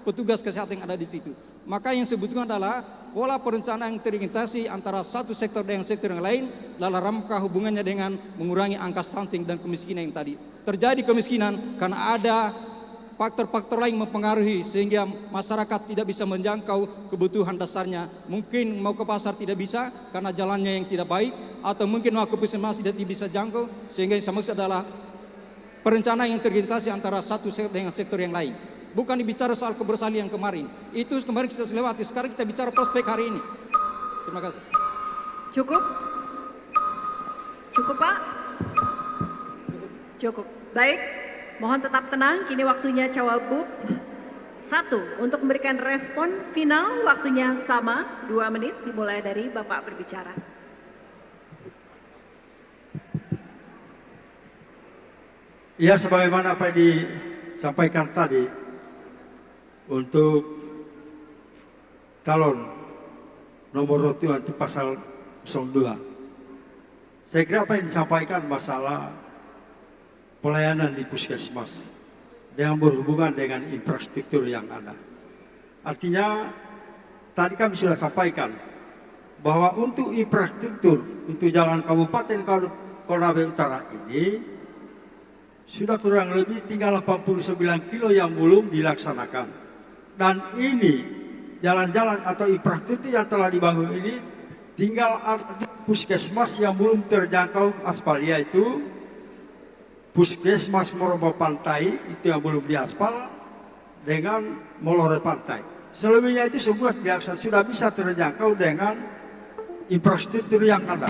petugas kesehatan yang ada di situ. Maka yang sebetulnya adalah pola perencanaan yang terintegrasi antara satu sektor dengan sektor yang lain dalam rangka hubungannya dengan mengurangi angka stunting dan kemiskinan yang tadi. Terjadi kemiskinan karena ada faktor-faktor lain mempengaruhi sehingga masyarakat tidak bisa menjangkau kebutuhan dasarnya. Mungkin mau ke pasar tidak bisa karena jalannya yang tidak baik, atau mungkin mau ke puskesmas tidak bisa jangkau, sehingga yang saya maksud adalah perencanaan yang terintegrasi antara satu sektor dengan sektor yang lain. Bukan dibicara soal keberhasilan yang kemarin. Itu kemarin kita lewati. Sekarang kita bicara prospek hari ini. Terima kasih. Cukup? Cukup, Pak? Cukup. Baik, mohon tetap tenang. Kini waktunya Cawagup 1 untuk memberikan respon final. Waktunya sama, 2 menit dimulai dari Bapak berbicara. Ya, sebagaimana apa yang disampaikan tadi, untuk calon nomor 2 itu pasal 02. Saya kira apa yang disampaikan masalah pelayanan di puskesmas dengan berhubungan dengan infrastruktur yang ada. Artinya tadi kami sudah sampaikan bahwa untuk infrastruktur untuk jalan Kabupaten Konawe Utara ini sudah kurang lebih tinggal 89 kilo yang belum dilaksanakan. Dan ini jalan-jalan atau infrastruktur yang telah dibangun ini tinggal puskesmas yang belum terjangkau aspal, yaitu puskesmas Morombo Pantai itu yang belum diaspal dengan Molore Pantai. Selebihnya itu semua sudah bisa terjangkau dengan infrastruktur yang ada,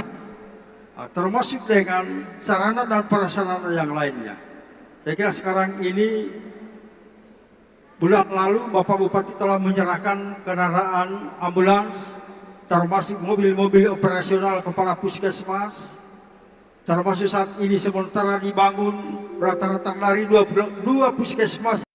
termasuk dengan sarana dan prasarana yang lainnya. Saya kira sekarang ini bulan lalu Bapak Bupati telah menyerahkan kendaraan ambulans termasuk mobil-mobil operasional kepada puskesmas, termasuk saat ini sementara dibangun rata-rata dari 22 puskesmas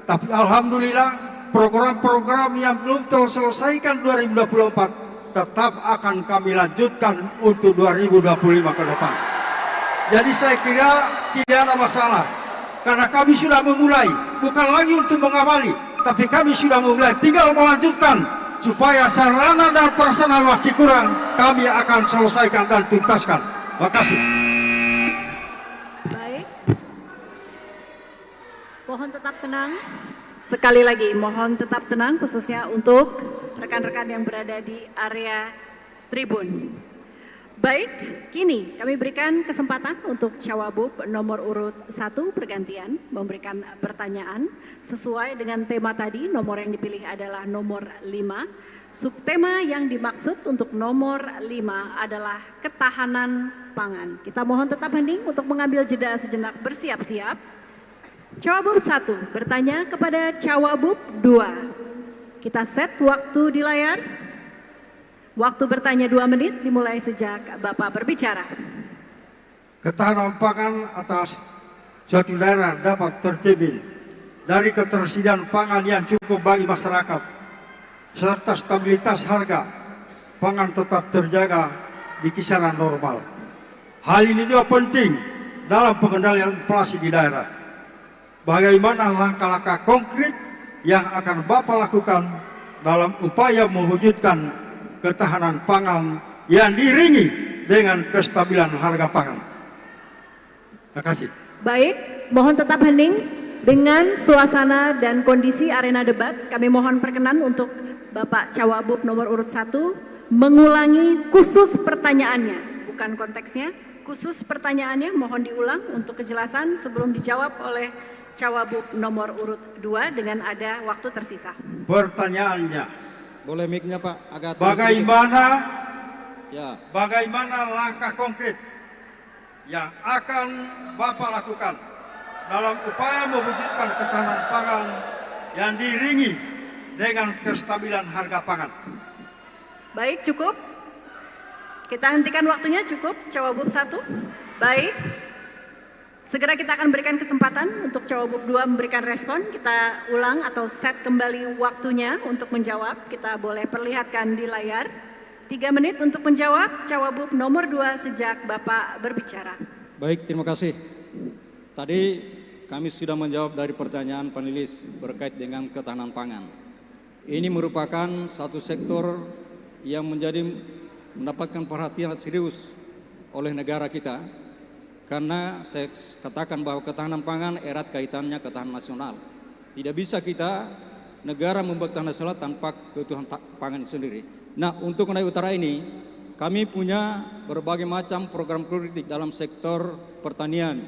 tapi alhamdulillah program-program yang belum terselesaikan 2024 tetap akan kami lanjutkan untuk 2025 ke depan. Jadi saya kira tidak ada masalah karena kami sudah memulai, bukan lagi untuk mengawali, tapi kami sudah memulai, tinggal melanjutkan supaya sarana dan prasarana masih kurang kami akan selesaikan dan tuntaskan. Terima kasih. Mohon tetap tenang. Sekali lagi, mohon tetap tenang khususnya untuk rekan-rekan yang berada di area tribun. Baik, kini kami berikan kesempatan untuk Cawagup nomor urut 1 pergantian memberikan pertanyaan sesuai dengan tema tadi. Nomor yang dipilih adalah nomor 5. Subtema yang dimaksud untuk nomor 5 adalah ketahanan pangan. Kita mohon tetap hening untuk mengambil jeda sejenak, bersiap-siap. Cawagup 1 bertanya kepada Cawagup 2. Kita set waktu di layar. Waktu bertanya 2 menit dimulai sejak Bapak berbicara. Ketahanan pangan atas suatu daerah dapat terjamin dari ketersediaan pangan yang cukup bagi masyarakat serta stabilitas harga pangan tetap terjaga di kisaran normal. Hal ini juga penting dalam pengendalian inflasi di daerah. Bagaimana langkah-langkah konkret yang akan Bapak lakukan dalam upaya mewujudkan ketahanan pangan yang diiringi dengan kestabilan harga pangan? Terima kasih. Baik, mohon tetap hening dengan suasana dan kondisi arena debat. Kami mohon perkenan untuk Bapak Cawagup nomor urut 1 mengulangi khusus pertanyaannya, bukan konteksnya, khusus pertanyaannya mohon diulang untuk kejelasan sebelum dijawab oleh Cawagup nomor urut 2 dengan ada waktu tersisa. Pertanyaannya, boleh mic-nya Pak agak bagaimana langkah konkret yang akan Bapak lakukan dalam upaya mewujudkan ketahanan pangan yang diiringi dengan kestabilan harga pangan? Baik, cukup. Kita hentikan waktunya, cukup Cawagup 1. Baik. Segera kita akan berikan kesempatan untuk Cawagup 2 memberikan respon. Kita ulang atau set kembali waktunya untuk menjawab. Kita boleh perlihatkan di layar. 3 menit untuk menjawab Cawagup nomor 2 sejak Bapak berbicara. Baik, terima kasih. Tadi kami sudah menjawab dari pertanyaan panelis berkait dengan ketahanan pangan. Ini merupakan satu sektor yang mendapatkan perhatian serius oleh negara kita. Karena saya katakan bahwa ketahanan pangan erat kaitannya ketahanan nasional. Tidak bisa kita negara membuat ketahanan nasional tanpa kebutuhan pangan sendiri. Nah, untuk Konawe Utara ini kami punya berbagai macam program prioritas dalam sektor pertanian.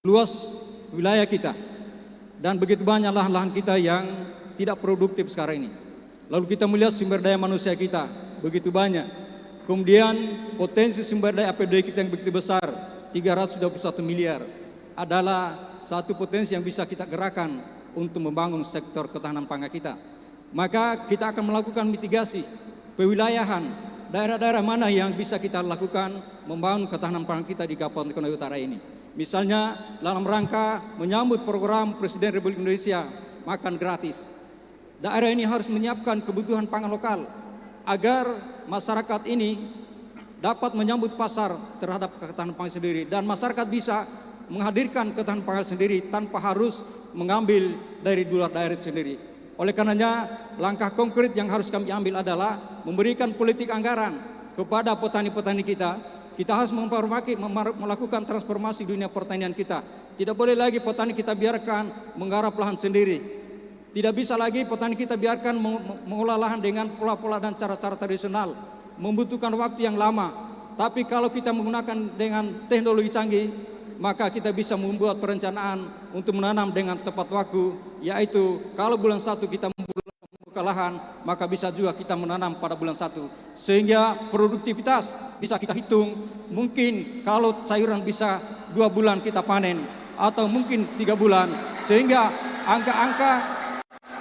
Luas wilayah kita dan begitu banyak lahan-lahan kita yang tidak produktif sekarang ini. Lalu kita melihat sumber daya manusia kita begitu banyak. Kemudian potensi sumber daya APBD kita yang begitu besar, 321 miliar, adalah satu potensi yang bisa kita gerakan untuk membangun sektor ketahanan pangan kita. Maka kita akan melakukan mitigasi pewilayahan daerah-daerah mana yang bisa kita lakukan membangun ketahanan pangan kita di Kabupaten Konawe Utara ini. Misalnya dalam rangka menyambut program Presiden Republik Indonesia makan gratis. Daerah ini harus menyiapkan kebutuhan pangan lokal agar masyarakat ini dapat menyambut pasar terhadap ketahanan pangan sendiri dan masyarakat bisa menghadirkan ketahanan pangan sendiri tanpa harus mengambil dari luar daerah sendiri. Oleh karenanya langkah konkret yang harus kami ambil adalah memberikan politik anggaran kepada petani-petani kita. Kita harus melakukan transformasi dunia pertanian kita. Tidak boleh lagi petani kita biarkan menggarap lahan sendiri. Tidak bisa lagi petani kita biarkan mengolah lahan dengan pola-pola dan cara-cara tradisional, membutuhkan waktu yang lama. Tapi kalau kita menggunakan dengan teknologi canggih, maka kita bisa membuat perencanaan untuk menanam dengan tepat waktu, yaitu kalau bulan 1 kita membuka lahan, maka bisa juga kita menanam pada bulan 1. Sehingga produktivitas bisa kita hitung, mungkin kalau sayuran bisa 2 bulan kita panen, atau mungkin 3 bulan, sehingga angka-angka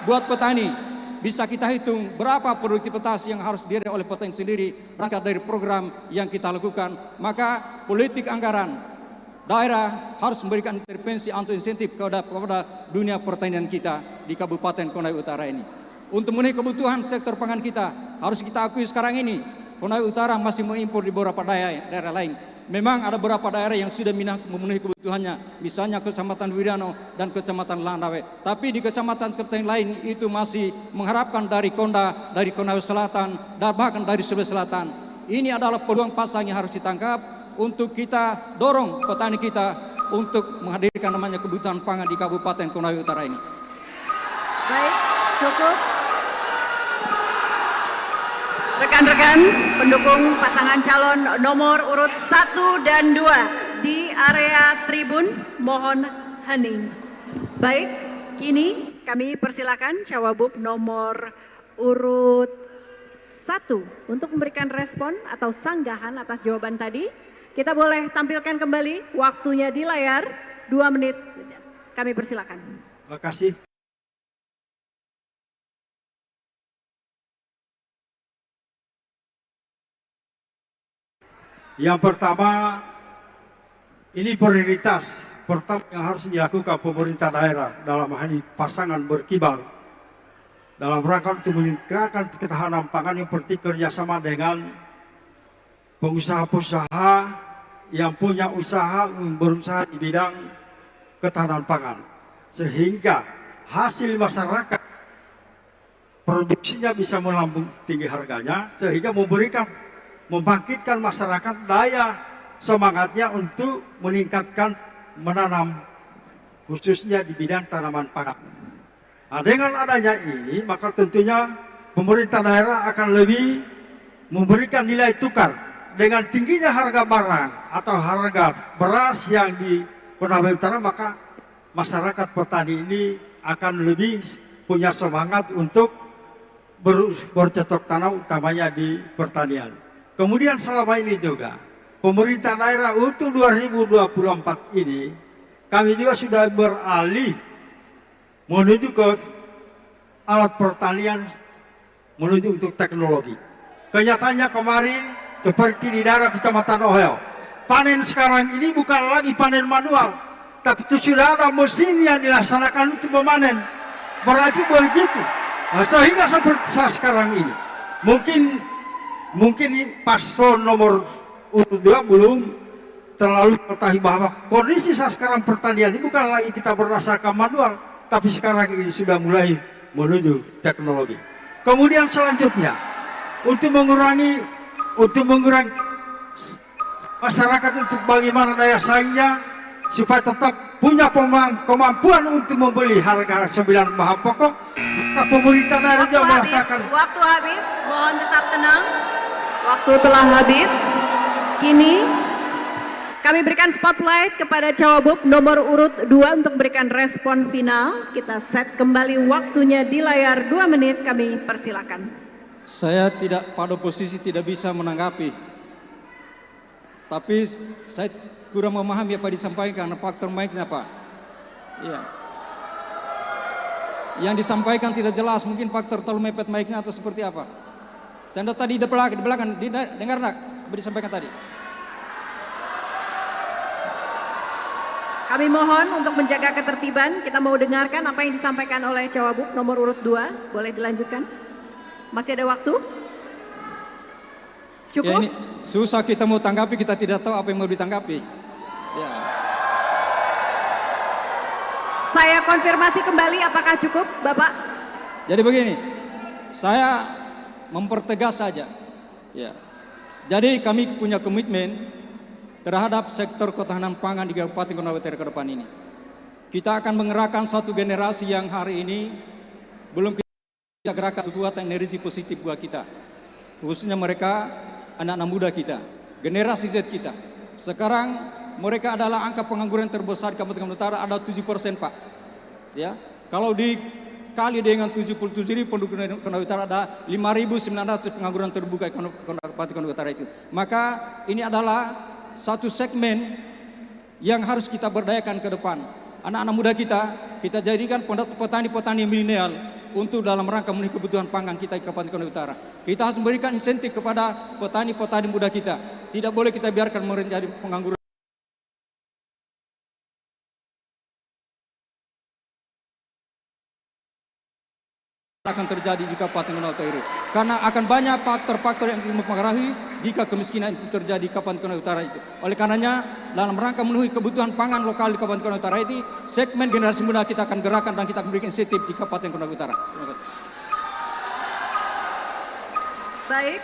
buat petani bisa kita hitung berapa produktivitas yang harus diraih oleh petani sendiri berangkat dari program yang kita lakukan. Maka politik anggaran daerah harus memberikan intervensi atau insentif kepada dunia pertanian kita di Kabupaten Konawe Utara ini. Untuk memenuhi kebutuhan sektor pangan kita, harus kita akui sekarang ini Konawe Utara masih mengimpor di beberapa daerah lain. Memang ada beberapa daerah yang sudah memenuhi kebutuhannya, misalnya Kecamatan Wirano dan Kecamatan Landawe. Tapi di kecamatan-kecamatan lain itu masih mengharapkan dari Konda, dari Konawe Selatan, dan bahkan dari Sulawesi Selatan. Ini adalah peluang pasang yang harus ditangkap untuk kita dorong petani kita untuk menghadirkan namanya kebutuhan pangan di Kabupaten Konawe Utara ini. Baik, cukup. Rekan-rekan pendukung pasangan calon nomor urut 1 dan 2 di area tribun, mohon hening. Baik, kini kami persilakan Cawagup nomor urut 1 untuk memberikan respon atau sanggahan atas jawaban tadi. Kita boleh tampilkan kembali waktunya di layar, 2 menit. Kami persilakan. Terima kasih. Yang pertama, ini prioritas pertama yang harus dilakukan pemerintah daerah dalam hal ini pasangan berkibar dalam rangka untuk meningkatkan ketahanan pangan yang penting kerjasama dengan pengusaha-pengusaha yang punya usaha berusaha di bidang ketahanan pangan, sehingga hasil masyarakat produksinya bisa melambung tinggi harganya, sehingga membangkitkan masyarakat daya semangatnya untuk meningkatkan menanam khususnya di bidang tanaman pangan. Nah, dengan adanya ini maka tentunya pemerintah daerah akan lebih memberikan nilai tukar dengan tingginya harga barang atau harga beras yang di Konawe Utara, maka masyarakat petani ini akan lebih punya semangat untuk bercocok tanam utamanya di pertanian. Kemudian selama ini juga pemerintah daerah untuk 2024 ini kami juga sudah beralih menuju ke alat pertanian, menuju untuk teknologi. Kenyataannya kemarin seperti di daerah Kecamatan Ohel, panen sekarang ini bukan lagi panen manual, tapi sudah ada mesin yang dilaksanakan untuk memanen. Berarti begitu. Nah, sehingga seperti saat sekarang ini, mungkin paslon nomor urut 2 belum terlalu mengetahui bahwa kondisi saat sekarang pertanian ini bukan lagi kita berdasarkan manual, tapi sekarang ini sudah mulai menuju teknologi. Kemudian selanjutnya untuk mengurangi masyarakat untuk bagaimana daya saingnya supaya tetap punya kemampuan untuk membeli harga 9 bahan pokok, pemerintah daerah juga merasakan. Waktu habis, mohon tetap tenang. Waktu telah habis. Kini kami berikan spotlight kepada Cawagup nomor urut 2 untuk memberikan respon final. Kita set kembali waktunya di layar 2 menit, kami persilakan. Saya tidak pada posisi tidak bisa menanggapi. Tapi saya kurang memahami apa disampaikan, faktor mic-nya Pak. Iya. Yang disampaikan tidak jelas, mungkin faktor terlalu mepet mic-nya atau seperti apa. Saya tadi di belakang, dengar nak, disampaikan tadi. Kami mohon untuk menjaga ketertiban, kita mau dengarkan apa yang disampaikan oleh Cawagup nomor urut 2. Boleh dilanjutkan? Masih ada waktu? Cukup? Ya, ini susah kita mau tanggapi, kita tidak tahu apa yang mau ditanggapi. Ya. Saya konfirmasi kembali, apakah cukup, Bapak? Jadi begini, saya mempertegas saja. Ya. Jadi kami punya komitmen terhadap sektor ketahanan pangan di Kabupaten Konawe Utara ke depan ini. Kita akan mengerahkan satu generasi yang hari ini belum kita gerakkan kekuatan energi positif buat kita. Khususnya mereka, anak-anak muda kita, generasi Z kita. Sekarang mereka adalah angka pengangguran terbesar di Kabupaten Utara, ada 7%, Pak. Ya, kalau dikali dengan 77.000 penduduk Konawe Utara, ada 5.900 pengangguran terbuka di Kabupaten Utara itu. Maka ini adalah satu segmen yang harus kita berdayakan ke depan. Anak-anak muda kita jadikan petani-petani milenial untuk dalam rangka memenuhi kebutuhan pangan kita di Kabupaten Konawe Utara. Kita harus memberikan insentif kepada petani-petani muda kita. Tidak boleh kita biarkan menjadi pengangguran. Akan terjadi di Kabupaten Konawe Utara karena akan banyak faktor-faktor yang mempengaruhi jika kemiskinan itu terjadi di Kabupaten Konawe Utara itu. Oleh karenanya dalam rangka memenuhi kebutuhan pangan lokal di Kabupaten Konawe Utara ini, segmen generasi muda kita akan gerakan dan kita akan berikan insentif di Kabupaten Konawe Utara. Terima kasih. Baik,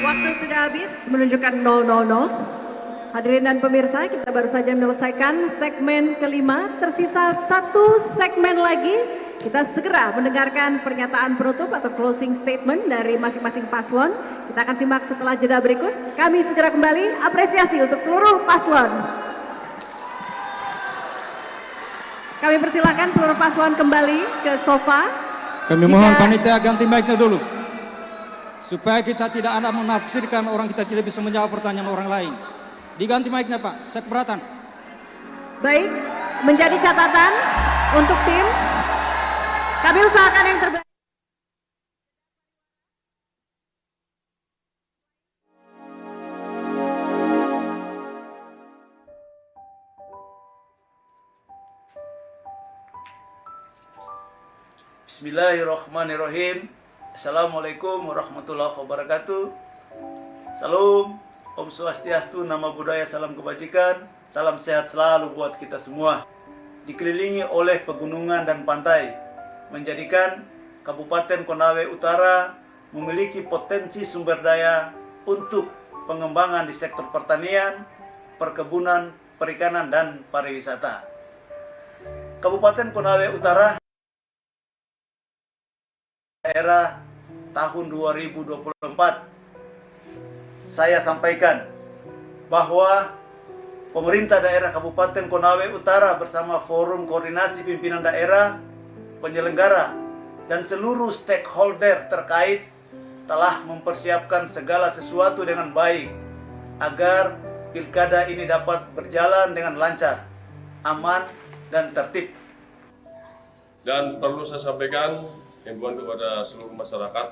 waktu sudah habis menunjukkan 000. Hadirin dan pemirsa, kita baru saja menyelesaikan segmen kelima, tersisa satu segmen lagi. Kita segera mendengarkan pernyataan penutup atau closing statement dari masing-masing paslon. Kita akan simak setelah jeda berikut. Kami segera kembali, apresiasi untuk seluruh paslon. Kami persilakan seluruh paslon kembali ke sofa. Kami mohon panitia ganti mic-nya dulu. Supaya kita tidak ada menafsirkan orang kita tidak bisa menjawab pertanyaan orang lain. Diganti mic-nya, Pak. Saya keberatan. Baik, menjadi catatan untuk tim. Kami usahakan yang terbaik. Bismillahirrahmanirrahim. Assalamualaikum warahmatullahi wabarakatuh. Salam, Om Swastiastu, Nama Budaya, Salam Kebajikan. Salam sehat selalu buat kita semua. Dikelilingi oleh pegunungan dan pantai, menjadikan Kabupaten Konawe Utara memiliki potensi sumber daya untuk pengembangan di sektor pertanian, perkebunan, perikanan, dan pariwisata. Kabupaten Konawe Utara era tahun 2024, saya sampaikan bahwa pemerintah daerah Kabupaten Konawe Utara bersama Forum Koordinasi Pimpinan Daerah, penyelenggara, dan seluruh stakeholder terkait telah mempersiapkan segala sesuatu dengan baik agar pilkada ini dapat berjalan dengan lancar, aman, dan tertib. Dan perlu saya sampaikan himbauan kepada seluruh masyarakat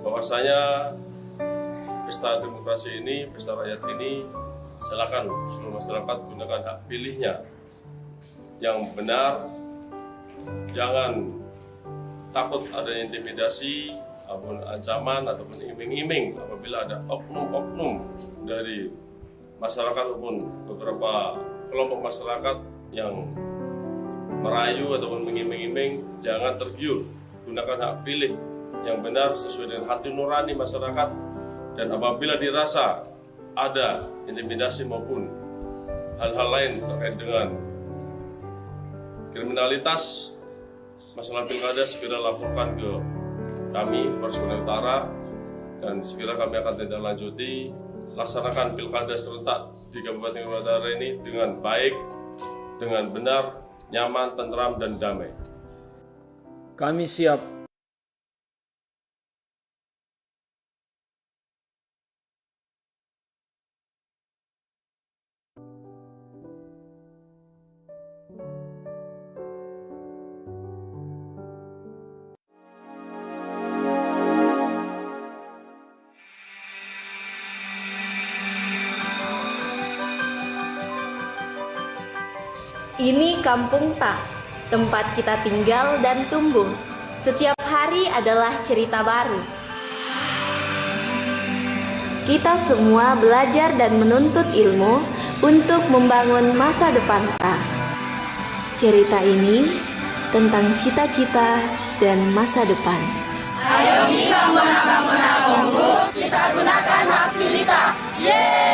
bahwasanya pesta demokrasi ini, pesta rakyat ini, silakan seluruh masyarakat gunakan hak pilihnya yang benar. Jangan takut ada intimidasi ataupun ancaman ataupun iming-iming apabila ada oknum-oknum dari masyarakat ataupun beberapa kelompok masyarakat yang merayu ataupun mengiming-iming. Jangan tergiur, gunakan hak pilih yang benar sesuai dengan hati nurani masyarakat. Dan apabila dirasa ada intimidasi maupun hal-hal lain terkait dengan kriminalitas, masalah pilkada, segera laporkan ke kami, Polres Konawe Utara, dan segera kami akan tindak lanjuti. Laksanakan pilkada serentak di Kabupaten Konawe Utara ini dengan baik, dengan benar, nyaman, tentram, dan damai. Kami siap Ini Kampung Tak, tempat kita tinggal dan tumbuh. Setiap hari adalah cerita baru. Kita semua belajar dan menuntut ilmu untuk membangun masa depan Tak. Cerita ini tentang cita-cita dan masa depan. Ayo kita bangun Bungku, kita gunakan hak pilih Ta. Yeay!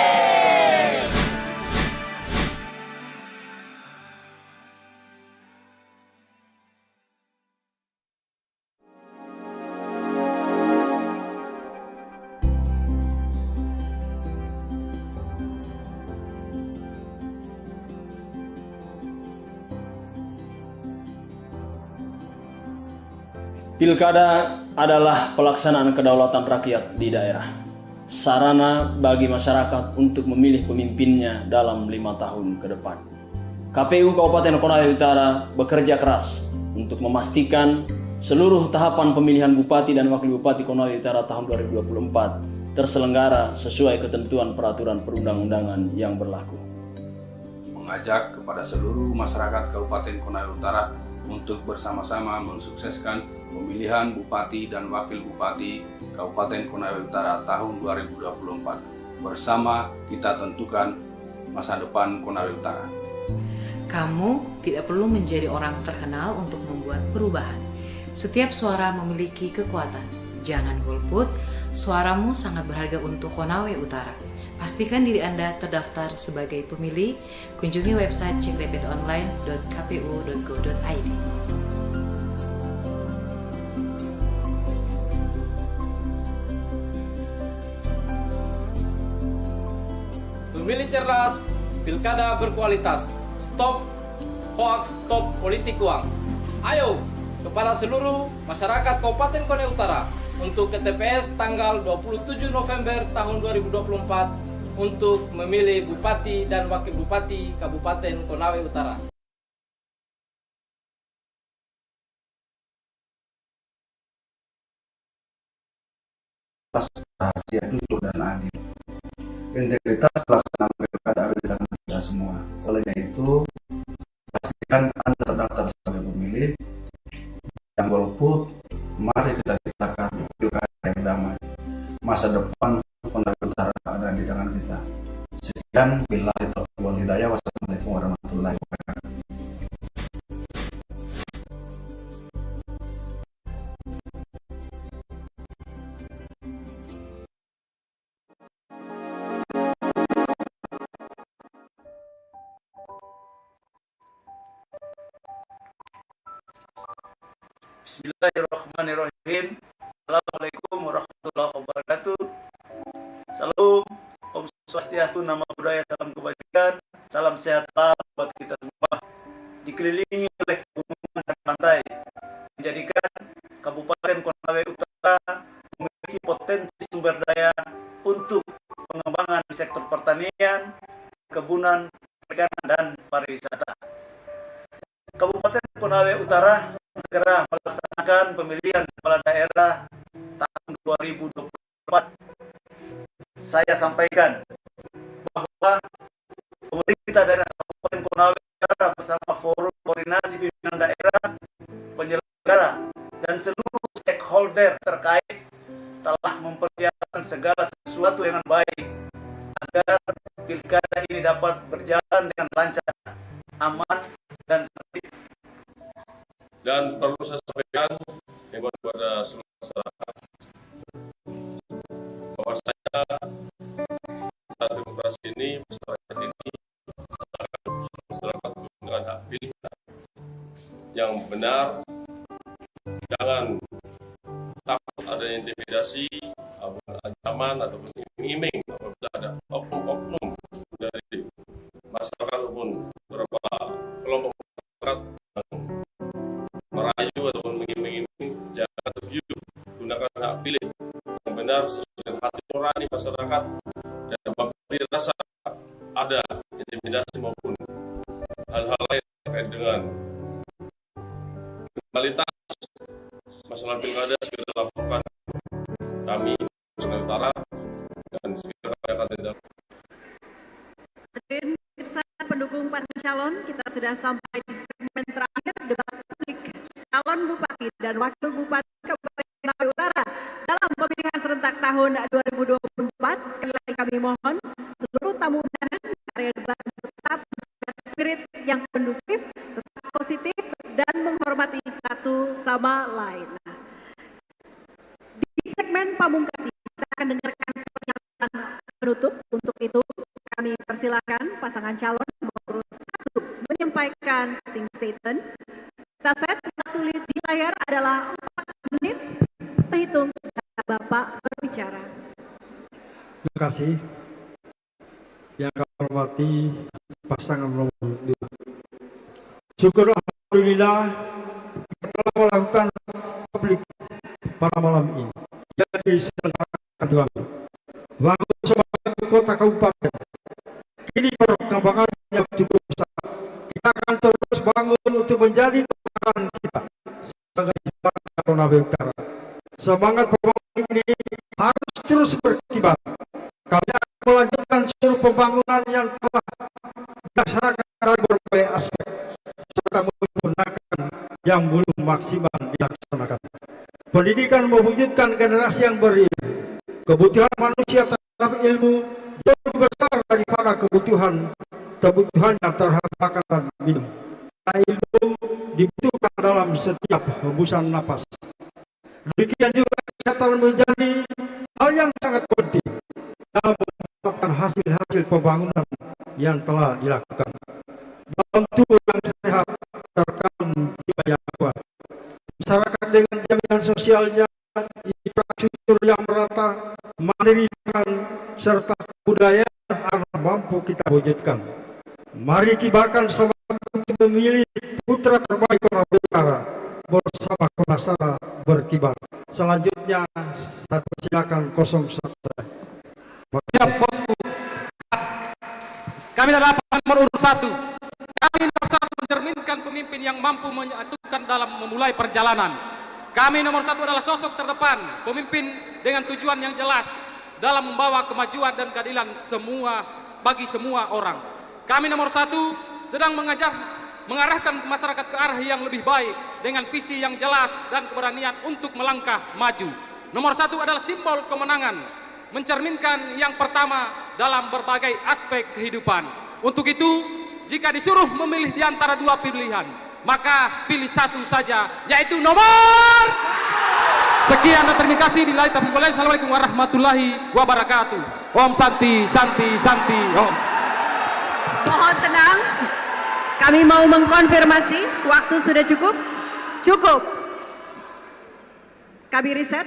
Pilkada adalah pelaksanaan kedaulatan rakyat di daerah. Sarana bagi masyarakat untuk memilih pemimpinnya dalam 5 tahun ke depan. KPU Kabupaten Konawe Utara bekerja keras untuk memastikan seluruh tahapan pemilihan Bupati dan Wakil Bupati Konawe Utara tahun 2024 terselenggara sesuai ketentuan peraturan perundang-undangan yang berlaku. Mengajak kepada seluruh masyarakat Kabupaten Konawe Utara untuk bersama-sama mensukseskan pemilihan Bupati dan Wakil Bupati Kabupaten Konawe Utara tahun 2024. Bersama kita tentukan masa depan Konawe Utara. Kamu tidak perlu menjadi orang terkenal untuk membuat perubahan. Setiap suara memiliki kekuatan. Jangan golput, suaramu sangat berharga untuk Konawe Utara. Pastikan diri Anda terdaftar sebagai pemilih. Kunjungi website cekdptonline.kpu.go.id. Pemilih cerdas, pilkada berkualitas. Stop hoax, stop politik uang. Ayo, kepada seluruh masyarakat Kabupaten Konawe Utara, untuk ke TPS tanggal 27 November tahun 2024 untuk memilih Bupati dan Wakil Bupati Kabupaten Konawe Utara. Rahasia, jujur dan adil. Integritas pelaksanaan pilkada ada di tangan kita semua. Olehnya itu, pastikan Anda terdaftar sebagai pemilih. Yang golput, mari kita ciptakan pilkada yang damai. Masa depan Konawe Utara ada di tangan kita. Sekian, billahi taufiq wal hidayah. Wassalamualaikum warahmatullahi wabarakatuh. Bismillahirrahmanirrahim. Assalamualaikum warahmatullahi wabarakatuh. Salam, Om Swastiastu, Nama Budaya, Salam Kebajikan, salam sehat selalu buat kita semua. Dikelilingi oleh pegunungan dan pantai, menjadikan Kabupaten Konawe Utara memiliki potensi sumber daya untuk pengembangan di sektor pertanian, kebunan, perikanan, dan pariwisata. Kabupaten Konawe Utara segera melaksanakan pemilihan kepala daerah tahun 2024. Saya sampaikan bahwa pemerintah daerah Kabupaten Konawe Utara bersama Forum Koordinasi Pimpinan Daerah, penyelenggara, dan seluruh stakeholder terkait telah mempersiapkan segala sesuatu dengan baik agar pilkada ini dapat berjalan dengan lancar, aman, dan tertib. Dan perlu saya sampaikan kepada seluruh masyarakat bahwa saya saat demokrasi ini, masyarakat ini masyarakat menggunakan hak pilihnya yang benar. Jangan takut ada intimidasi, ancaman ataupun iming-iming apabila ada oknum-oknum dari masyarakat maupun beberapa kelompok masyarakat yang merayu ataupun mengiming-iming. Jangan tergiur, gunakan hak pilih yang benar sesuai dengan hati nurani masyarakat dan memberi rasa ada intimidasi maupun hal-hal lain terkait dengan kualitas masalah pilkada segera laporkan kami Konawe Utara dan segera kami akan tindak. Hadirin pemirsa pendukung pasangan calon, kita sudah sampai di segmen terakhir debat publik calon Bupati dan Wakil Bupati Kabupaten Konawe Utara dalam pemilihan serentak tahun 2024. Sekali lagi kami mohon seluruh tamu undangan area debat tetap menjaga spirit yang kondusif, tetap positif, dan menghormati satu sama lain. Di segmen pamungkas kita akan dengarkan pernyataan penutup. Untuk itu kami persilakan pasangan calon nomor 1 menyampaikan closing statement. Kita set waktu di layar adalah 4 menit terhitung sejak Bapak berbicara. Terima kasih. Yang kami hormati pasangan nomor 2. Syukur alhamdulillah kita telah melakukan public pada malam ini yang diselenggarakan di Wangudu. Wangudu sebagai kota kabupaten, kini perkembangannya cukup besar. Kita akan terus bangun untuk menjadi kebanggaan kita sebagai warga Konawe Utara. Semangat pembangunan ini harus terus berkibar. Kami akan melanjutkan seluruh pembangunan yang telah dilaksanakan pada berbagai aspek, serta menggunakan yang belum maksimal dilaksanakan. Pendidikan mewujudkan generasi yang berilmu. Kebutuhan manusia terhadap ilmu jauh lebih besar daripada kebutuhannya terhadap makan dan minum. Karena ilmu dibutuhkan dalam setiap hembusan napas. Demikian juga kesehatan menjadi hal yang sangat penting dalam mendapatkan hasil-hasil pembangunan yang telah dilakukan. Dalam tubuh yang sehat terkandung jiwa yang kuat. Masyarakat dengan jaminan sosialnya, infrastruktur yang merata, mandiri serta budaya yang mampu kita wujudkan. Mari kibarkan semangat untuk memilih putra terbaik Konawe Utara bersama Konasara berkibar. Selanjutnya saya persilakan 01. Siap bosku. Kami adalah nomor urut 1. Kami nomor 1 mencerminkan pemimpin yang mampu menyatukan dalam memulai perjalanan. Kami nomor 1 adalah sosok terdepan, pemimpin dengan tujuan yang jelas dalam membawa kemajuan dan keadilan bagi semua orang. Kami nomor 1 sedang mengarahkan masyarakat ke arah yang lebih baik dengan visi yang jelas dan keberanian untuk melangkah maju. Nomor 1 adalah simbol kemenangan, mencerminkan yang pertama dalam berbagai aspek kehidupan. Untuk itu, jika disuruh memilih di antara dua pilihan, maka pilih satu saja, yaitu nomor. Sekian dan terima kasih. Assalamualaikum warahmatullahi wabarakatuh. Om Santi, Santi, Santi, Om. Mohon tenang, kami mau mengkonfirmasi, waktu sudah cukup? Cukup. Kami riset.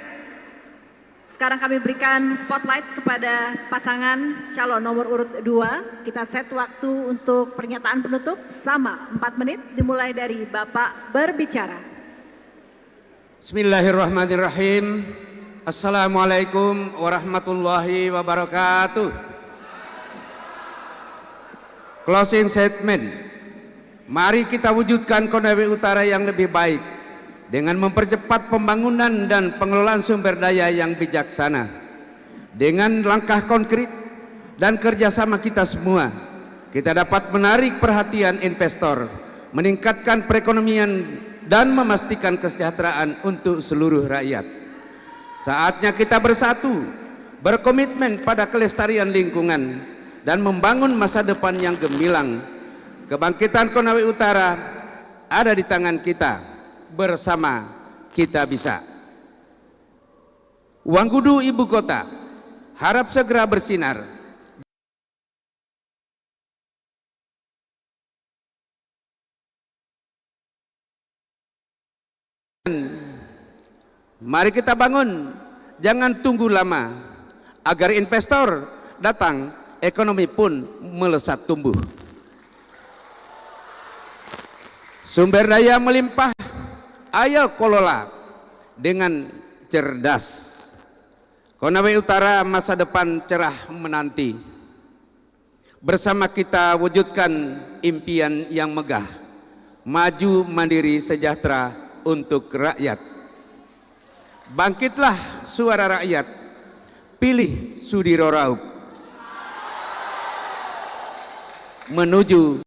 Sekarang kami berikan spotlight kepada pasangan calon nomor urut 2. Kita set waktu untuk pernyataan penutup sama 4 menit, dimulai dari Bapak berbicara. Bismillahirrahmanirrahim. Assalamualaikum warahmatullahi wabarakatuh. Closing statement. Mari kita wujudkan Konawe Utara yang lebih baik dengan mempercepat pembangunan dan pengelolaan sumber daya yang bijaksana. Dengan langkah konkret dan kerjasama kita semua, kita dapat menarik perhatian investor, meningkatkan perekonomian dan memastikan kesejahteraan untuk seluruh rakyat. Saatnya kita bersatu, berkomitmen pada kelestarian lingkungan dan membangun masa depan yang gemilang. Kebangkitan Konawe Utara ada di tangan kita. Bersama kita bisa. Wangudu ibu kota harap segera bersinar. Mari kita bangun, jangan tunggu lama agar investor datang, ekonomi pun melesat tumbuh. Sumber daya melimpah, ayo kelola dengan cerdas. Konawe Utara masa depan cerah menanti. Bersama kita wujudkan impian yang megah, maju mandiri sejahtera untuk rakyat. Bangkitlah suara rakyat, pilih Sudiro Raup menuju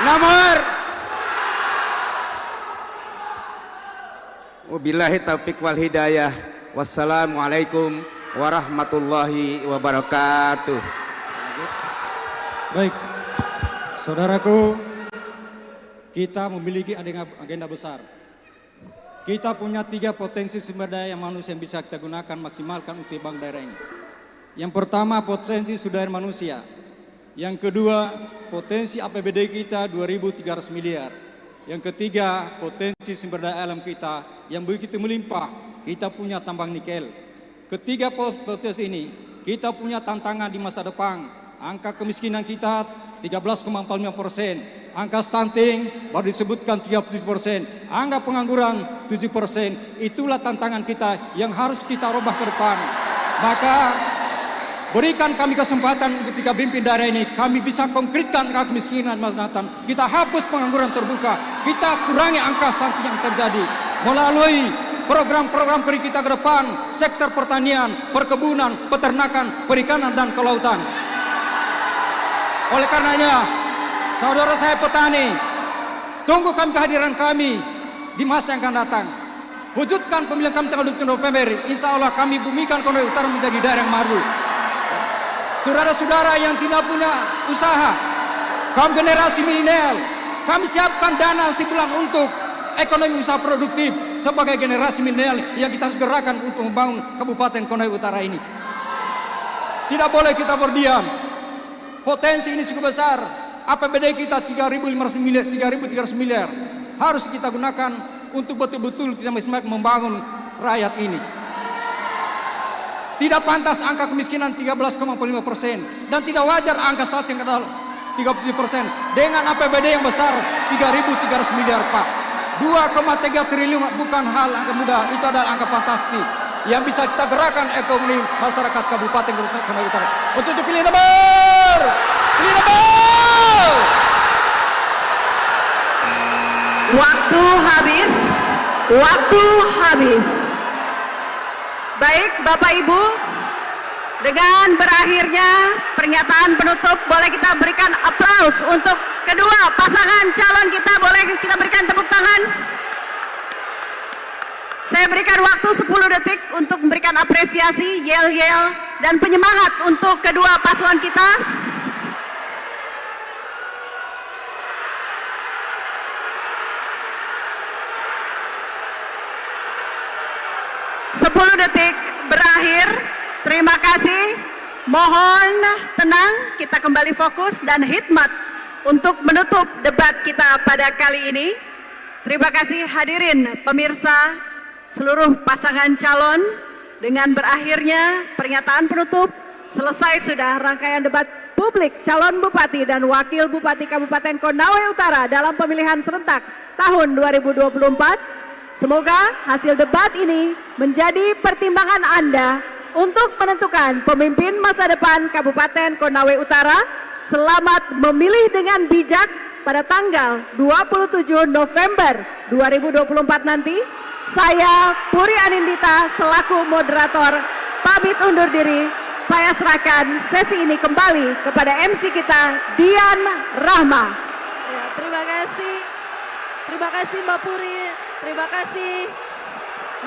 nomor. Wabillahi taufiq wal hidayah. Wassalamualaikum warahmatullahi wabarakatuh. Baik, saudaraku, kita memiliki agenda besar. Kita punya 3 potensi sumber daya manusia yang bisa kita gunakan maksimalkan untuk bank daerah ini. Yang pertama, potensi sumber daya manusia. Yang kedua, potensi APBD kita 2.300 miliar. Yang ketiga, potensi sumber daya alam kita yang begitu melimpah. Kita punya tambang nikel. Ketiga potensi ini, kita punya tantangan di masa depan, angka kemiskinan kita 13,45%, angka stunting baru disebutkan 37%, angka pengangguran 7%. Itulah tantangan kita yang harus kita rubah ke depan. Maka berikan kami kesempatan ketika pimpin daerah ini, kami bisa konkretkan angka kemiskinan Mas Nathan. Kita hapus pengangguran terbuka, kita kurangi angka stunting yang terjadi melalui program-program kering kita ke depan, sektor pertanian, perkebunan, peternakan, perikanan, dan kelautan. Oleh karenanya, saudara saya petani, tunggu kami kehadiran kami di masa yang akan datang. Wujudkan pemilihan kami tanggal 27 November, insya Allah kami bumikan Konawe Utara menjadi daerah yang maju. Saudara-saudara yang tidak punya usaha, kaum generasi milenial, kami siapkan dana sebulan untuk ekonomi usaha produktif sebagai generasi milenial yang kita harus gerakan untuk membangun Kabupaten Konawe Utara ini. Tidak boleh kita berdiam. Potensi ini cukup besar. APBD kita 3.300 miliar. Harus kita gunakan untuk betul-betul kita membangun rakyat ini. Tidak pantas angka kemiskinan 13,5% dan tidak wajar angka stunting adalah 37% dengan APBD yang besar 3.300 miliar, Pak. 2,3 triliun bukan hal angka mudah, itu adalah angka fantastik yang bisa kita gerakan ekonomi masyarakat Kabupaten Konawe Utara. Untuk pilih nomor, pilih nomor. Waktu habis, waktu habis. Baik Bapak Ibu, dengan berakhirnya pernyataan penutup, boleh kita berikan aplaus untuk kedua pasangan calon kita, boleh kita berikan tepuk tangan. Saya berikan waktu 10 detik untuk memberikan apresiasi, yel-yel, dan penyemangat untuk kedua paslon kita. Detik berakhir. Terima kasih. Mohon tenang, kita kembali fokus dan hikmat untuk menutup debat kita pada kali ini. Terima kasih hadirin pemirsa, seluruh pasangan calon. Dengan berakhirnya pernyataan penutup, selesai sudah rangkaian debat publik calon bupati dan wakil bupati Kabupaten Konawe Utara dalam pemilihan serentak tahun 2024. Semoga hasil debat ini menjadi pertimbangan Anda untuk menentukan pemimpin masa depan Kabupaten Konawe Utara. Selamat memilih dengan bijak pada tanggal 27 November 2024 nanti. Saya Puri Anindita selaku moderator pamit undur diri. Saya serahkan sesi ini kembali kepada MC kita, Dian Rahma. Ya, terima kasih Mbak Puri. Terima kasih.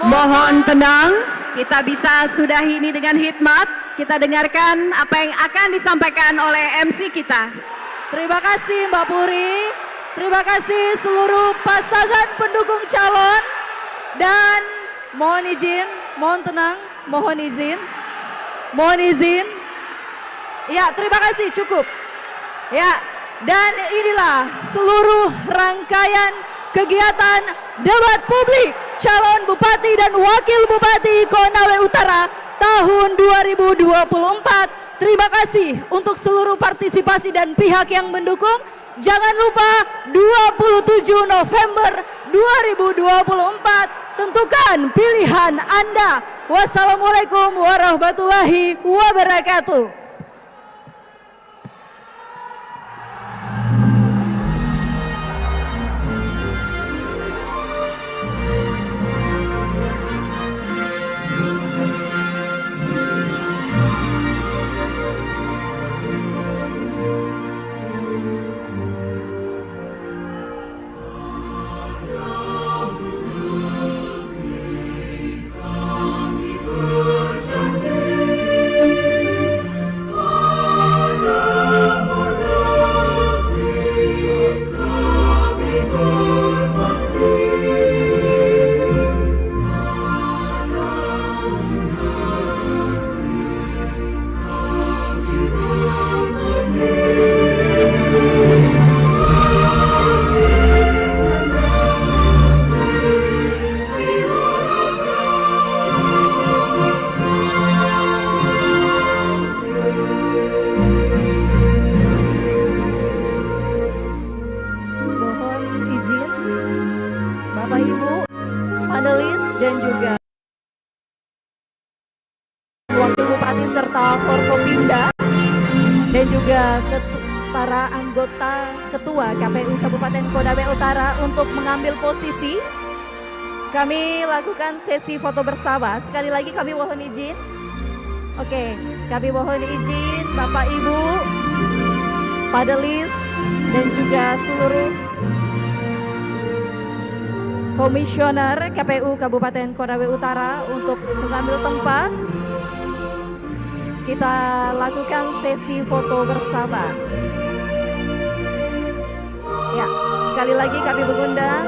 Mohon tenang, kita bisa sudahi ini dengan hikmat. Kita dengarkan apa yang akan disampaikan oleh MC kita. Terima kasih Mbak Puri. Terima kasih seluruh pasangan pendukung calon. Dan mohon izin, mohon tenang, mohon izin. Ya, terima kasih, cukup. Ya, dan inilah seluruh rangkaian kegiatan debat publik calon bupati dan wakil bupati Konawe Utara tahun 2024. Terima kasih untuk seluruh partisipasi dan pihak yang mendukung. Jangan lupa 27 November 2024 tentukan pilihan Anda. Wassalamualaikum warahmatullahi wabarakatuh. dan juga Wakil Bupati serta Forkopimda dan juga para anggota Ketua KPU Kabupaten Konawe Utara untuk mengambil posisi. Kami lakukan sesi foto bersama. Sekali lagi kami mohon izin. Oke, kami mohon izin Bapak Ibu, panelis dan juga seluruh komisioner KPU Kabupaten Konawe Utara untuk mengambil tempat. Kita lakukan sesi foto bersama. Ya, sekali lagi kami mengundang